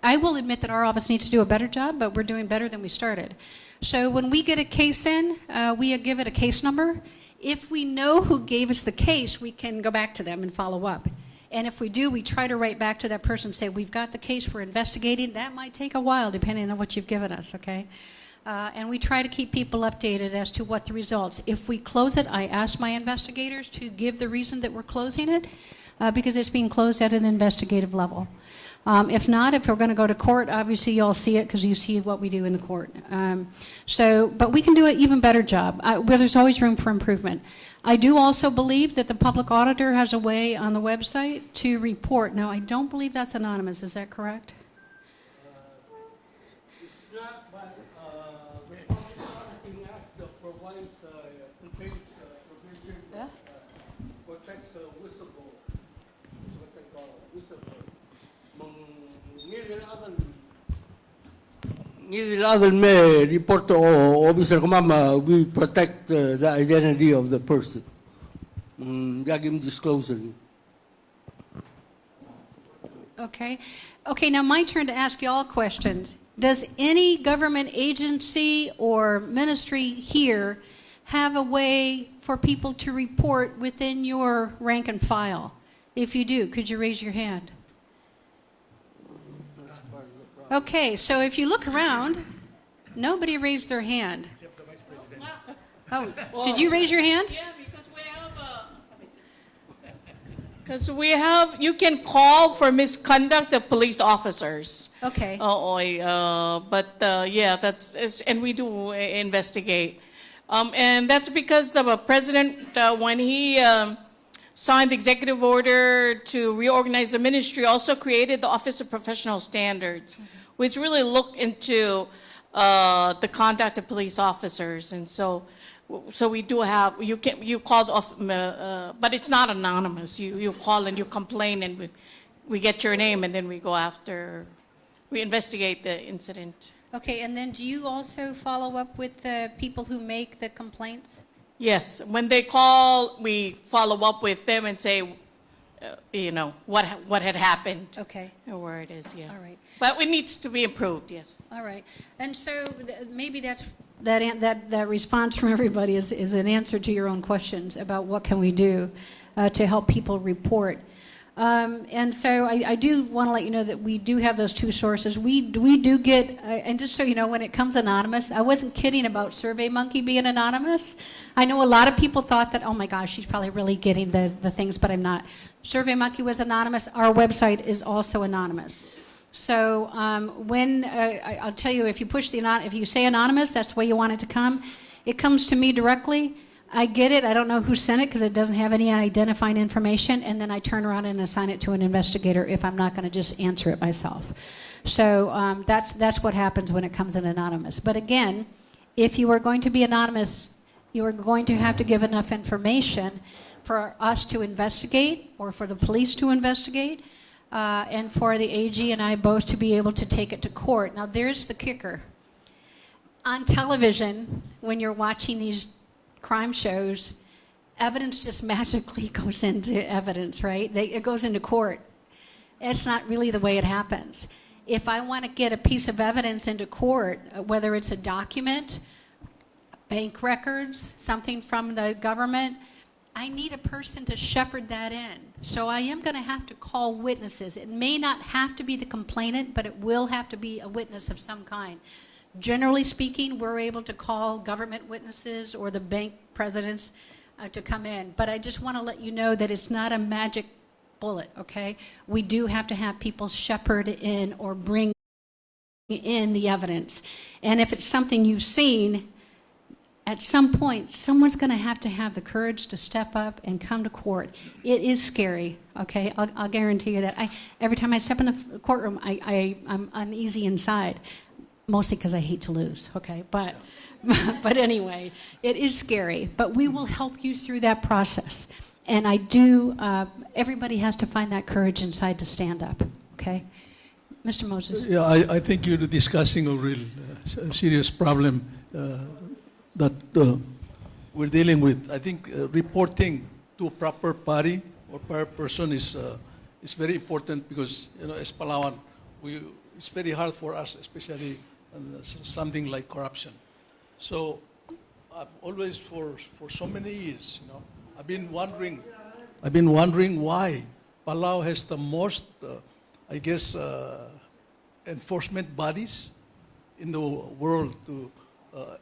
I will admit that our office needs to do a better job, but we're doing better than we started. So when we get a case in, we give it a case number. If we know who gave us the case, we can go back to them and follow up. And if we do, we try to write back to that person and say, we've got the case, we're investigating. That might take a while, depending on what you've given us, okay? And we try to keep people updated as to what the results. If we close it, I ask my investigators to give the reason that we're closing it, because it's being closed at an investigative level. If not, if we're going to go to court, obviously you all see it because you see what we do in the court. But we can do an even better job, but there's always room for improvement. I do also believe that the public auditor has a way on the website to report. Now, I don't believe that's anonymous. Is that correct? It's not, but the Public Auditing Act provides contains provision that protects whistleblower. That's what they call whistleblower. Ngidil adal me report to officer kumama, we protect the identity of the person. Gagim disclosure. Okay. Okay, now my turn to ask you all questions. Does any government agency or ministry here have a way for people to report within your rank and file? If you do, could you raise your hand? Okay, so if you look around, nobody raised their hand. Oh, did you raise your hand? Yeah, because you can call for misconduct of police officers. Okay. And we do investigate. And that's because the president, when he signed the executive order to reorganize the ministry, also created the Office of Professional Standards, which really look into the conduct of police officers. And so we do have, you call off, but it's not anonymous. You call and you complain, and we get your name, and then we go after, we investigate the incident. Okay, and then do you also follow up with the people who make the complaints? Yes, when they call, we follow up with them and say, what had happened. Okay. And where it is, yeah. All right. But it needs to be improved, yes. All right. And so maybe that response from everybody is an answer to your own questions about what can we do to help people report. And so I do want to let you know that we do have those two sources. We do get, and just so you know, when it comes anonymous, I wasn't kidding about SurveyMonkey being anonymous. I know a lot of people thought that, oh my gosh, she's probably really getting the things, but I'm not. SurveyMonkey was anonymous. Our website is also anonymous. So when, I'll tell you, if you say anonymous, that's the way you want it to come. It comes to me directly. I get it. I don't know who sent it because it doesn't have any identifying information, and then I turn around and assign it to an investigator if I'm not going to just answer it myself. So that's what happens when it comes in anonymous. But again, if you are going to be anonymous, you are going to have to give enough information for us to investigate or for the police to investigate and for the AG and I both to be able to take it to court. Now, there's the kicker. On television, when you're watching these crime shows, evidence just magically goes into evidence, right? It goes into court. It's not really the way it happens. If I want to get a piece of evidence into court, whether it's a document, bank records, something from the government, I need a person to shepherd that in. So I am going to have to call witnesses. It may not have to be the complainant, but it will have to be a witness of some kind. Generally speaking, we're able to call government witnesses or the bank presidents to come in. But I just want to let you know that it's not a magic bullet, okay? We do have to have people shepherd in or bring in the evidence. And if it's something you've seen, at some point, someone's going to have the courage to step up and come to court. It is scary, okay? I'll guarantee you that. Every time I step in the courtroom, I'm uneasy inside. Mostly because I hate to lose, okay? But anyway, it is scary. But we will help you through that process. And I do, everybody has to find that courage inside to stand up, okay? Mr. Moses. Yeah, I think you're discussing a real serious problem that we're dealing with. I think reporting to a proper party or per person is very important because, you know, as Palawan, it's very hard for us, especially something like corruption. So I've always, for so many years, you know, I've been wondering why Palau has the most, enforcement bodies in the world to,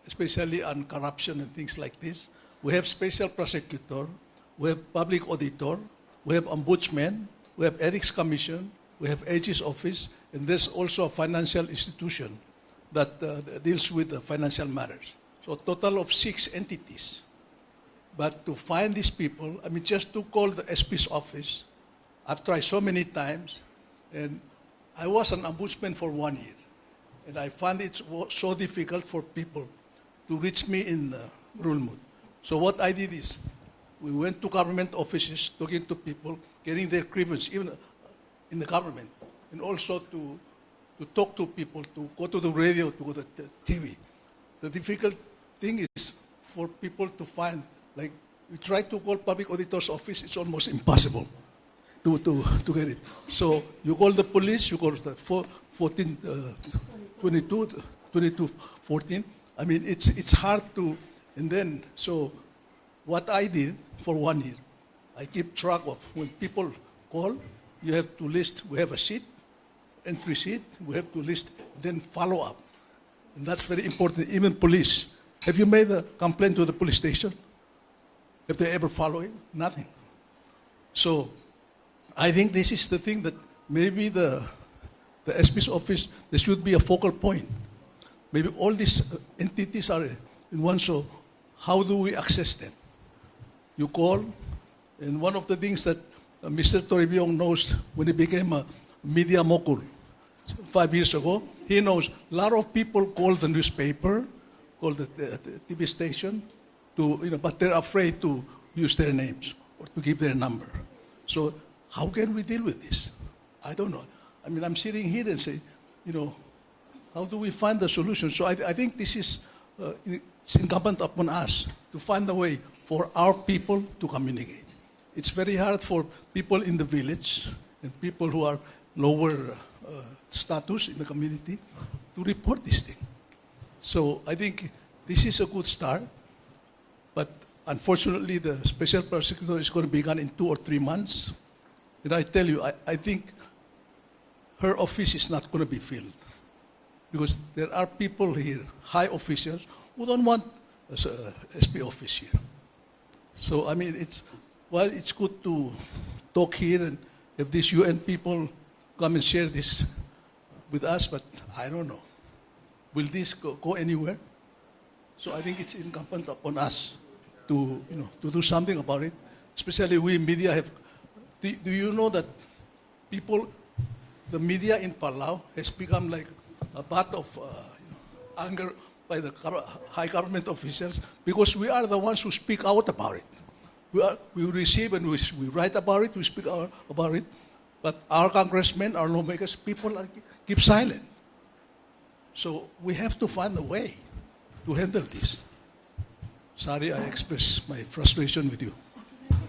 especially on corruption and things like this. We have special prosecutor, we have public auditor, we have ombudsman, we have ethics commission, we have AG's office, and there's also a financial institution that deals with the financial matters. So a total of 6 entities. But to find these people, I mean, just to call the SP's office, I've tried so many times, and I was an ombudsman for 1 year. And I found it so difficult for people to reach me in Rulmud. So what I did is, we went to government offices, talking to people, getting their grievance, even in the government, and also to talk to people, to go to the radio, to go to the TV. The difficult thing is for people to find, like, we try to call public auditor's office, it's almost impossible to get it. So you call the police, you call the 2214. I mean, it's hard to, and then, so what I did for 1 year, I keep track of when people call, you have to list, we have a sheet, entry sheet, we have to list, then follow up. And that's very important, even police. Have you made a complaint to the police station? Have they ever followed it? Nothing. So I think this is the thing that maybe the SP's office, there should be a focal point. Maybe all these entities are in one, so how do we access them? You call, and one of the things that Mr. Toribio knows when he became a media mogul 5 years ago, he knows a lot of people call the newspaper, call the TV station, but they're afraid to use their names or to give their number. So how can we deal with this? I don't know. I mean, I'm sitting here and say, how do we find the solution? So I think this is it's incumbent upon us to find a way for our people to communicate. It's very hard for people in the village and people who are lower status in the community to report this thing. So I think this is a good start, but unfortunately the special prosecutor is going to be gone in 2 or 3 months. And I tell you, I think her office is not going to be filled. Because there are people here, high officials, who don't want a SP office here. So, I mean, it's good to talk here, and if these UN people come and share this with us, but I don't know. Will this go anywhere? So I think it's incumbent upon us to do something about it. Especially we media have. Do you know that the media in Palau has become like a part of anger by the high government officials, because we are the ones who speak out about it. We receive and we write about it, we speak out about it, but our congressmen, our lawmakers, people keep silent. So we have to find a way to handle this. Sorry, I express my frustration with you.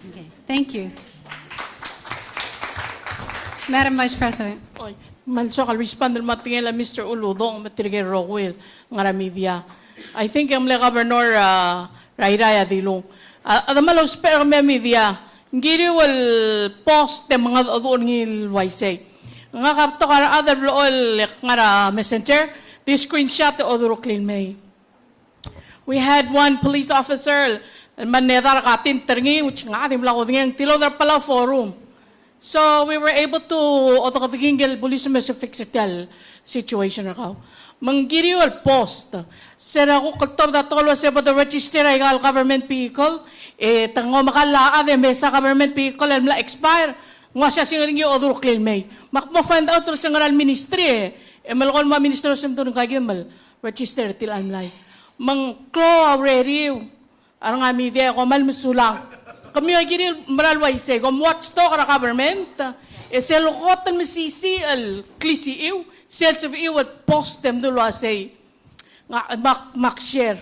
Okay, thank you. Madam Vice President. Oy, malso kal respond matingel Mr. Uludong matirge Rockwell ngara media. I think ang Governor Rairaya Dilong. Adamalo spare me media. Ngiri wal post te mga odon ngil waisay. Nga kapto kara other lool ngara messenger. This screenshot the odoro clean may. We had one police officer manedar katin tergi which nga adim la oding tilo dar pala forum. So we were able to otokagingel police message fix the situation ako. Manggiri wal post. Sera ko kultob da tolo sa the register ay government vehicle tango makala ade mesa government vehicle and la expire nga siya singiring odoro clean may. Makmo find out sa ngaral ministry malkon ma ministro sem to kagimel register til amlay. Mang klo already arang media ko mal misulang. Kami agiri maralway say kom watch to kara government sel kotan misisi al klisi iw sel sabi iw at post them dulo say nga mak share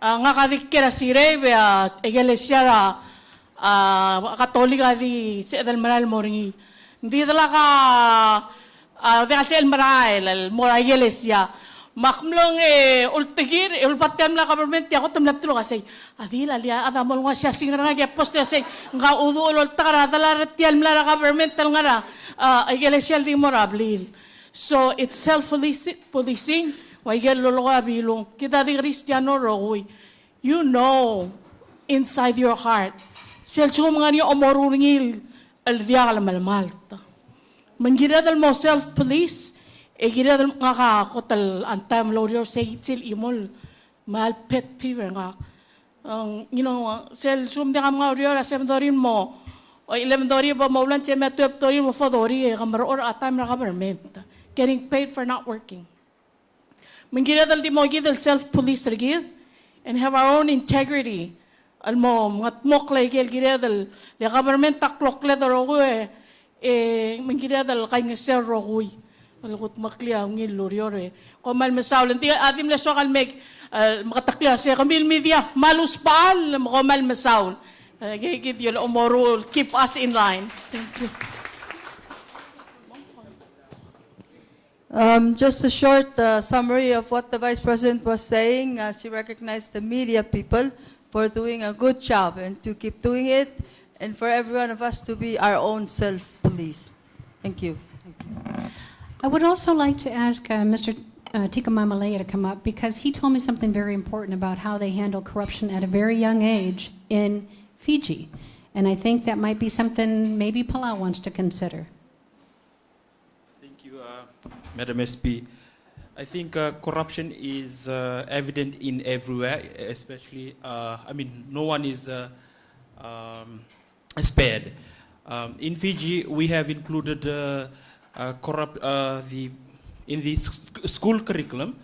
nga kadikira sire be iglesia katolika di sa dal maral moringi hindi dala ka dahil sa maral al mora iglesia makmlong ultigir ulpatem la government ako tumlap tulo kasi adila liya adamol nga siya singra nga post kasi nga udu ulol takara dala retial mla government tal nga iglesia di morablin. So it's self-policing waigel loloka bilong kita di Cristiano roy, you know inside your heart sel chum nga niyo omoruringil al diya malmalta mangira dal mo self-police gira dal nga ka kotal antam lawyer say itil imol mal pet peeve nga sel sum de kam nga lawyer asem dorin mo o ilem dori ba maulan che metep dorin mo fodori kamar or atam na government getting paid for not working. Mangira dal di mo gidal self-police rigid and have our own integrity. Almo mga tmoklay gira dal the government taklok le daro mangira dal kay nga sir roy. Malukot makliya ngil loriore. Komal masaulan ti adim la sokal meg makatakliya sa kamil media malus paal komal masaul. Gigid yun umoro keep us in line. Thank you. Just a short summary of what the Vice President was saying. She recognized the media people for doing a good job and to keep doing it, and for every one of us to be our own self-police. Thank you. I would also like to ask Mr. Tika Mamalea to come up because he told me something very important about how they handle corruption at a very young age in Fiji. And I think that might be something maybe Palau wants to consider. Thank you, Madam SP. I think corruption is evident in everywhere, especially, no one is spared. In Fiji, we have included in the school curriculum,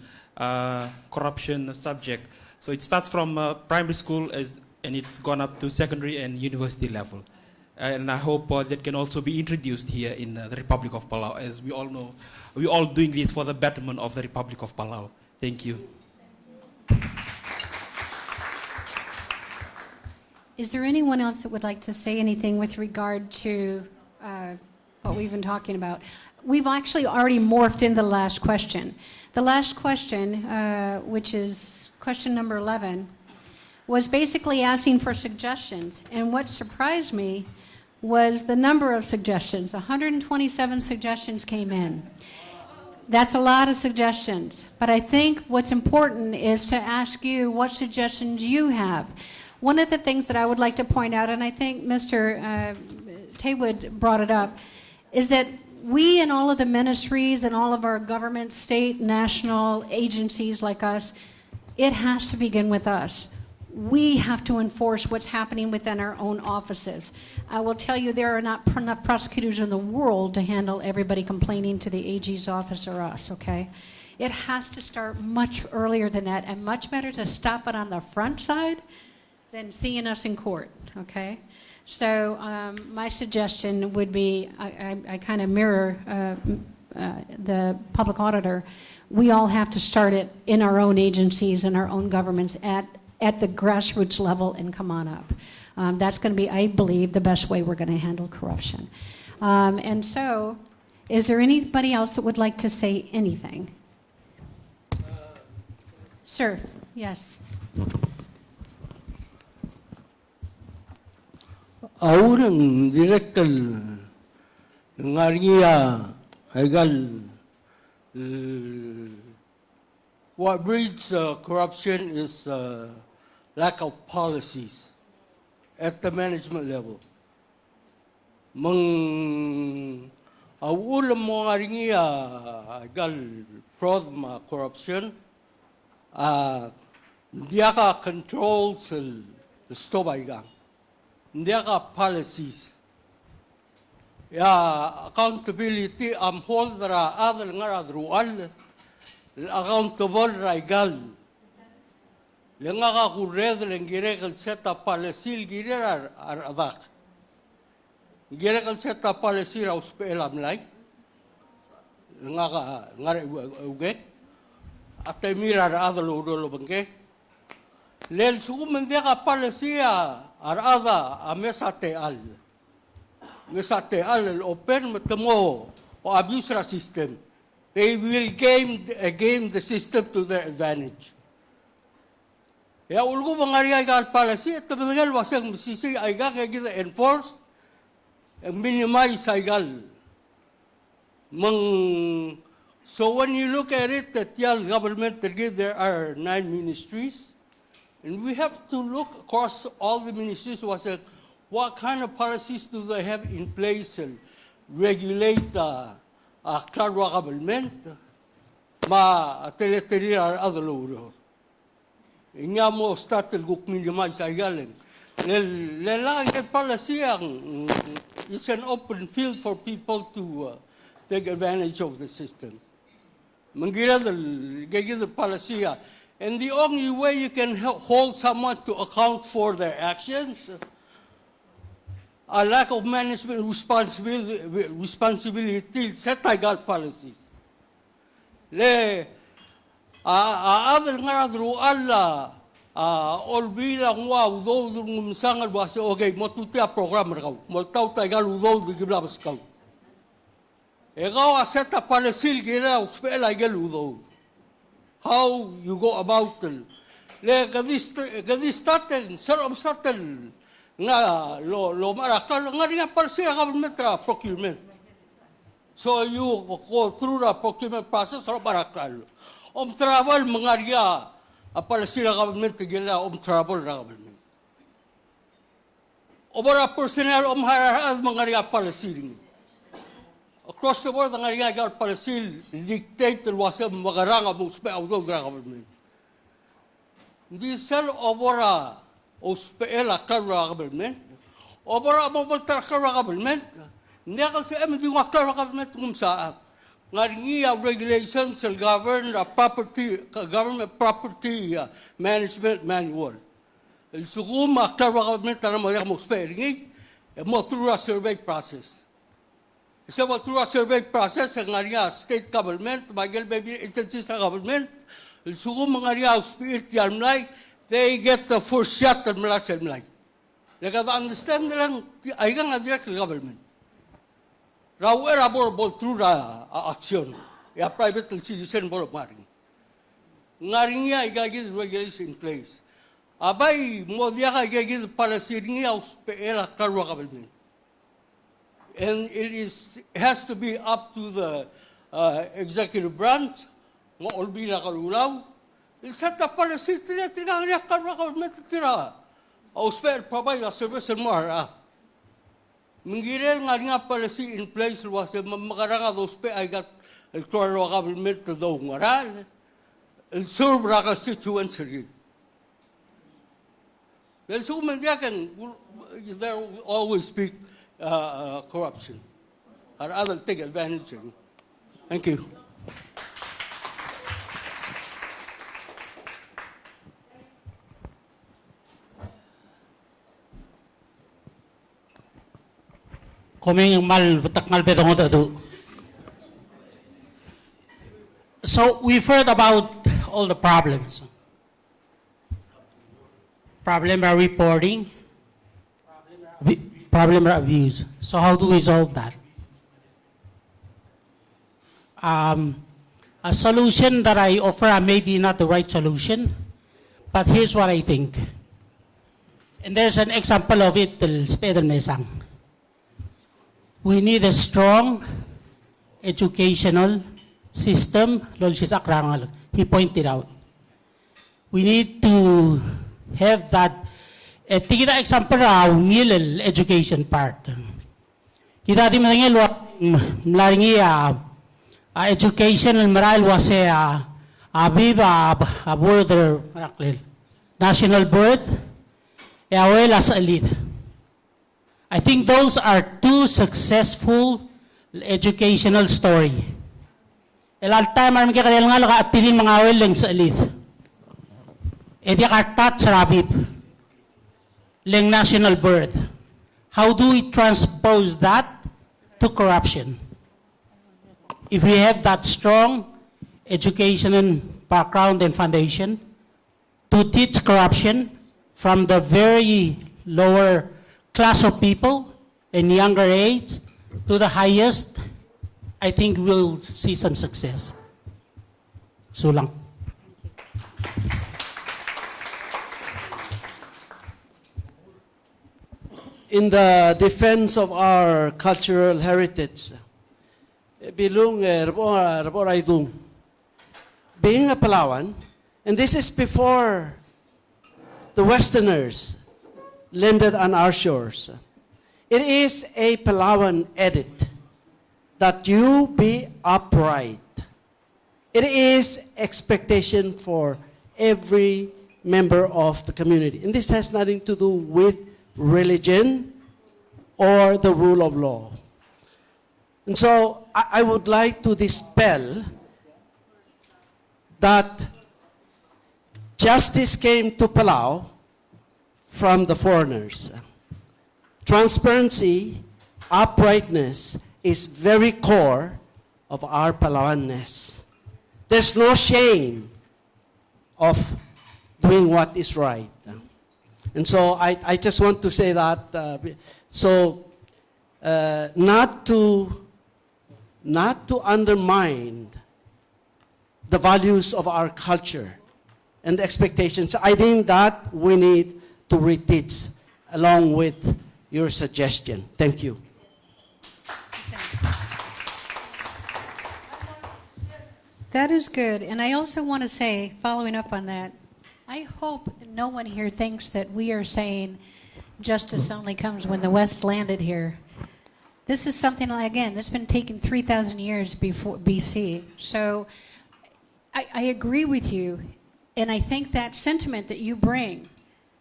corruption subject. So it starts from primary school and it's gone up to secondary and university level. And I hope that can also be introduced here in the Republic of Palau. As we all know, we're all doing this for the betterment of the Republic of Palau. Thank you. Is there anyone else that would like to say anything with regard to what we've been talking about? We've actually already morphed into the last question. The last question, which is question number 11, was basically asking for suggestions. And what surprised me was the number of suggestions. 127 suggestions came in. That's a lot of suggestions. But I think what's important is to ask you what suggestions you have. One of the things that I would like to point out, and I think Mr. Taywood brought it up, is that we and all of the ministries and all of our government, state, national agencies like us, it has to begin with us. We have to enforce what's happening within our own offices. I will tell you there are not enough prosecutors in the world to handle everybody complaining to the AG's office or us, okay? It has to start much earlier than that, and much better to stop it on the front side than seeing us in court, okay? So my suggestion would be, I kind of mirror the public auditor. We all have to start it in our own agencies and our own governments at the grassroots level and come on up. That's going to be, I believe, the best way we're going to handle corruption. And so, is there anybody else that would like to say anything? Sir, yes. Aurang directal ngaria agal what breeds corruption is lack of policies at the management level. Mang ulam mo ngaria agal fraud ma corruption diaka controls the stobaigang. There are policies. Accountability am holdra adal ngaradrual accountable raigal. Lengaga kured lengiregal seta policy girer adak. Giregal seta policy aus pelam lai. Lengaga ngare uge. Ate mirar adal udolo bangke. Lel sukum ndeka policy arada a mesate al open matamo o abuse the system. They will game the system to their advantage. Ya ulgo bangaria gal policy tabagal wasang sisi aiga kaya enforce and minimize aigal. So when you look at it, the Tial government, there are 9 ministries. And we have to look across all the ministries what kind of policies do they have in place and regulate Clarwa government, ma teleteri other law. Inya mo start guk minimize ayaling. Lelang policy it's an open field for people to take advantage of the system. Mangira the policy. And the only way you can hold someone to account for their actions, a lack of management responsibility, set legal policies. Other ngaradru alla olbira ngwa udo ngumsangal base okay motutia program rau moltau taigal udo giblabas kau. Ego a set a policy gira uspela igel udo. How you go about it. Gadistaten, sarobstaten, nga lo marakal, nga rin para sila government procurement. So you go through the procurement process, lo marakal. Travel, mga rin, para sila government, gila, travel na government. Obara personnel, harahad, mga rin para sila. Across the board, ang arigagal policy dictate was a magaranga muspe auto government. Hindi sel obora uspeela Clarwa government, obora mabaltar Clarwa government. Hindi ako sa MD wa Clarwa government kung saan. Ngaringi regulations will govern government property management manual. El suguma Clarwa government na mga muspe ringi mo through a survey process. So through a survey process, ang area state government, bagel baby agencies ng government, sugum ang area spirit yalmlay, they get the first shot at malach yalmlay. Like I understand lang, ay nga direct government. Rawer abor through action, a private citizen bor maring. Ngaring niya igagid regulation in place. Abay mo diya ka igagid policy niya uspeela Clarwa government. And it has to be up to the executive branch, maulbi na kalulaw. Set the policy, tira niya government tira. Ausper provide a service and more. Mingirel nga policy in place was makaranga those pe I got electoral government to do ngaral. And serve raka situation. Well, so many there will always be corruption or other take advantage. Thank you. So we've heard about all the problems. Problem are reporting, problem are abuse. So how do we solve that? A solution that I offer may be not the right solution, but here's what I think. And there's an example of it, we need a strong educational system. He pointed out. We need to have that. Tigita example raw ngilel education part. Kita di matangil mlaringi education maral wase abiba border national birth well as a lead. I think those are two successful educational story. Elal time armi kakadel nga laka apilin mga awel lang sa elite. Edi kartat sa rabib. Leng national birth. How do we transpose that to corruption? If we have that strong educational background and foundation to teach corruption from the very lower class of people in younger age to the highest, I think we'll see some success. So lang. In the defense of our cultural heritage, being a Palawan, and this is before the Westerners landed on our shores. It is a Palawan edict that you be upright. It is expectation for every member of the community. And this has nothing to do with religion or the rule of law. And so I would like to dispel that justice came to Palau from the foreigners. Transparency, uprightness is very core of our Palawanness. There's no shame of doing what is right. And so I just want to say that, not to undermine the values of our culture and the expectations. I think that we need to reteach along with your suggestion. Thank you. That is good. And I also want to say, following up on that, I hope no one here thinks that we are saying justice only comes when the West landed here. This is something, again, that's been taking 3,000 years before BC. So I agree with you. And I think that sentiment that you bring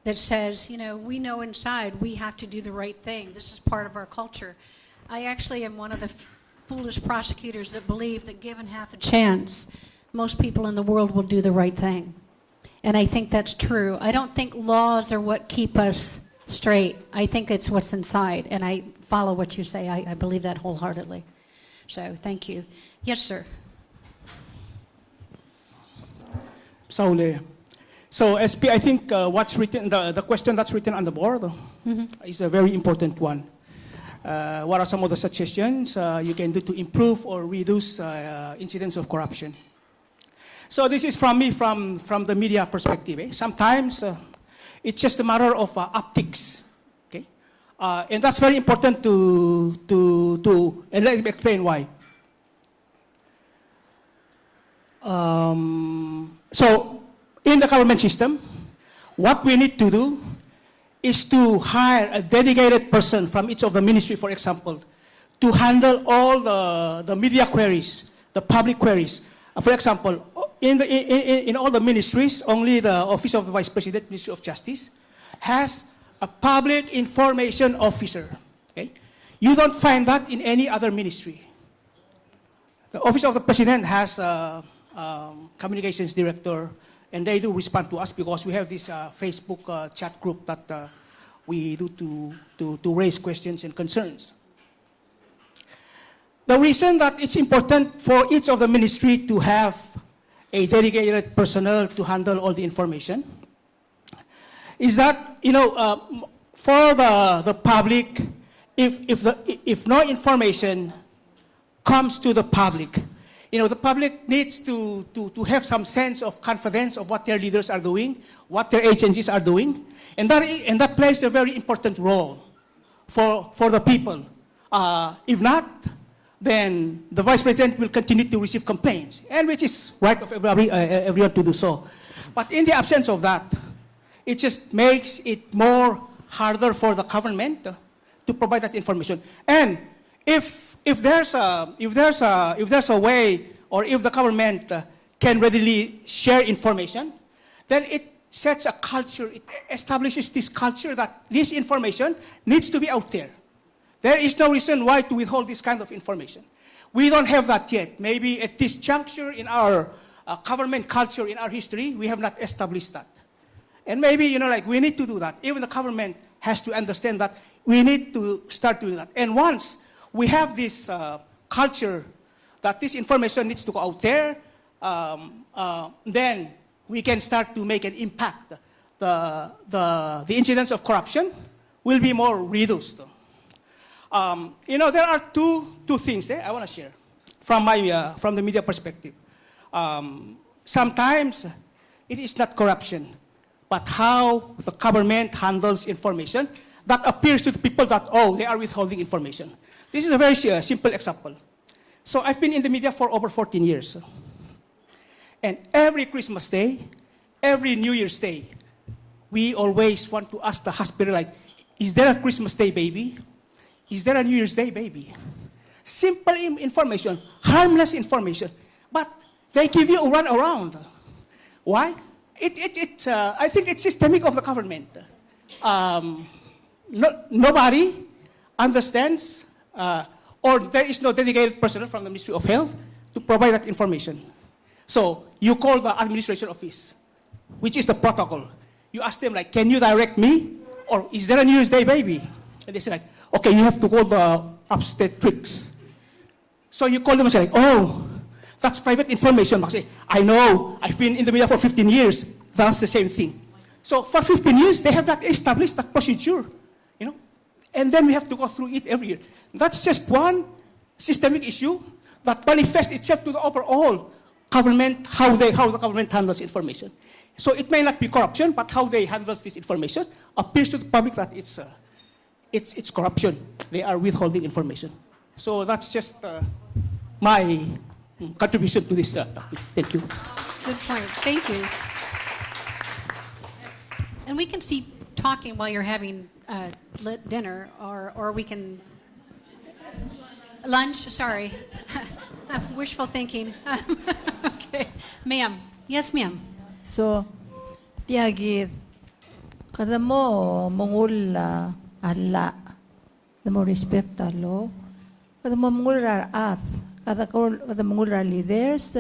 that says, you know, we know inside we have to do the right thing. This is part of our culture. I actually am one of the foolish prosecutors that believe that given half a chance, most people in the world will do the right thing. And I think that's true. I don't think laws are what keep us straight. I think it's what's inside. And I follow what you say. I believe that wholeheartedly. So thank you. Yes, sir. Saule. So SP, I think what's written, the question that's written on the board is a very important one. What are some of the suggestions you can do to improve or reduce incidents of corruption? So this is from me, from the media perspective. Sometimes it's just a matter of optics. Okay, And that's very important and let me explain why. So, in the government system, what we need to do is to hire a dedicated person from each of the ministry, for example, to handle all the media queries, the public queries. For example, in all the ministries, only the Office of the Vice President, Ministry of Justice, has a public information officer. Okay? You don't find that in any other ministry. The Office of the President has a communications director, and they do respond to us because we have this Facebook chat group that we do to raise questions and concerns. The reason that it's important for each of the ministry to have a dedicated personnel to handle all the information is that, for the public, if no information comes to the public, the public needs to have some sense of confidence of what their leaders are doing, what their agencies are doing, and that plays a very important role for the people. If not, then the Vice President will continue to receive complaints, and which is right of everyone to do so. But in the absence of that, it just makes it more harder for the government to provide that information. And if there's a way, or if the government can readily share information, then it sets a culture, it establishes this culture that this information needs to be out there. There is no reason why to withhold this kind of information. We don't have that yet. Maybe at this juncture in our government culture, in our history, we have not established that. And maybe, we need to do that. Even the government has to understand that we need to start doing that. And once we have this culture that this information needs to go out there, then we can start to make an impact. The incidence of corruption will be more reduced. There are two things I want to share from the media perspective. Sometimes it is not corruption, but how the government handles information that appears to the people that, they are withholding information. This is a very simple example. So I've been in the media for over 14 years. And every Christmas Day, every New Year's Day, we always want to ask the hospital, is there a Christmas Day, baby? Is there a New Year's Day, baby? Simple information, harmless information, but they give you a run around. Why? I think it's systemic of the government. Nobody understands, or there is no dedicated personnel from the Ministry of Health to provide that information. So you call the administration office, which is the protocol. You ask them, can you direct me? Or is there a New Year's Day, baby? And they say, okay, you have to call the obstetrics. So you call them and say, that's private information. I say, I know, I've been in the media for 15 years. That's the same thing. So for 15 years, they have not established that procedure, and then we have to go through it every year. That's just one systemic issue that manifests itself to the overall government, how the government handles information. So it may not be corruption, but how they handle this information appears to the public that it's corruption. They are withholding information. So that's just my contribution to this topic. Thank you. Good point. Thank you. And we can keep talking while you're having dinner, or we can... Lunch, sorry. Wishful thinking. Okay. Ma'am. Yes, ma'am. So, tiagi, kada mo mongul ala, kada mo respect talo, kada mo mongul at, kada mongul leaders,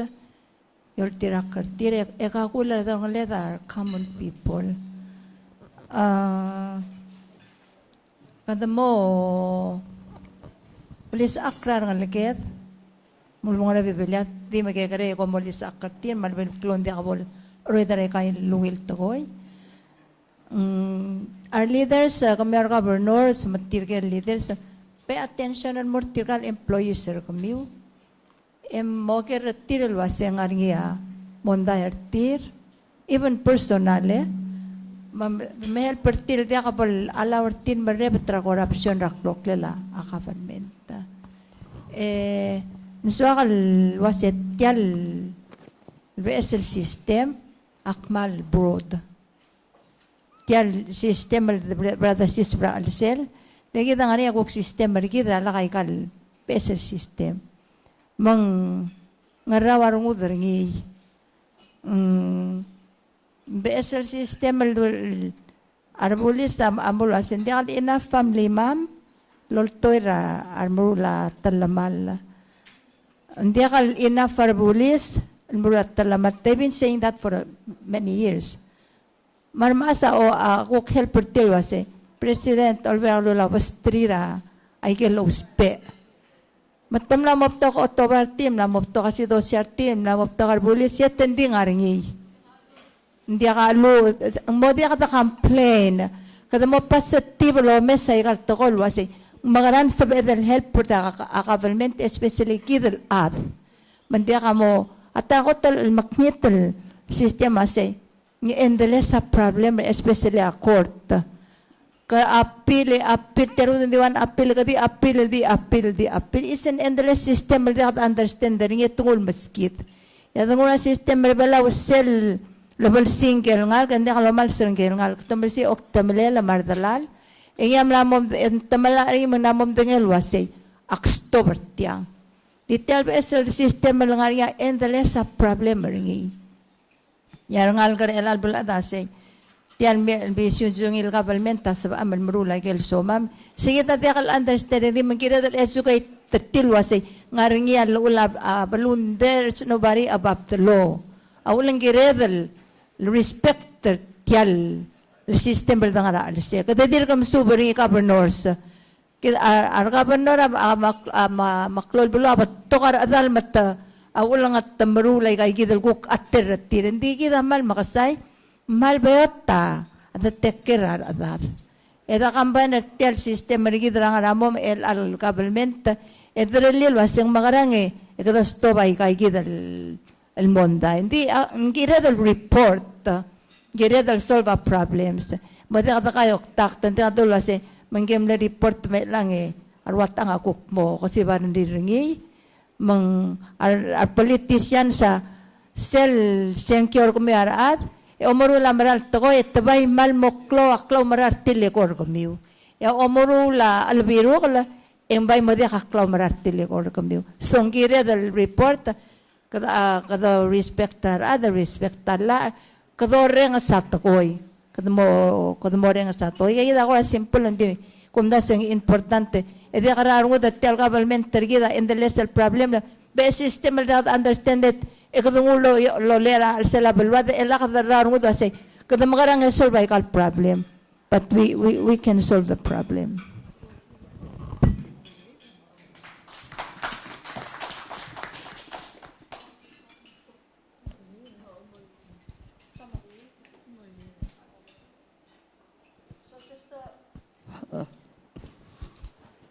your tirakar tirek, ekakula dong leather common people. Kada mo Mulis akrar ng leket, mulungan na bibilyat, di magkakare ko mulis akar tin, malabin klon di akabol, roedare kain lungil tagoy. Our leaders, kami our governors, matirgal leaders, pay attention and more tirgal employees kami. Mo kaya tiral wasi ang aringiya, monda tir, even personale, mahel pertil dia kabal alawar tin marebetra korupsyon raklok lela a government. Nsuakal waset tial VSL system akmal broad. Tial system brother sis bra alsel. Lagi tangani akok system marikidra lakay kal VSL system. Mang ngarawar ngudar ngi BSL system arbulis ambulas hindi kal enough family ma'am loltoira armula talamal hindi kal enough arbulis armula talamat. They've been saying that for many years. Marmasa o ako helper tilwase President Alvaro Lawastrira ay kelospe. Matam na mopto ko October team na mopto kasi dosyar team na mopto arbulis yet hindi ngaringi. Hindi ka alu, ang modi ka complain, kada mo positibo lo mesay ka tokol wasi, magaran sa bedel help for the government, especially kidal at, mandi ka mo, at ako tal maknital sistema say, ng endless a problem, especially a court. Ka apil, pero hindi wan apil, kadi apil, is an endless system, hindi ka understand, rin itungol maskit. Yan ang system, rebala was sell, Lobal single ngal, kandi kalau mal single ngal. Tamasi ok tamile la mardalal. Iyam lamom tamala ay manamom dengel wase. October tiang. Detail besel system ngal ya endless a problem ringi. Yar ngal kar elal bulada se. Tian bi sunjungil government sa amal marula kel somam. Sige ta tiakal understand di mangkira dal educate tatil wase. Ngaringi al ulab balloon there's nobody above the law. Awulang giredal respect tial el system berdangara alse kada dir kam subri governors ar governor maklol bulu abat tokar adal mata awulang at marulay kay gidal kuk atter hindi kita mal makasay mal bayota ada tekerar adar eda kamban tial system rigidra ngaramom el al government edrelil waseng magarange kada stobay kay gidal el monda hindi gira del report gira del solve problems mo da kayo takto hindi adul wase manggem le report me lang arwat ang akuk mo kasi baran diringi mang ar politician sa sel secure kumiaraat omorula maral to etbay mal moklo aklo marar tilikor kumiu ya omorula albiru kala embay mo dia aklo marar tilikor kumiu song gira del report kada respectar other respectar la kada renga satakoy kada mo renga satoy ay da ko simple hindi kum da sing importante e de karar mo da tel government tergida in the lesser problem be system that understand it e kada ngulo lo lera al sela belwad e la kada rar mo da say kada magarang solve ay kal problem but we can solve the problem.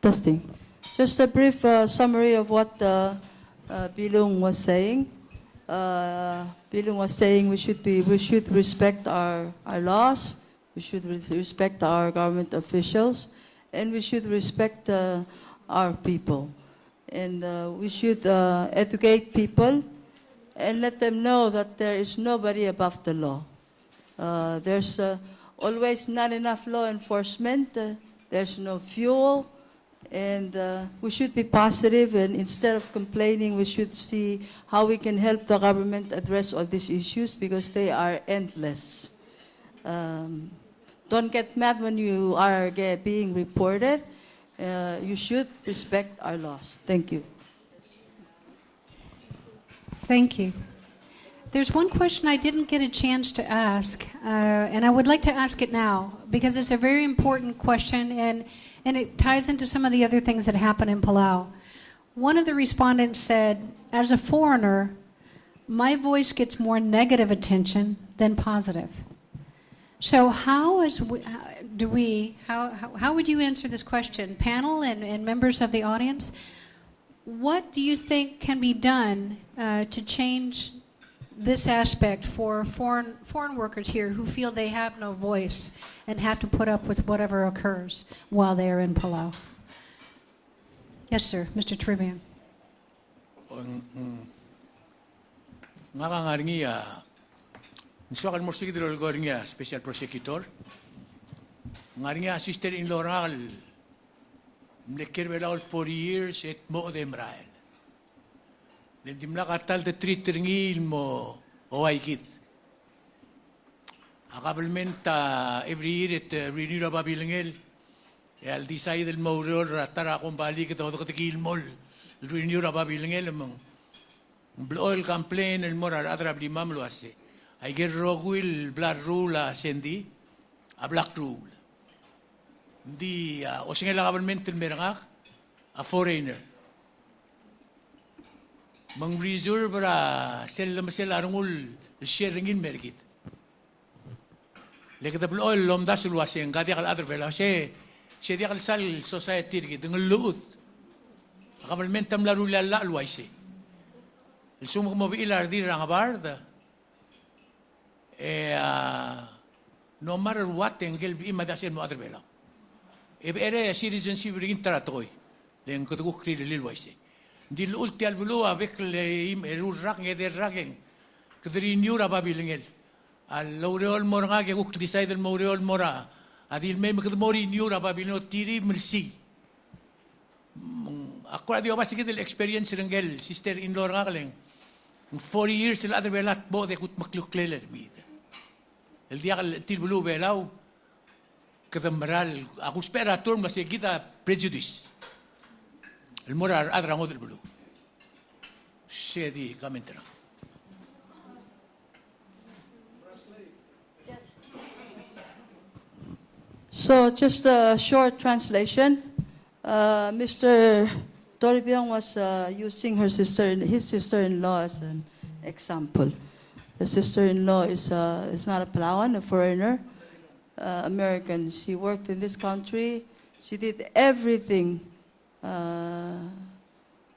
Testing. Just a brief summary of what Bilung was saying. Bilung was saying we should respect our laws, we should respect our government officials, and we should respect our people. And we should educate people and let them know that there is nobody above the law. There's always not enough law enforcement. There's no fuel. And we should be positive, and instead of complaining, we should see how we can help the government address all these issues because they are endless. Don't get mad when you are being reported. You should respect our laws. Thank you. Thank you. There's one question I didn't get a chance to ask, and I would like to ask it now because it's a very important question, and it ties into some of the other things that happen in Palau. One of the respondents said, as a foreigner, my voice gets more negative attention than positive. So how would you answer this question? Panel and members of the audience, what do you think can be done to change this aspect for foreign workers here who feel they have no voice and have to put up with whatever occurs while they are in Palau. Yes, sir. Mr. Tribune. Ngakangaringi nsuakan mo sige dilo goringi special prosecutor. Ngaringi sister-in-law ngal mlekir bela 4 years et mo demrael. Lendimla katal de tritringi mo oaikit. Akabalmenta every year et renew babilengel. Al decide el maurol ratara kung balik ito katikil mol. Renew babilengel mong oil complain el morar adrab di mamlo ase. I get rogwil blood rule sendi a black rule. Di o singa la government el merangak a foreigner. Mang reserve ra sel arungul sharingin mergit. Lekta oil lomda sulwase ngati kal adr bela she dia kal sal society git ngul luut. Government tam la rule la alwaise. El sumo mo bilar di rang abarda. No matter what engel bi madasel mo adr bela. Ere citizenship ring taratoy. Len ko tu kri lil waise. Di l'ulti al bulu avec le rak ngeder raking. Kedri nyura babilengel. Al laureol moranga ke ukli sai del laureol mora. Adil me mori nyura babileno tiri mersi. Ako adio basi del experience rengel sister in law ngakaleng. 4 years el other belat bo de kut maklukleler mid. El dia til bulu belau kedamral aku spera turn mas kita prejudice. El morar adrango del bulu. Shedi kamentera. So just a short translation. Mr. Toribio was using his sister-in-law as an example. The sister-in-law is not a Palawan, a foreigner, American. She worked in this country. She did everything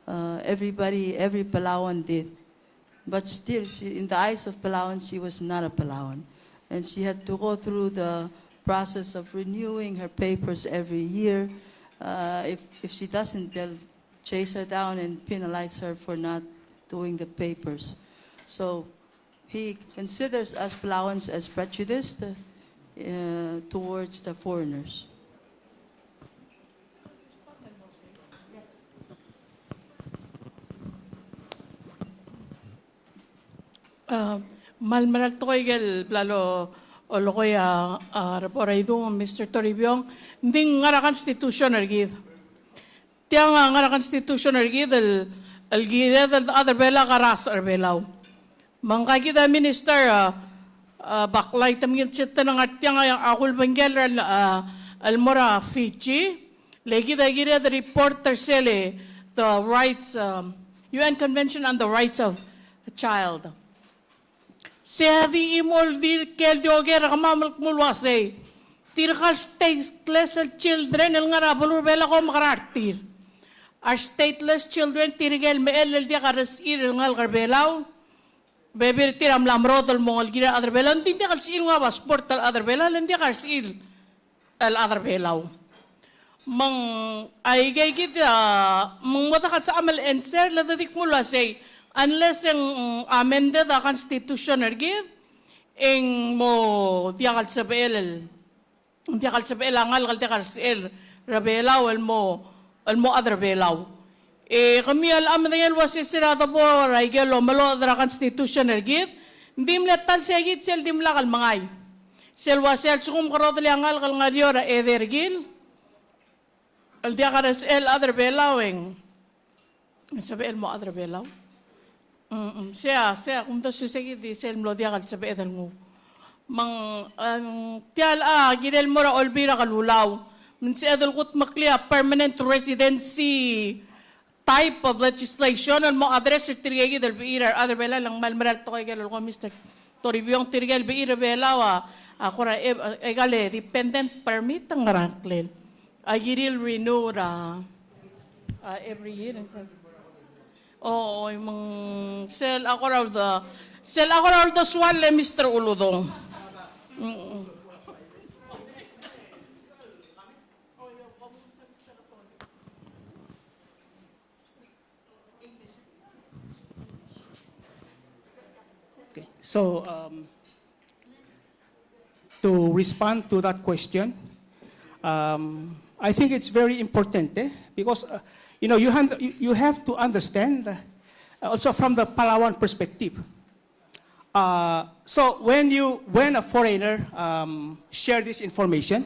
every Palawan did. But still, in the eyes of Palawan, she was not a Palawan. And she had to go through the process of renewing her papers every year. If she doesn't, they'll chase her down and penalize her for not doing the papers. So he considers us Palawans as prejudiced towards the foreigners. Malmaral toigel blalo oloya reporaido Mr. Toribio ding ngara constitution ergid. Tiang ngara constitution ergid el gire del other bela garas erbelaw. Mangka kita minister baklay tamil chita ng tiang akul bangel al mora Fiji. Legi da gire the reporter sele the rights UN Convention on the Rights of the Child. Sa di imol di kel dioger kamamal mulwase. Tirkal stateless children el ngarabulur bela ko makarartir. Our stateless children tirigel meel el dia karas ir ngal garbelaw. Beber tiram lamrot el mongol gira other bela. Hindi dia kalsil nga passport al other bela. Hindi dia kalsil al other belaw. Mang ay gay kita mang matakat sa amal enser ladadik mulwase. Unless ang amended the Constitution ergid, ang mo diakal sa BL, angal kal diakal sa el rabelaw el mo other belaw. Kami alam na yung was isirado po ay gelo malo the Constitution ergid, dim letal sa egid sel dim lakal mangay. Sel wasel sukum karot li angal kal ngadyo ra edergil, el diakal sa el other belawing, sa BL mo other belaw. Siya kung to sisigi di sel mlodia kal sa beedal mo. Mang tial ginel mo ra olbira kalulaw. Min si edal kut makliya permanent residency type of legislation al mo address tirgegi del biira other bela lang malmaral to kay galo ko Mr. Toribio tirgel biira belawa akora egale dependent permit ang ranklen. Agiril renew ra every year. Oh, yung sel ako raw Sila ko rin daswale, Mr. Uludong. Okay. So, to respond to that question, I think it's very important because you have to understand also from the Palawan perspective. So when a foreigner share this information,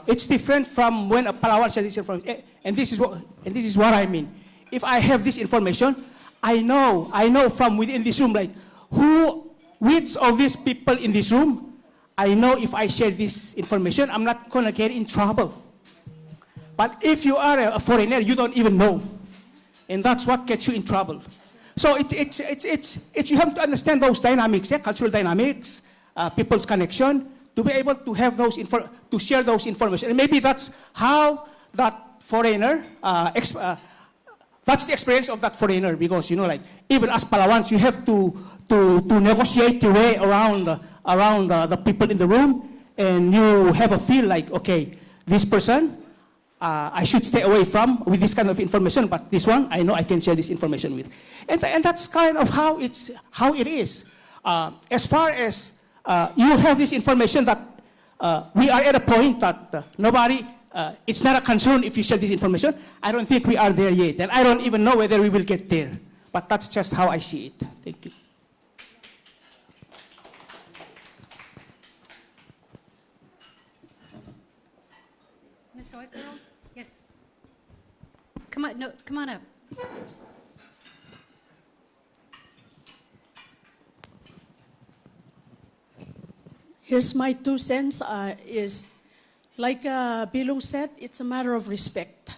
it's different from when a Palawan shares this information. And this is what I mean. If I have this information, I know from within this room, like which of these people in this room, I know if I share this information, I'm not going to get in trouble. But if you are a foreigner, you don't even know. And that's what gets you in trouble. So you have to understand those dynamics, cultural dynamics, people's connection, to be able to have to share those information. And maybe that's how that foreigner, that's the experience of that foreigner, because, even as Palawans, you have to negotiate your way around the people in the room, and you have a feel like, okay, this person, I should stay away from with this kind of information, but this one, I know I can share this information with. And that's kind of how it is. As far as you have this information that we are at a point that it's not a concern if you share this information, I don't think we are there yet. And I don't even know whether we will get there. But that's just how I see it. Thank you. Ms. Oikuro? Yes. Come on up. Here's my 2 cents. Is like Bilong said, it's a matter of respect.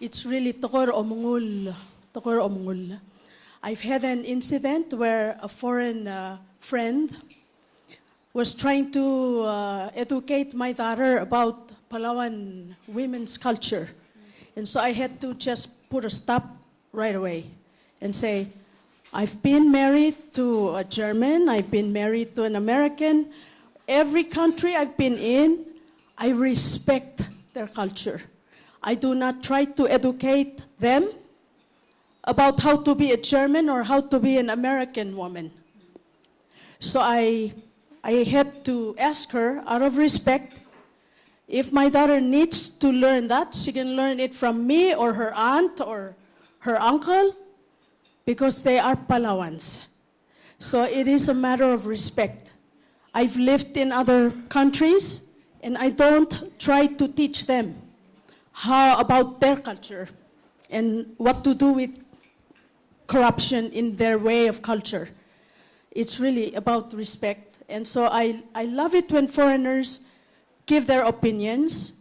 It's really tokor o mungul. I've had an incident where a foreign friend was trying to educate my daughter about Palawan women's culture. And so I had to just put a stop right away and say, I've been married to a German, I've been married to an American. Every country I've been in, I respect their culture. I do not try to educate them about how to be a German or how to be an American woman. So I had to ask her, out of respect, if my daughter needs to learn that, she can learn it from me or her aunt or her uncle, because they are Palawans. So it is a matter of respect. I've lived in other countries, and I don't try to teach them how about their culture and what to do with corruption in their way of culture. It's really about respect. And so I love it when foreigners give their opinions,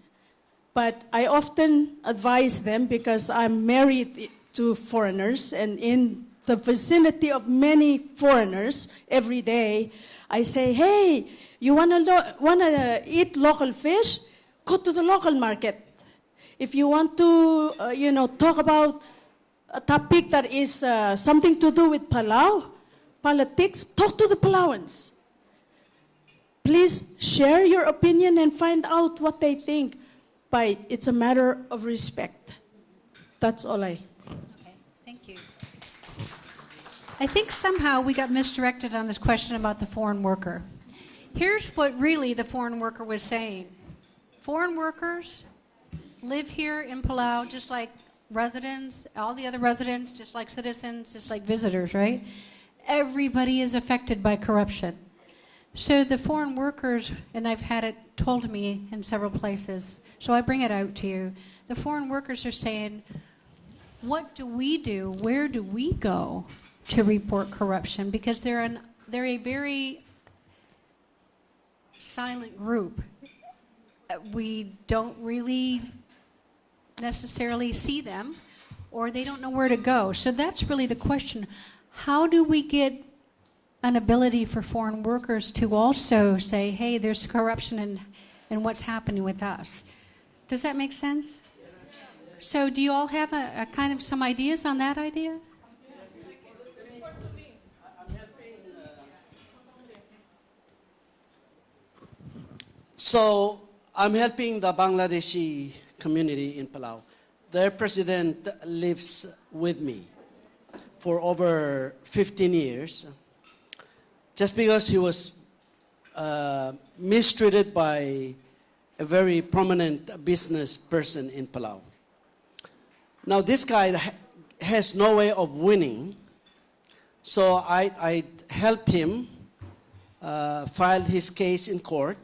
but I often advise them, because I'm married to foreigners, and in the vicinity of many foreigners every day, I say, hey, you wanna eat local fish? Go to the local market. If you want to, talk about a topic that is something to do with Palau, politics, talk to the Palawans. Please share your opinion and find out what they think. But it's a matter of respect. That's all I. Okay, thank you. I think somehow we got misdirected on this question about the foreign worker. Here's what really the foreign worker was saying. Foreign workers live here in Palau just like residents, all the other residents, just like citizens, just like visitors, right? Everybody is affected by corruption. So the foreign workers, and I've had it told to me in several places, so I bring it out to you. The foreign workers are saying, what do we do? Where do we go to report corruption? Because they're a very silent group. We don't really necessarily see them, or they don't know where to go. So that's really the question. How do we get an ability for foreign workers to also say, hey, there's corruption in what's happening with us? Does that make sense? So do you all have a kind of some ideas on that idea? So I'm helping the Bangladeshi community in Palau. Their president lives with me for over 15 years, just because he was mistreated by a very prominent business person in Palau. Now this guy has no way of winning, so I helped him file his case in court.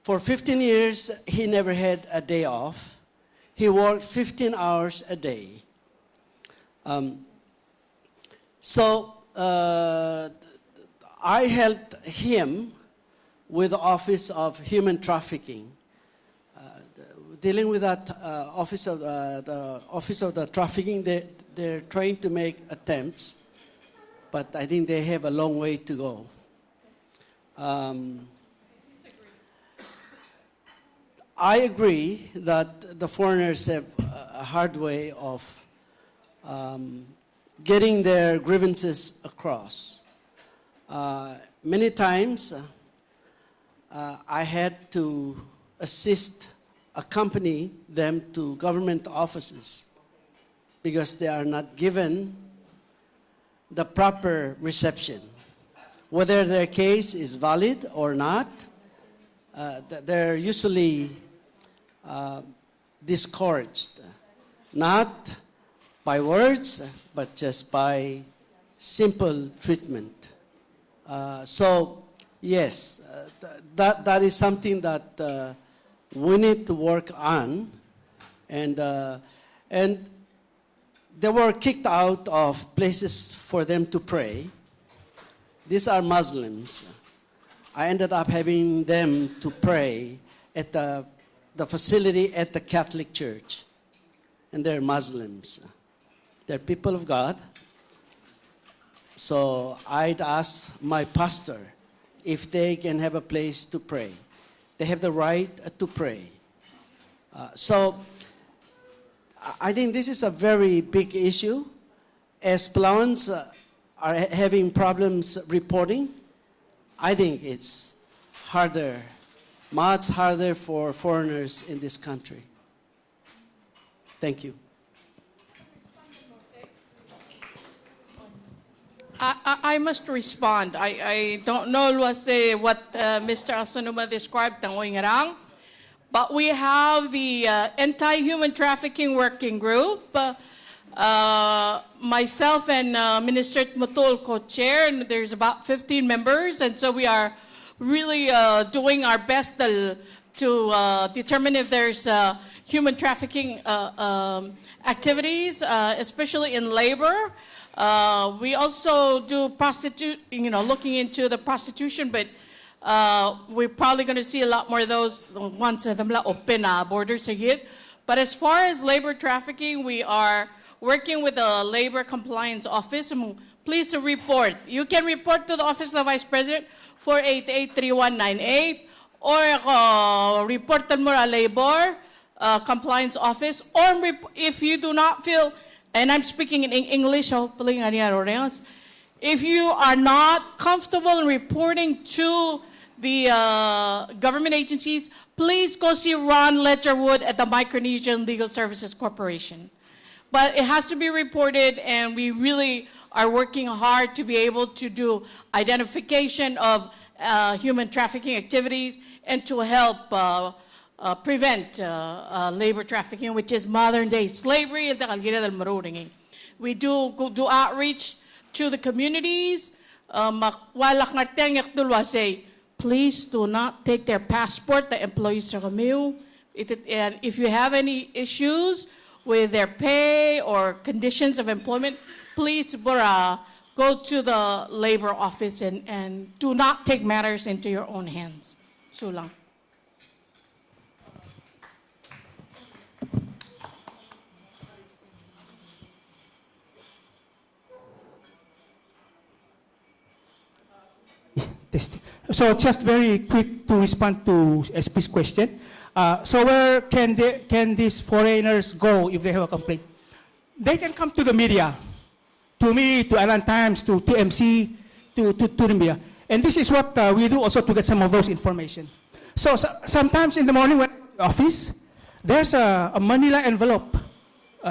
For 15 years, he never had a day off. He worked 15 hours a day. So I helped him with the Office of Human Trafficking. Dealing with that Office of the Trafficking, they're trying to make attempts, but I think they have a long way to go. I agree that the foreigners have a hard way of getting their grievances across. Many times, I had to accompany them to government offices because they are not given the proper reception. Whether their case is valid or not, they're usually discouraged, not by words, but just by simple treatment. So, yes, that is something that we need to work on. And they were kicked out of places for them to pray. These are Muslims. I ended up having them to pray at the facility at the Catholic Church. And they're Muslims. They're people of God. So I'd ask my pastor if they can have a place to pray. They have the right to pray. So I think this is a very big issue. As Palauans are having problems reporting, I think it's harder, much harder for foreigners in this country. Thank you. I must respond. I don't know what Mr. Asanuma described, but we have the Anti-Human Trafficking Working Group. Myself and Minister Mutul co-chair, and there's about 15 members, and so we are really doing our best to determine if there's human trafficking activities, especially in labor. We also do looking into the prostitution, but we're probably going to see a lot more of those once the open borders again. But as far as labor trafficking, we are working with the Labor Compliance Office. Please report. You can report to the Office of the Vice President, 488-3198, or report to the Labor Compliance Office, or if you do not feel, and I'm speaking in English, hopefully, if you are not comfortable in reporting to the government agencies, please go see Ron Ledgerwood at the Micronesian Legal Services Corporation. But it has to be reported, and we really are working hard to be able to do identification of human trafficking activities and to help prevent labor trafficking, which is modern-day slavery. We do outreach to the communities. Please do not take their passport, the employees are and if you have any issues with their pay or conditions of employment, please go to the labor office and do not take matters into your own hands. Sulang. So just very quick to respond to SP's question. So where can these foreigners go if they have a complaint? They can come to the media, to me, to Island Times, to TMC, to the media. And this is what we do also to get some of those information. So sometimes in the morning when I'm in the office, there's a manila envelope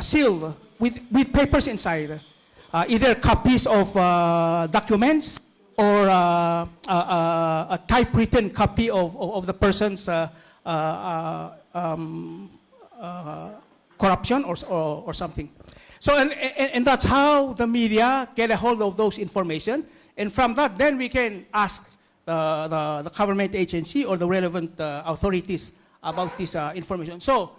sealed with papers inside, either copies of documents or a typewritten copy of the person's corruption or something. So and that's how the media get a hold of those information, and from that then we can ask the government agency or the relevant authorities about this information. So,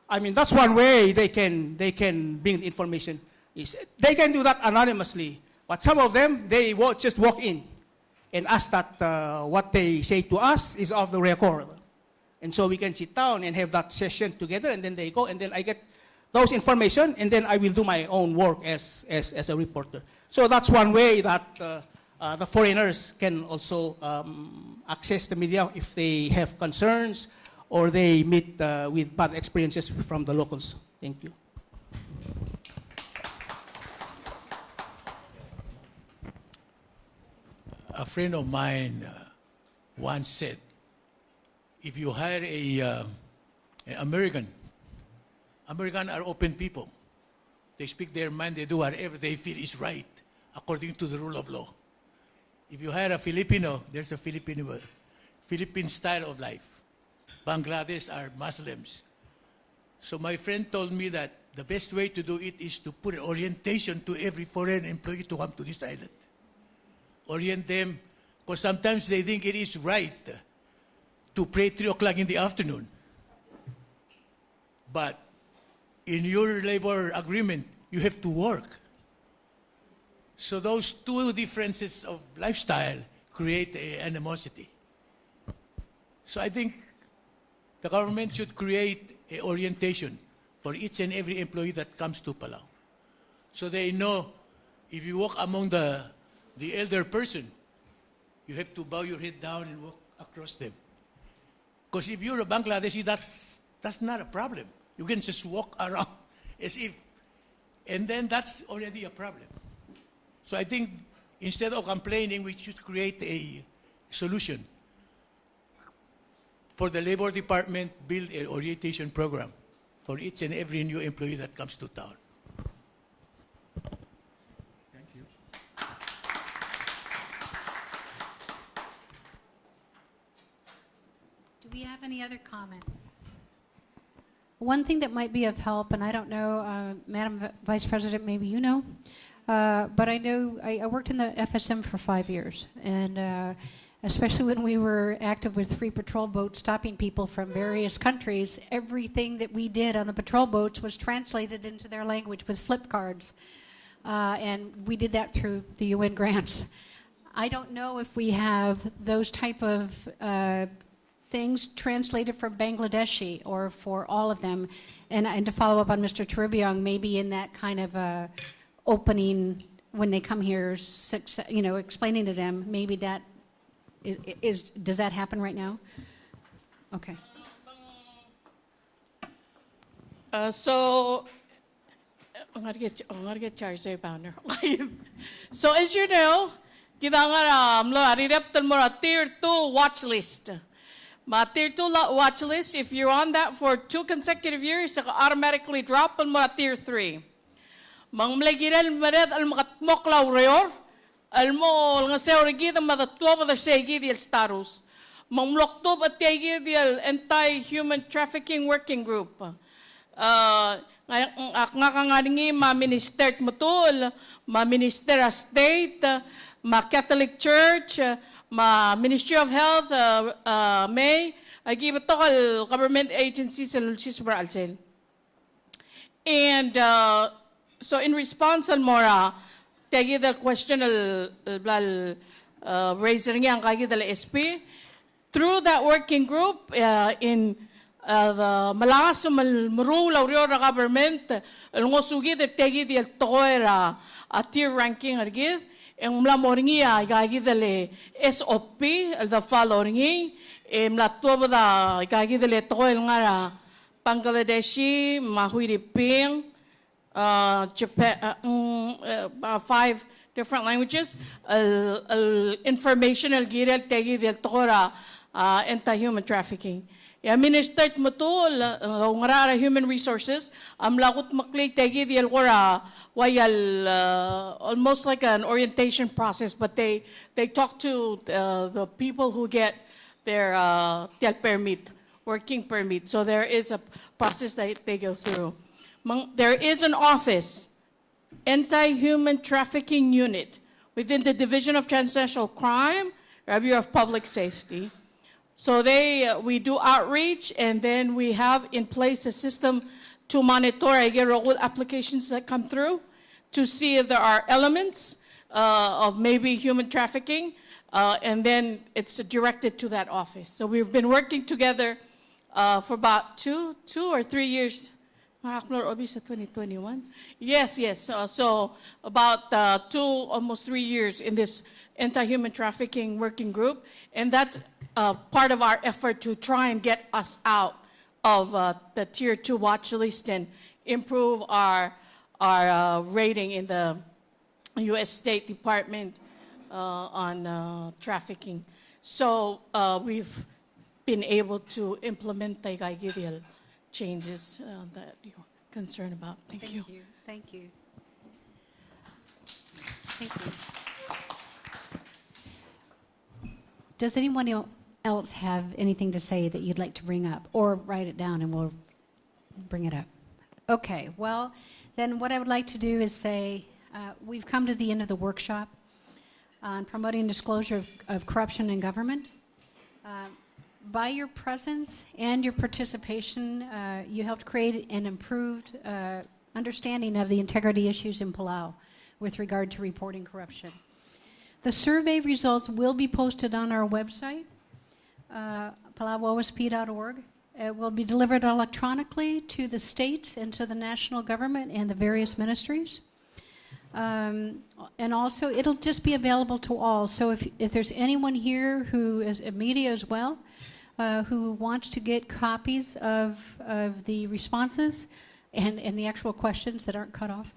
I mean, that's one way they can bring the information. They can do that anonymously, but some of them, they just walk in and ask that what they say to us is off the record. And so we can sit down and have that session together, and then they go, and then I get those information, and then I will do my own work as a reporter. So that's one way that the foreigners can also access the media if they have concerns or they meet with bad experiences from the locals. Thank you. A friend of mine once said, if you hire an American are open people. They speak their mind, they do whatever they feel is right, according to the rule of law. If you hire a Filipino, there's a Philippine style of life. Bangladesh are Muslims. So my friend told me that the best way to do it is to put an orientation to every foreign employee to come to this island. Orient them, because sometimes they think it is right to pray 3 o'clock in the afternoon. But in your labor agreement, you have to work. So those two differences of lifestyle create animosity. So I think the government should create an orientation for each and every employee that comes to Palau. So they know if you walk among the elder person, you have to bow your head down and walk across them. Because if you're a Bangladeshi, that's not a problem. You can just walk around as if, and then that's already a problem. So I think instead of complaining, we should create a solution. For the Labor Department, build an orientation program for each and every new employee that comes to town. Thank you. Do we have any other comments? One thing that might be of help, and I don't know, Madam Vice President, maybe you know, but I know I worked in the FSM for 5 years, and especially when we were active with free patrol boats stopping people from various countries, everything that we did on the patrol boats was translated into their language with flip cards, and we did that through the UN grants. I don't know if we have those type of things translated from Bangladeshi or for all of them. And to follow up on Mr. Turibyong, maybe in that kind of opening when they come here, you know, explaining to them, maybe that does that happen right now? Okay. So, I'm gonna get charged about So as you know, kita nga arireptan mo tier 2 watch list. Tier 2 watch list, if you're on that for 2 consecutive years, automatically drop on mo tier 3. Mang mlagirel mared al makatmok laureor, al mo nga seorigi the matatwa the segi di status. Mang mloktob at tegi di anti-human trafficking working group. Nga kangaringi ma-minister matul, ma-minister a state, ma-Catholic Church, ma-Ministry of Health, may, give it to government agencies and Lucisber Alcel. And so in response al mora, tagi the question raising yang kagi the SP, through that working group in the Malagasy Maru Laurio government, ngosugi the tagi the toera a tier ranking argid. Ang mla moringia igagidale SOP the following mla tuwa da igagidale toel ngara Bangladeshi Mahiriping Japan 5 different languages informational girel tegi del tora anti-human trafficking. Ya minister mo to ngara human resources lagut maklik tegi di algora wayal almost like an orientation process, but they talk to the people who get their permit, working permit. So there is a process that they go through. There is an office, anti-human trafficking unit within the Division of Transnational Crime, Bureau of Public Safety. So we do outreach, and then we have in place a system to monitor all applications that come through to see if there are elements of maybe human trafficking, and then it's directed to that office. So we've been working together for about two or 3 years. 2021? Yes. So about almost 3 years in this anti-human trafficking working group, and that's part of our effort to try and get us out of the Tier 2 watch list and improve our rating in the U.S. State Department on trafficking. So we've been able to implement the changes that you're concerned about. Thank you. Thank you. Thank you. Does anyone else have anything to say that you'd like to bring up, or write it down and we'll bring it up? Okay, well, then what I would like to do is say we've come to the end of the workshop on promoting disclosure of corruption in government. By your presence and your participation, you helped create an improved understanding of the integrity issues in Palau with regard to reporting corruption. The survey results will be posted on our website, palauosp.org. It will be delivered electronically to the states and to the national government and the various ministries. And also, it'll just be available to all. So if there's anyone here who is media as well, who wants to get copies of the responses and the actual questions that aren't cut off,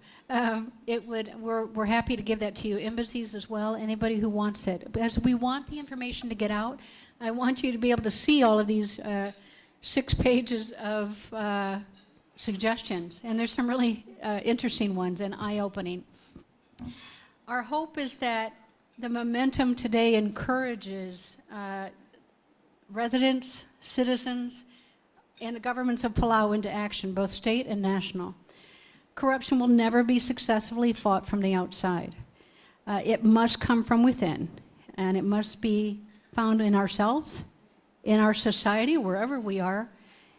we're happy to give that to you. Embassies as well, anybody who wants it. As we want the information to get out, I want you to be able to see all of these 6 pages of suggestions. And there's some really interesting ones and eye-opening. Our hope is that the momentum today encourages residents, citizens, and the governments of Palau into action, both state and national. Corruption will never be successfully fought from the outside. It must come from within, and it must be found in ourselves, in our society, wherever we are,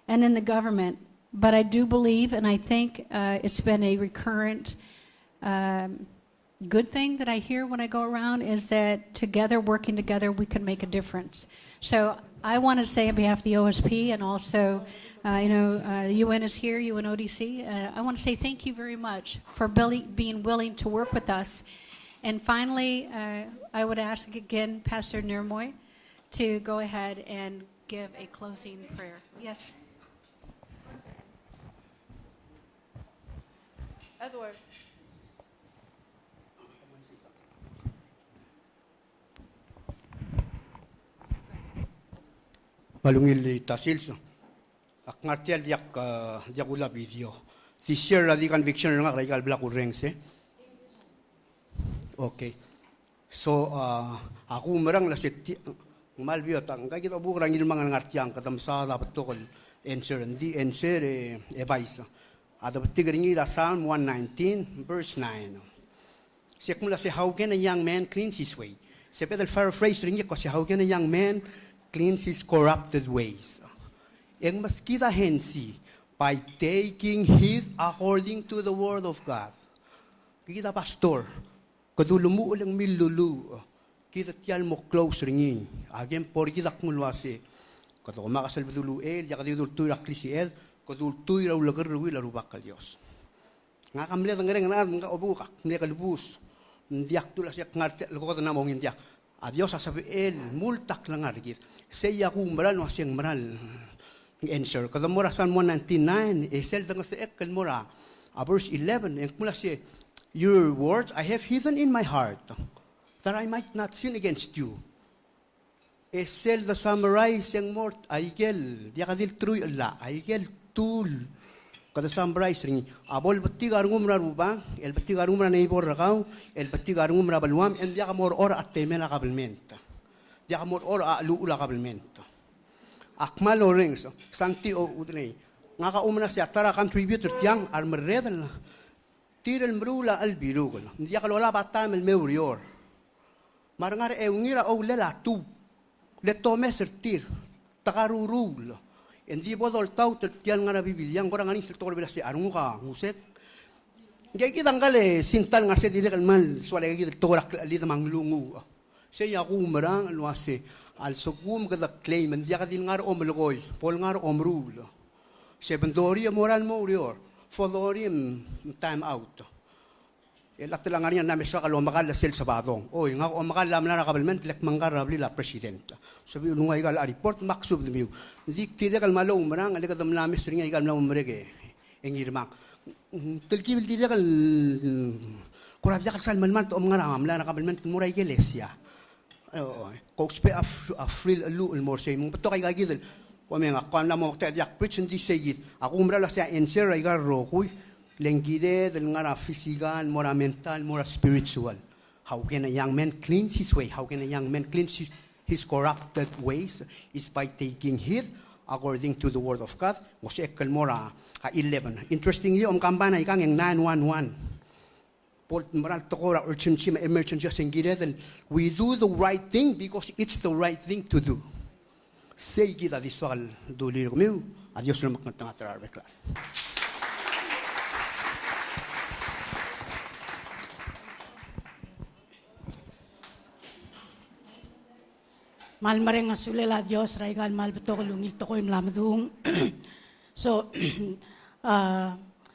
and in the government. But I do believe, and I think it's been a recurrent good thing that I hear when I go around, is that together, working together, we can make a difference. So I want to say on behalf of the OSP, and also, the UN is here, UNODC. I want to say thank you very much for being willing to work with us. And finally, I would ask again Pastor Nirmoy to go ahead and give a closing prayer. Yes. Edward. Malungil tasil ak ngartial diak ula video. Si share la di conviction nga kay black urengse. Okay. So aku merang la seti malbio tang kay kita bukrang ilmang ngartiang katam sa dapat tokol answer di answer e baisa. Ada betigringi la Psalm 119 verse 9. Siakmula say how can a young man cleanse his way? Se pedal paraphrase ringi ko say how can a young man cleanse his corrupted ways. Ang mas kita hensi by taking heed according to the word of God. Kita pastor, kadulumu ulang milulu, kita tiyal mo close ringin. Again, por kita kumulwasi. Kato kumakasal badulu el, yakadidultuy raklisi el, kadultuy raw lagarruwi larubak ka Diyos. Nga kamlet ang nga mga obukak, nga kalubus, ndiyak tulas yak ngarte, lukot na mong indiyak. Adios sasabi el, multak lang argit. Saya kumbral no asyang maral. Answer. Kada mura Psalm 199, esel danga sa ekal mura. Verse 11, ang mula siya, your words I have hidden in my heart, that I might not sin against you. Esel the summarize yang mort aigel dia kadil trui la aigel tool kada summarize ring abol batti garungum na ruba el batti garungum na neighbor rakaw el batti garungum na balwam en dia kamor ora atemena kabelmenta dia kamor ora luula kabelmenta akmal orings santi o udnei ngaka umna si atara contributor tiang armerredel tirel mrula albirugol dia kalola batam el meurior marangar eungira o lela tu le tome sertir takarurul endi bodol tau tian ngara bibiliang korang ani sektor bila se arungu ka nguset gegi dangale sintal ngase dire kalmal swale gegi torak li manglungu se ya kumrang luase al sogum kada claim dia kadin ngar omlogoy pol ngar omrul se bendori moral morior fodori time out At lang na mesa kalau makal sel sabadong. Oy, nga o makal lam na kabelment lek mangarabli la president. Sabi nung igal a report maksub demiu. Dik tira kal malo umrang ale kadam la mes ringa igal na umrege. Engirmak. Telki bil tira kal kurab jakal sal malman to ngaram la na kabelment muray iglesia. Kokspe afril lu el morsay mong pato kay gagidel. Wa me nga kan la mo yak preach and disegit. Ako umra la sa enser igal rokoy. Lengire del ngara physical, mora mental, mora spiritual. How can a young man cleanse his way? How can a young man cleanse his corrupted ways? Is by taking heed according to the word of God. Mose ekal mora 11. Interestingly, kambana ikang yang 911. Paul maral tokora urgency emergency sengire del we do the right thing because it's the right thing to do. Say kita diswal dulir meu. Adios na maknatang atrar bekla. Mal mareng asulela Dios raigal mal beto lungil to ko imlamadung. So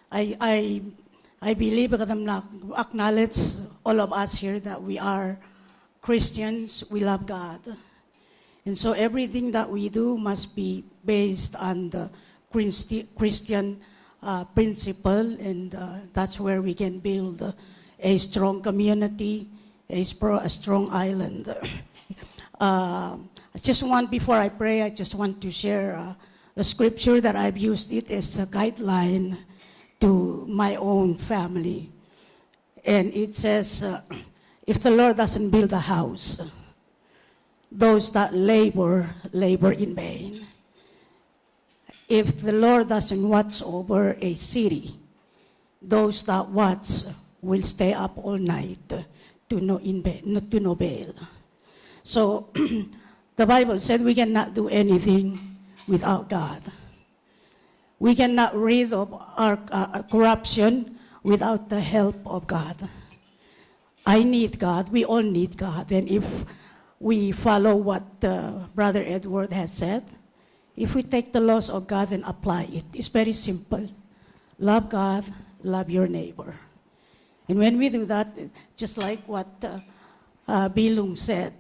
I believe that I'm acknowledge all of us here that we are Christians, we love God. And so everything that we do must be based on the Christian principle, and that's where we can build a strong community, a strong island. Before I pray, I just want to share a scripture that I've used it as a guideline to my own family. And it says, if the Lord doesn't build a house, those that labor in vain. If the Lord doesn't watch over a city, those that watch will stay up all night to no bail. So the Bible said we cannot do anything without God. We cannot rid of our corruption without the help of God. I need God. We all need God. And if we follow what Brother Edward has said, if we take the laws of God and apply it, it's very simple. Love God, love your neighbor. And when we do that, just like what Bilung said,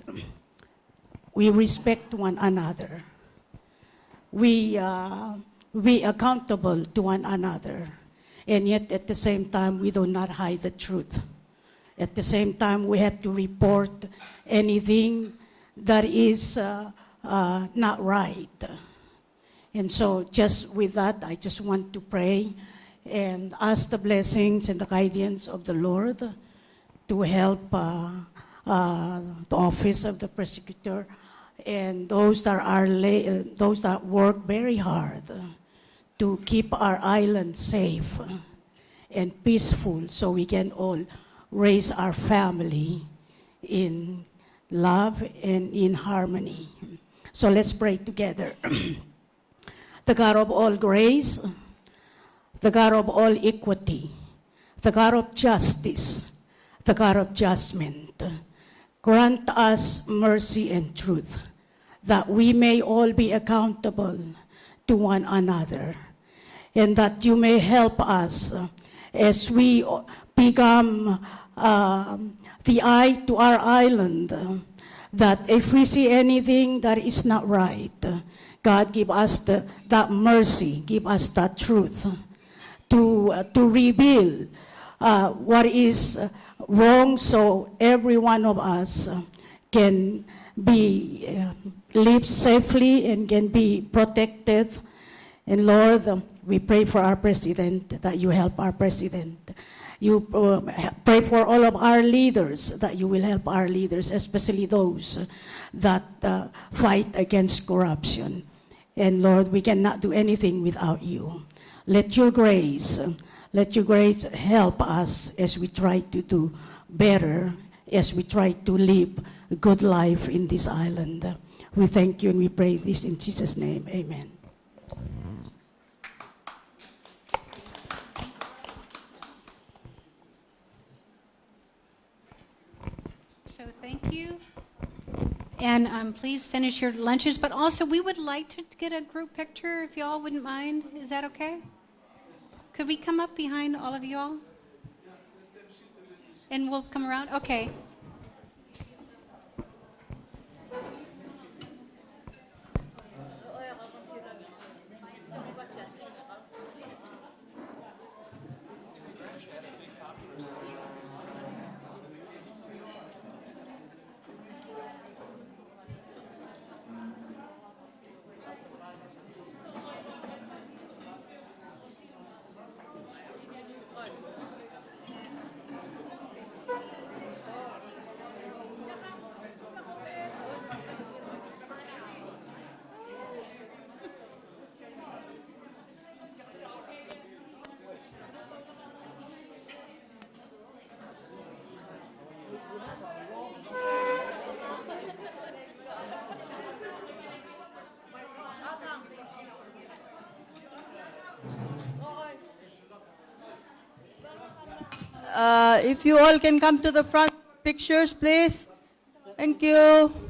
we respect one another. We be accountable to one another. And yet at the same time, we do not hide the truth. At the same time, we have to report anything that is not right. And so just with that, I just want to pray and ask the blessings and the guidance of the Lord to help the office of the prosecutor and those that work very hard to keep our island safe and peaceful, so we can all raise our family in love and in harmony. So let's pray together. The God of all grace, the God of all equity, the God of justice, the God of judgment, grant us mercy and truth, that we may all be accountable to one another, and that you may help us as we become the eye to our island, that if we see anything that is not right, God, give us that mercy, give us that truth to reveal what is wrong, so every one of us can be live safely and can be protected. And Lord, we pray for our president, that you help our president. You pray for all of our leaders, that you will help our leaders, especially those that fight against corruption. And Lord, we cannot do anything without you. Let your grace help us as we try to do better, as we try to live a good life in this island. We thank you and we pray this in Jesus' name. Amen. So thank you. And please finish your lunches. But also, we would like to get a group picture, if you all wouldn't mind. Is that okay? Could we come up behind all of you all? And we'll come around? Okay. If you all can come to the front pictures, please. Thank you.